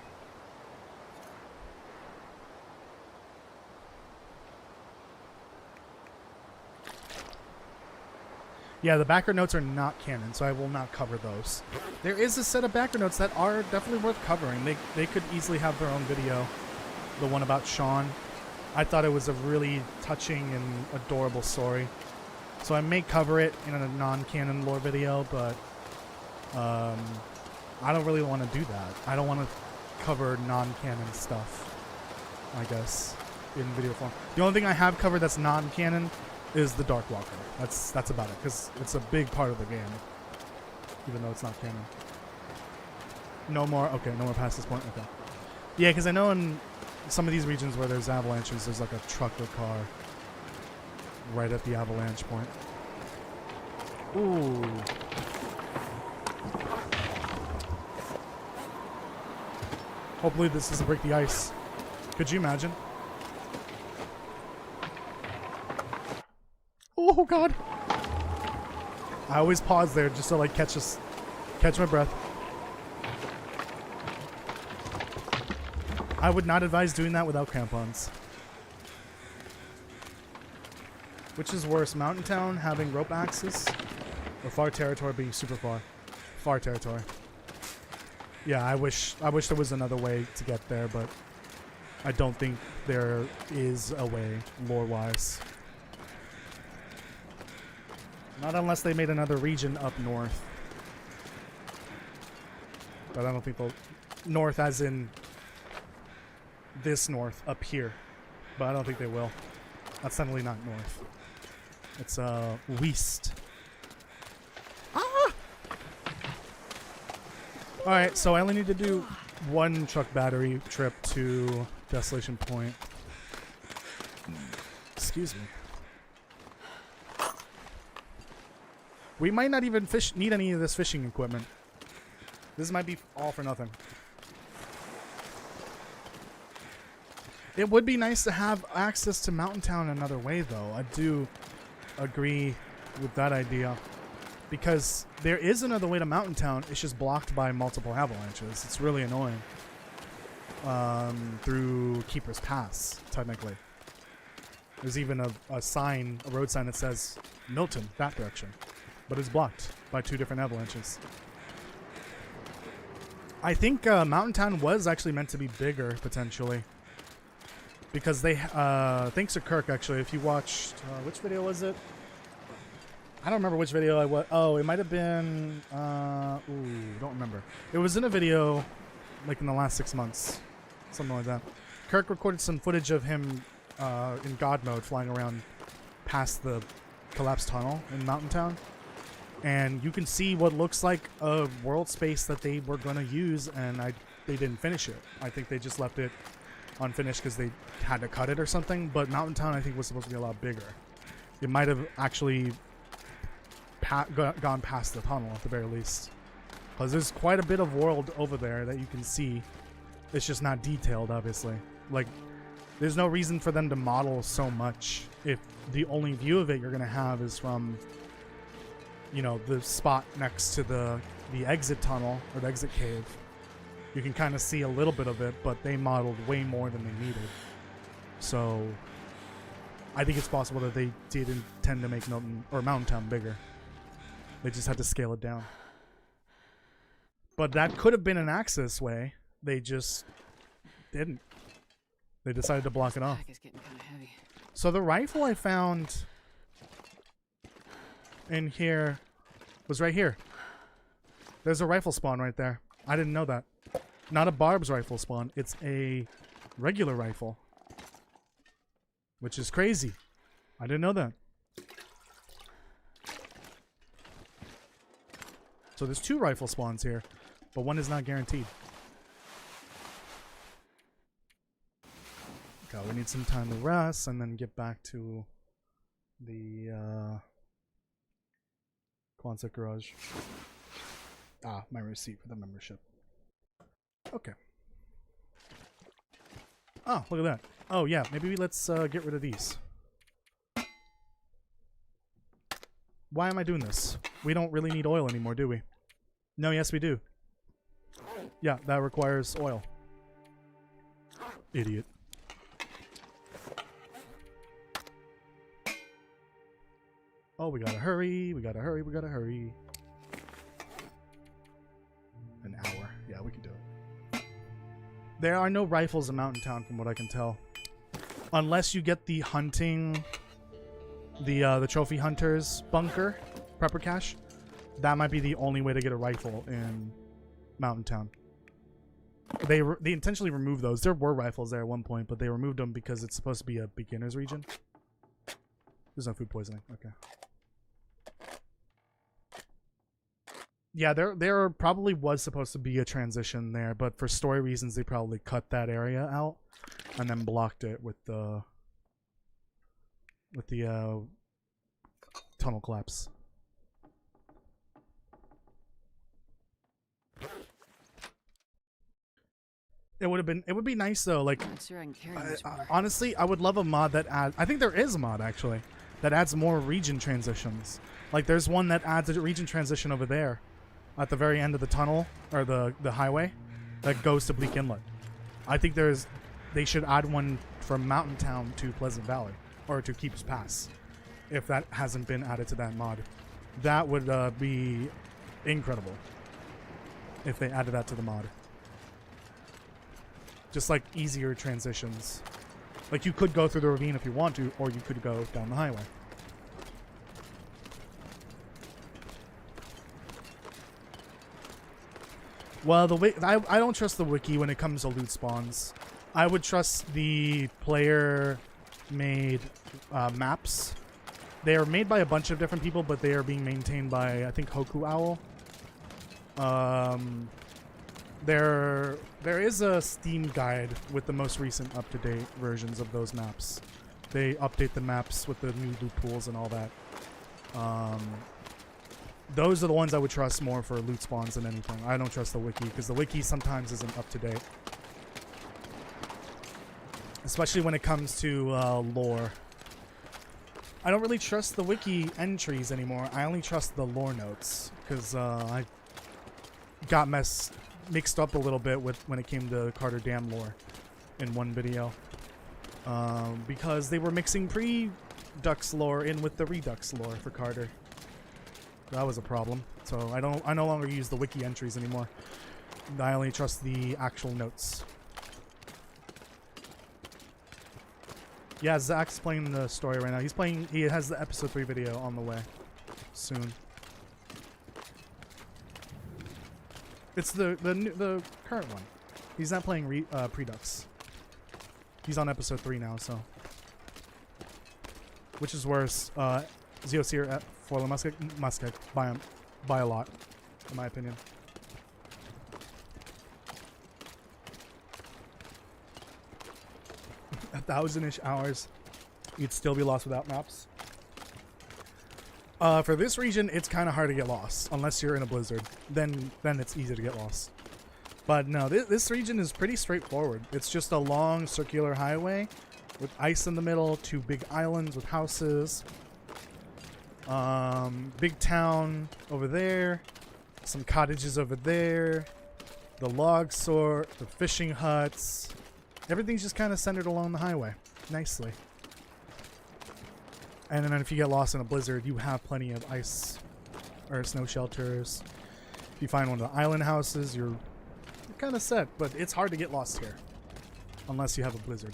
Yeah, the backer notes are not canon, so I will not cover those. There is a set of backer notes that are definitely worth covering. They could easily have their own video. The one about Sean. I thought it was a really touching and adorable story. So I may cover it in a non-canon lore video, but I don't really want to do that. I don't want to cover non-canon stuff, I guess, in video form. The only thing I have covered that's non-canon is the Dark Walker. That's about it, because it's a big part of the game, even though it's not canon. No more. Okay, no more past this point. Okay. Yeah, because I know in some of these regions where there's avalanches, there's like a truck or car right at the avalanche point. Ooh. Hopefully this doesn't break the ice. Could you imagine? Oh god. I always pause there just to like catch my breath. I would not advise doing that without crampons. Which is worse, Mountain Town having rope access or Far Territory being super far? Far Territory. Yeah, I wish there was another way to get there, but I don't think there is a way lore-wise. Not unless they made another region up north. But I don't think they'll... North as in this north, up here. But I don't think they will. That's definitely not north. It's, west. Ah! Alright, so I only need to do one truck battery trip to Desolation Point. Excuse me. We might not even need any of this fishing equipment. This might be all for nothing. It would be nice to have access to Mountain Town another way, though. I do agree with that idea. Because there is another way to Mountain Town. It's just blocked by multiple avalanches. It's really annoying. Through Keeper's Pass, technically. There's even a sign, a road sign that says Milton, that direction. But it's blocked by 2 different avalanches. I think Mountain Town was actually meant to be bigger, potentially. Because they, thanks to Kirk, actually, if you watched, which video was it? I don't remember which video I was. Oh, it might have been, don't remember. It was in a video, like in the last 6 months. Something like that. Kirk recorded some footage of him in God mode flying around past the collapsed tunnel in Mountain Town. And you can see what looks like a world space that they were going to use, and they didn't finish it. I think they just left it unfinished because they had to cut it or something. But Mountain Town, I think, was supposed to be a lot bigger. It might have actually gone past the tunnel at the very least, because there's quite a bit of world over there that you can see. It's just not detailed, obviously. Like, there's no reason for them to model so much if the only view of it you're going to have is from you know, the spot next to the exit tunnel or the exit cave. You can kind of see a little bit of it, but they modeled way more than they needed. So I think it's possible that they did intend to make Mountain Town bigger. They just had to scale it down. But that could have been an access way. They just didn't. They decided to block it off. Pack is getting kind of heavy. So the rifle I found in here was right here. There's a rifle spawn right there. I didn't know that. Not a Barb's rifle spawn. It's a regular rifle. Which is crazy. I didn't know that. So there's 2 rifle spawns here, but one is not guaranteed. Okay, we need some time to rest and then get back to the Quonset Garage. Ah, my receipt for the membership. Okay. Oh, look at that. Oh yeah, maybe let's get rid of these. Why am I doing this? We don't really need oil anymore, do we? No, yes we do. Yeah, that requires oil. Idiot. Oh, we gotta hurry, we gotta hurry, we gotta hurry. An hour. Yeah, we can do it. There are no rifles in Mountain Town from what I can tell. Unless you get the hunting... the trophy hunters bunker, prepper cache. That might be the only way to get a rifle in Mountain Town. They intentionally removed those. There were rifles there at one point, but they removed them because it's supposed to be a beginner's region. There's no food poisoning. Okay. Yeah, there probably was supposed to be a transition there, but for story reasons, they probably cut that area out and then blocked it with the tunnel collapse. It would be nice though. Like, I'm not sure I can carry much more. honestly, I would love a mod that adds. I think there is a mod actually that adds more region transitions. Like, there's one that adds a region transition over there, at the very end of the tunnel or the highway, that goes to Bleak Inlet. I think they should add one from Mountain Town to Pleasant Valley or to Keeps Pass, if that hasn't been added to that mod. That would be incredible if they added that to the mod. Just like easier transitions. Like, you could go through the ravine if you want to, or you could go down the highway. Well, I don't trust the wiki when it comes to loot spawns. I would trust the player-made maps. They are made by a bunch of different people, but they are being maintained by, I think, Hoku Owl. There is a Steam guide with the most recent up-to-date versions of those maps. They update the maps with the new loot pools and all that. Those are the ones I would trust more for loot spawns than anything. I don't trust the wiki, because the wiki sometimes isn't up-to-date. Especially when it comes to lore. I don't really trust the wiki entries anymore. I only trust the lore notes, because I got mixed up a little bit with when it came to Carter Dam lore in one video, because they were mixing pre-Dux lore in with the Redux lore for Carter. That was a problem. So I no longer use the wiki entries anymore. I only trust the actual notes. Yeah, Zach's playing the story right now. He has the episode 3 video on the way soon. It's the current one. He's not playing Predux. He's on episode 3 now, so. Which is worse, Zeoseer at Foiler Musket by a lot, in my opinion. A 1,000-ish hours, you'd still be lost without maps. For this region, it's kind of hard to get lost, unless you're in a blizzard. Then it's easy to get lost. But no, this region is pretty straightforward. It's just a long circular highway with ice in the middle, 2 big islands with houses. Big town over there. Some cottages over there. The log sort, the fishing huts. Everything's just kind of centered along the highway. Nicely. And then if you get lost in a blizzard, you have plenty of ice or snow shelters. If you find one of the island houses, you're kind of set, but it's hard to get lost here. Unless you have a blizzard.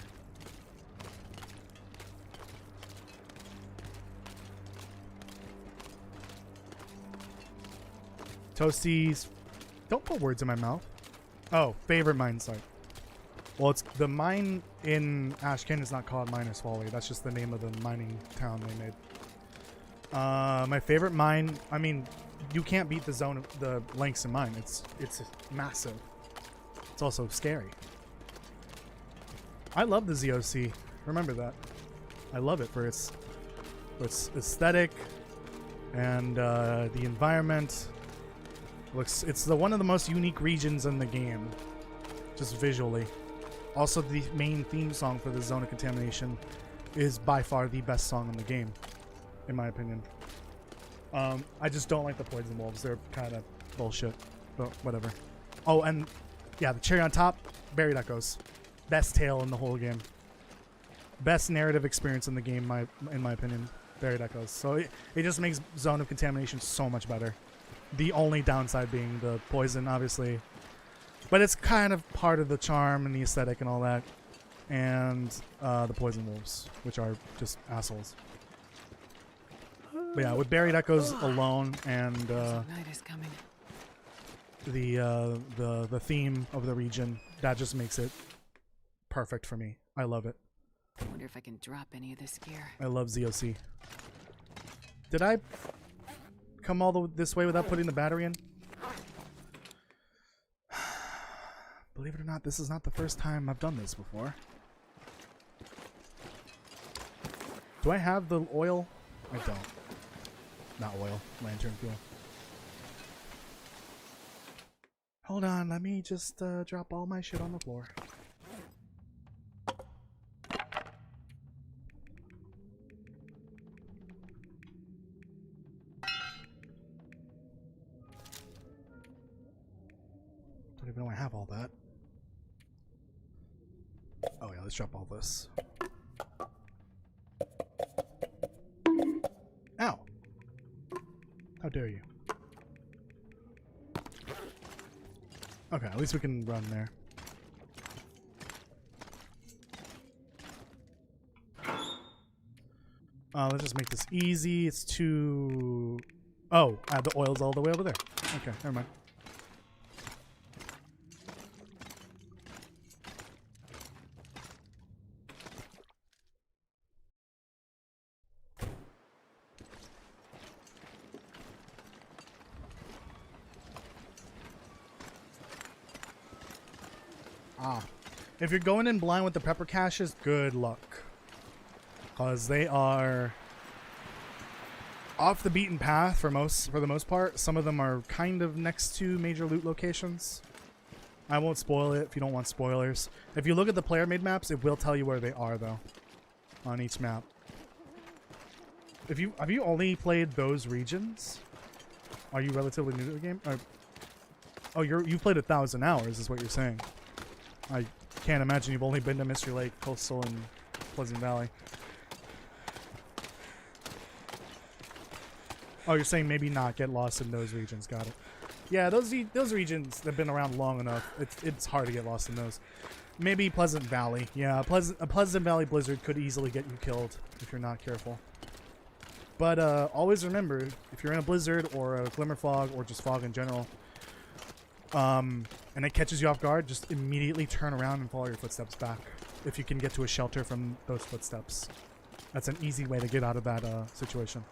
Toasties. Don't put words in my mouth. Oh, favorite mine site. Well, it's the mine in Ash Canyon is not called Miners Folly. That's just the name of the mining town they made. My favorite mine. I mean, you can't beat the zone of the Langston mine. It's massive. It's also scary. I love the ZOC. Remember that. I love it for its aesthetic and the environment. It's one of the most unique regions in the game, just visually. Also, the main theme song for the Zone of Contamination is by far the best song in the game, in my opinion. I just don't like the poison wolves. They're kind of bullshit, but whatever. Oh, and yeah, the cherry on top, Buried Echoes. Best tale in the whole game. Best narrative experience in the game, in my opinion. Buried Echoes. So it just makes Zone of Contamination so much better. The only downside being the poison, obviously. But it's kind of part of the charm and the aesthetic and all that. And the poison wolves, which are just assholes. But yeah, with Buried Echoes alone and Night is coming. the theme of the region, that just makes it perfect for me. I love it. I wonder if I can drop any of this gear. I love ZOC. Did I come all this way without putting the battery in? Believe it or not, this is not the first time I've done this before. Do I have the oil? I don't. Not oil. Lantern fuel. Hold on, let me just drop all my shit on the floor. Don't even know I have all that. Oh yeah, let's drop all this. Ow! How dare you? Okay, at least we can run there. Let's just make this easy. It's too... Oh, the oil's all the way over there. Okay, never mind. If you're going in blind with the pepper caches, good luck. Because they are off the beaten path for the most part. Some of them are kind of next to major loot locations. I won't spoil it if you don't want spoilers. If you look at the player-made maps, it will tell you where they are, though, on each map. Have you only played those regions? Are you relatively new to the game? Oh, you've played 1,000 hours, is what you're saying. I can't imagine you've only been to Mystery Lake, Coastal, and Pleasant Valley. Oh, you're saying maybe not get lost in those regions. Got it. Yeah, those regions have been around long enough. It's hard to get lost in those. Maybe Pleasant Valley. Yeah, a Pleasant Valley blizzard could easily get you killed if you're not careful. But always remember, if you're in a blizzard or a glimmer fog or just fog in general, and it catches you off guard, just immediately turn around and follow your footsteps back. If you can get to a shelter from those footsteps. That's an easy way to get out of that situation.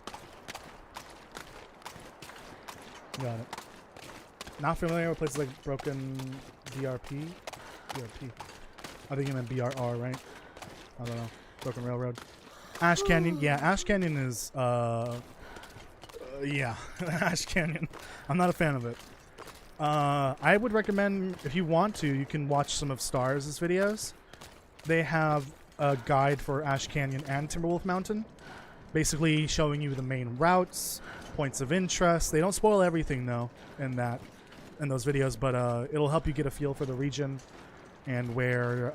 Got it. Not familiar with places like Broken DRP? DRP. I think you meant BRR, right? I don't know. Broken Railroad. Ash Canyon. Yeah, Ash Canyon is, yeah. Ash Canyon. I'm not a fan of it. I would recommend, if you want to, you can watch some of Stars' videos. They have a guide for Ash Canyon and Timberwolf Mountain. basically showing you the main routes, points of interest. They don't spoil everything though in those videos, but it'll help you get a feel for the region and where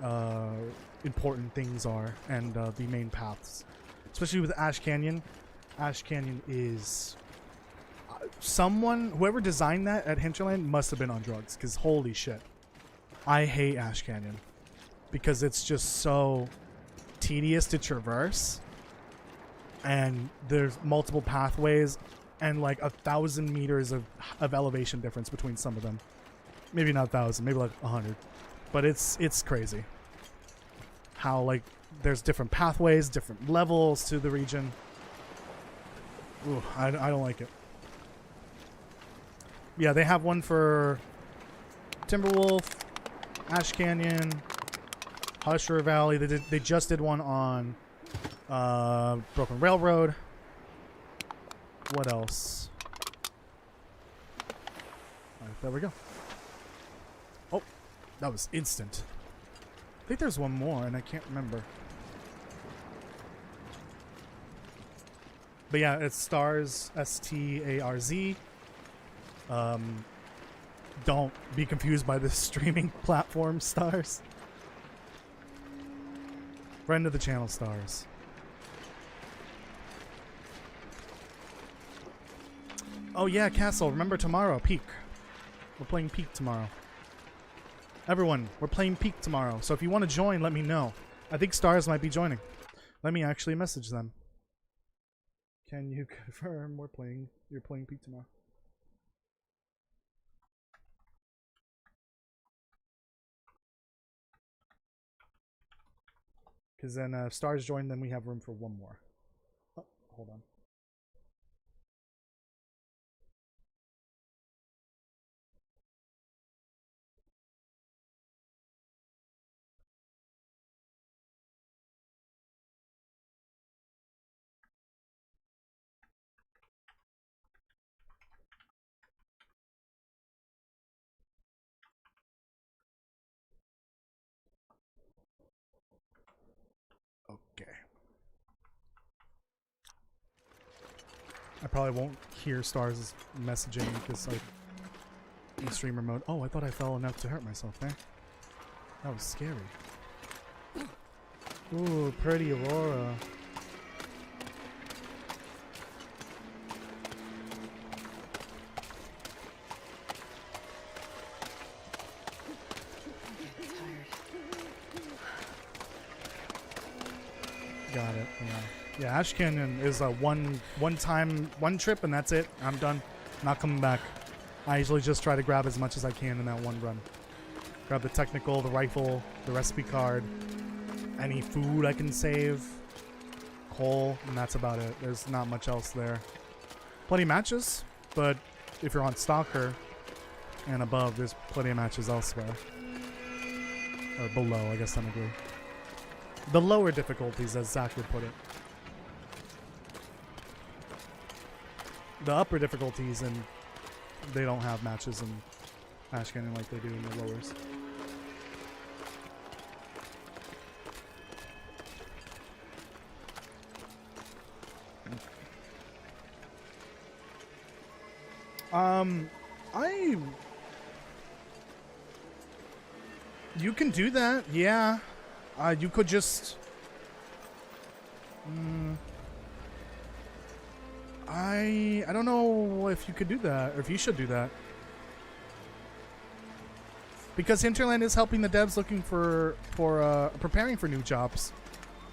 important things are and the main paths. Especially with Ash Canyon. Ash Canyon is whoever designed that at Hinterland must have been on drugs, because holy shit. I hate Ash Canyon because it's just so tedious to traverse, and there's multiple pathways and like 1,000 meters of elevation difference between some of them. Maybe not 1,000, maybe like 100, but it's crazy how like there's different pathways, different levels to the region. Ooh, I don't like it. Yeah, they have one for Timberwolf, Ash Canyon, Husher Valley. They just did one on Broken Railroad. What else? Alright, there we go. Oh, that was instant. I think there's one more, and I can't remember. But yeah, it's Stars, S-T-A-R-Z. Don't be confused by the streaming platform Stars. Friend of the channel Stars. Oh yeah, Castle, remember tomorrow, Peak. We're playing Peak tomorrow. Everyone, we're playing Peak tomorrow. So if you want to join, let me know. I think Stars might be joining. Let me actually message them. Can you confirm you're playing Peak tomorrow? Because then if Stars join, then we have room for one more. Oh, hold on. Okay. I probably won't hear Stars' messaging because like in streamer mode. Oh, I thought I fell enough to hurt myself there. That was scary. Ooh, pretty Aurora. Got it. Yeah. Yeah, Ash Canyon is a one trip and that's it. I'm done. Not coming back. I usually just try to grab as much as I can in that one run. Grab the technical, the rifle, the recipe card, any food I can save, coal, and that's about it. There's not much else there. Plenty of matches, but if you're on Stalker and above, there's plenty of matches elsewhere. Or below, I guess technically. The lower difficulties, as Zach would put it. The upper difficulties, and they don't have matches in Ash Canyon like they do in the lowers. You can do that, yeah. You could just... I don't know if you could do that, or if you should do that. Because Hinterland is helping the devs looking for preparing for new jobs.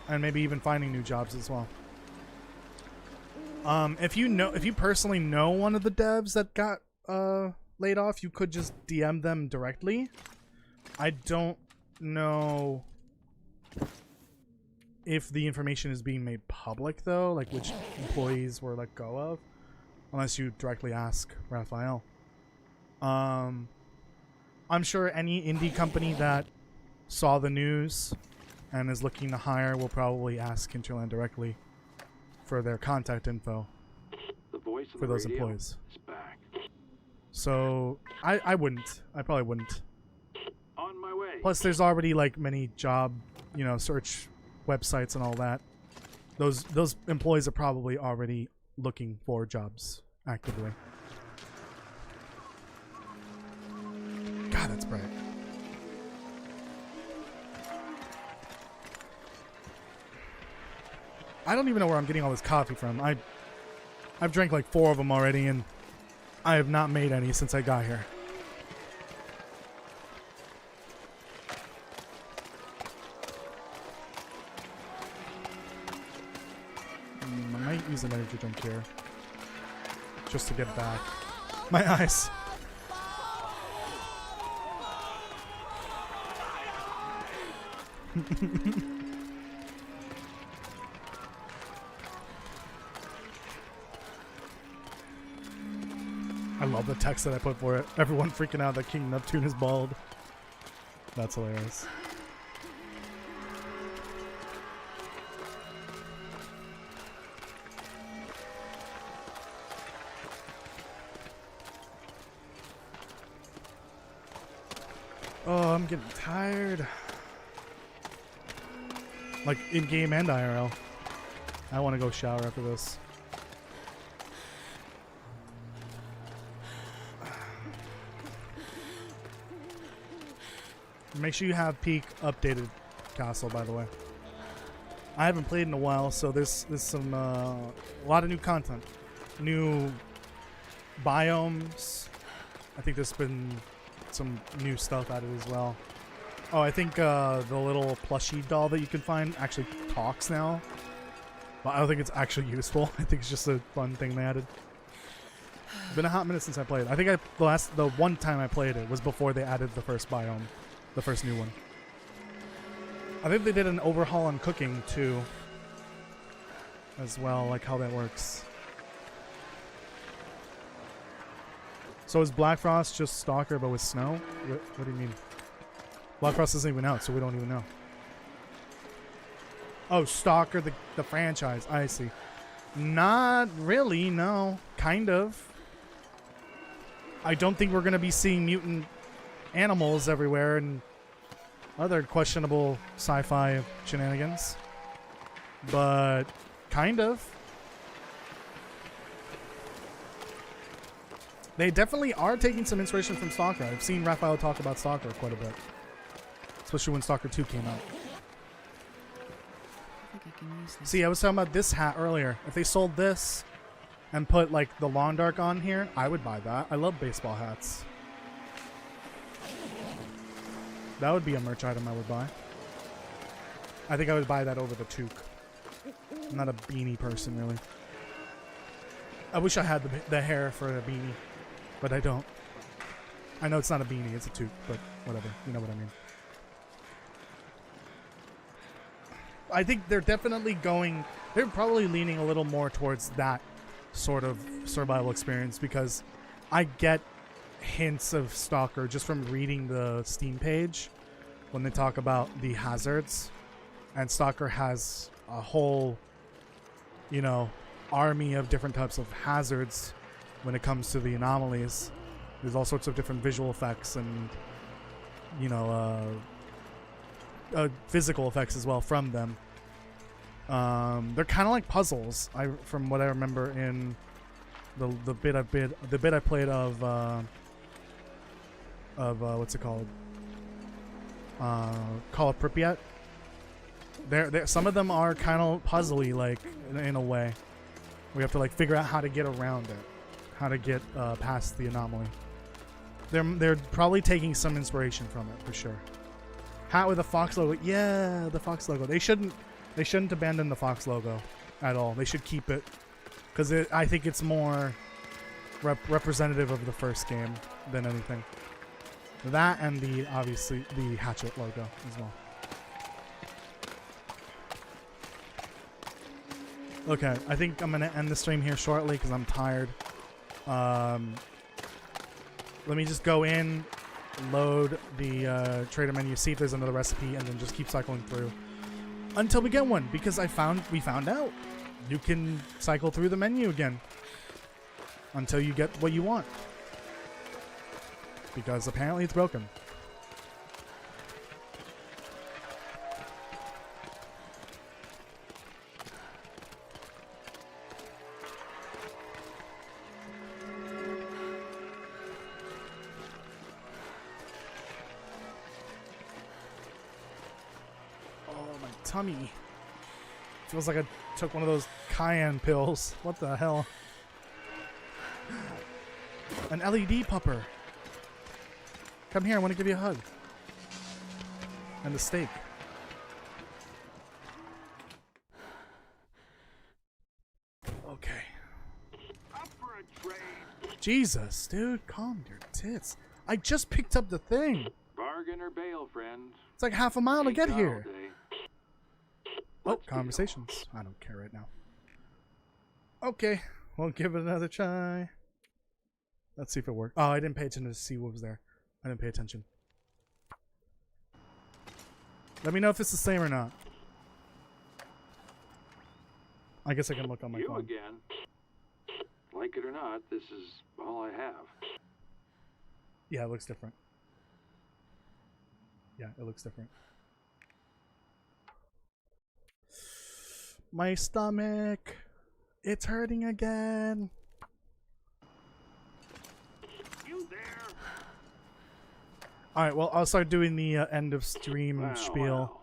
And maybe even finding new jobs as well. If you personally know one of the devs that got laid off, you could just DM them directly. I don't know if the information is being made public though, like which employees were let go of, unless you directly ask Raphael. I'm sure any indie company that saw the news and is looking to hire will probably ask Hinterland directly for their contact info for those employees. So I wouldn't. I probably wouldn't. On my way. Plus, there's already like many job, search websites and all that. Those employees are probably already looking for jobs actively. God, that's bright. I don't even know where I'm getting all this coffee from. I've drank like 4 of them already, and I have not made any since I got here. I might use an energy drink here, just to get back. My eyes. I love the text that I put for it. Everyone freaking out that King Neptune is bald. That's hilarious. Oh, I'm getting tired. Like in game and IRL. I want to go shower after this. Make sure you have peak updated castle, by the way. I haven't played in a while, so there's some a lot of new content, new biomes. I think there's been some new stuff added as well. Oh, I think the little plushie doll that you can find actually talks now, but I don't think it's actually useful. I think it's just a fun thing they added. It's been a hot minute since I played. I think the one time I played it was before they added the first biome. The first new one. I think they did an overhaul on cooking too, as well, like how that works. So is Black Frost just Stalker but with snow? What do you mean? Black Frost isn't even out, so we don't even know. Oh, Stalker, the franchise. I see. Not really, no. Kind of. I don't think we're going to be seeing mutant animals everywhere and other questionable sci-fi shenanigans, but kind of. They definitely are taking some inspiration from Stalker. I've seen Raphael talk about Stalker quite a bit, especially when Stalker 2 came out. I think I can use this. See, I was talking about this hat earlier. If they sold this and put like the lawn dart on here, I would buy that. I love baseball hats. That would be a merch item I would buy. I think I would buy that over the toque. I'm not a beanie person, really. I wish I had the hair for a beanie, but I don't. I know it's not a beanie, it's a toque, but whatever. You know what I mean. I think they're definitely going... They're probably leaning a little more towards that sort of survival experience, because I get hints of Stalker just from reading the Steam page when they talk about the hazards, and Stalker has a whole, you know, army of different types of hazards when it comes to the anomalies. There's all sorts of different visual effects and, you know, physical effects as well from them. They're kind of like puzzles. From what I remember in the bit I played of what's it called? Call of Pripyat. Some of them are kind of puzzly, like in a way. We have to like figure out how to get around it, how to get past the anomaly. They're probably taking some inspiration from it for sure. Hat with a fox logo, yeah, the fox logo. They shouldn't abandon the fox logo at all. They should keep it, because I think it's more representative of the first game than anything. That and obviously the hatchet logo as well. Okay, I think I'm gonna end the stream here shortly because I'm tired. Let me just go in, load the trader menu, see if there's another recipe, and then just keep cycling through until we get one, because we found out you can cycle through the menu again until you get what you want, because apparently it's broken. tummy. Feels like I took one of those cayenne pills. What the hell? An LED pupper. Come here, I want to give you a hug. And a steak. Okay. Up for a trade. Jesus, dude, calm your tits. I just picked up the thing. Bargain or bail, friends. It's like half a mile to get Ain't here. all day. Oh, Let's deal. conversations. I don't care right now. Okay, we'll give it another try. Let's see if it worked. Oh, I didn't pay attention to see what was there. I didn't pay attention. Let me know if it's the same or not. I guess I can look on my You phone. again. Like it or not, this is all I have. Yeah, it looks different. Yeah, it looks different. My stomach. It's hurting again. You there? Alright, well, I'll start doing the end of stream Wow, spiel. wow.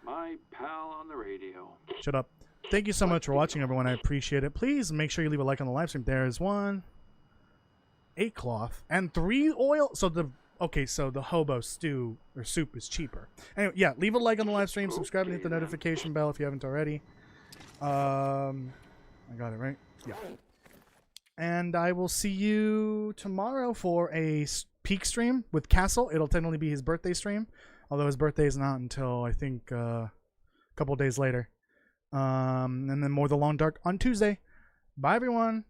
My pal on the radio. Shut up. Thank you so much for watching, everyone. I appreciate it. Please make sure you leave a like on the live stream. There is 1, 8 cloth, and 3 oil. So the hobo stew or soup is cheaper. Anyway, yeah, leave a like on the live stream, subscribe, and hit the notification bell if you haven't already. I got it right. Yeah. And I will see you tomorrow for a peak stream with Castle. It'll technically be his birthday stream, although his birthday is not until I think a couple days later. And then more The Long Dark on Tuesday. Bye, everyone.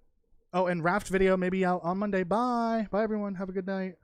Oh, and Raft video maybe out on Monday. Bye. Bye, everyone. Have a good night.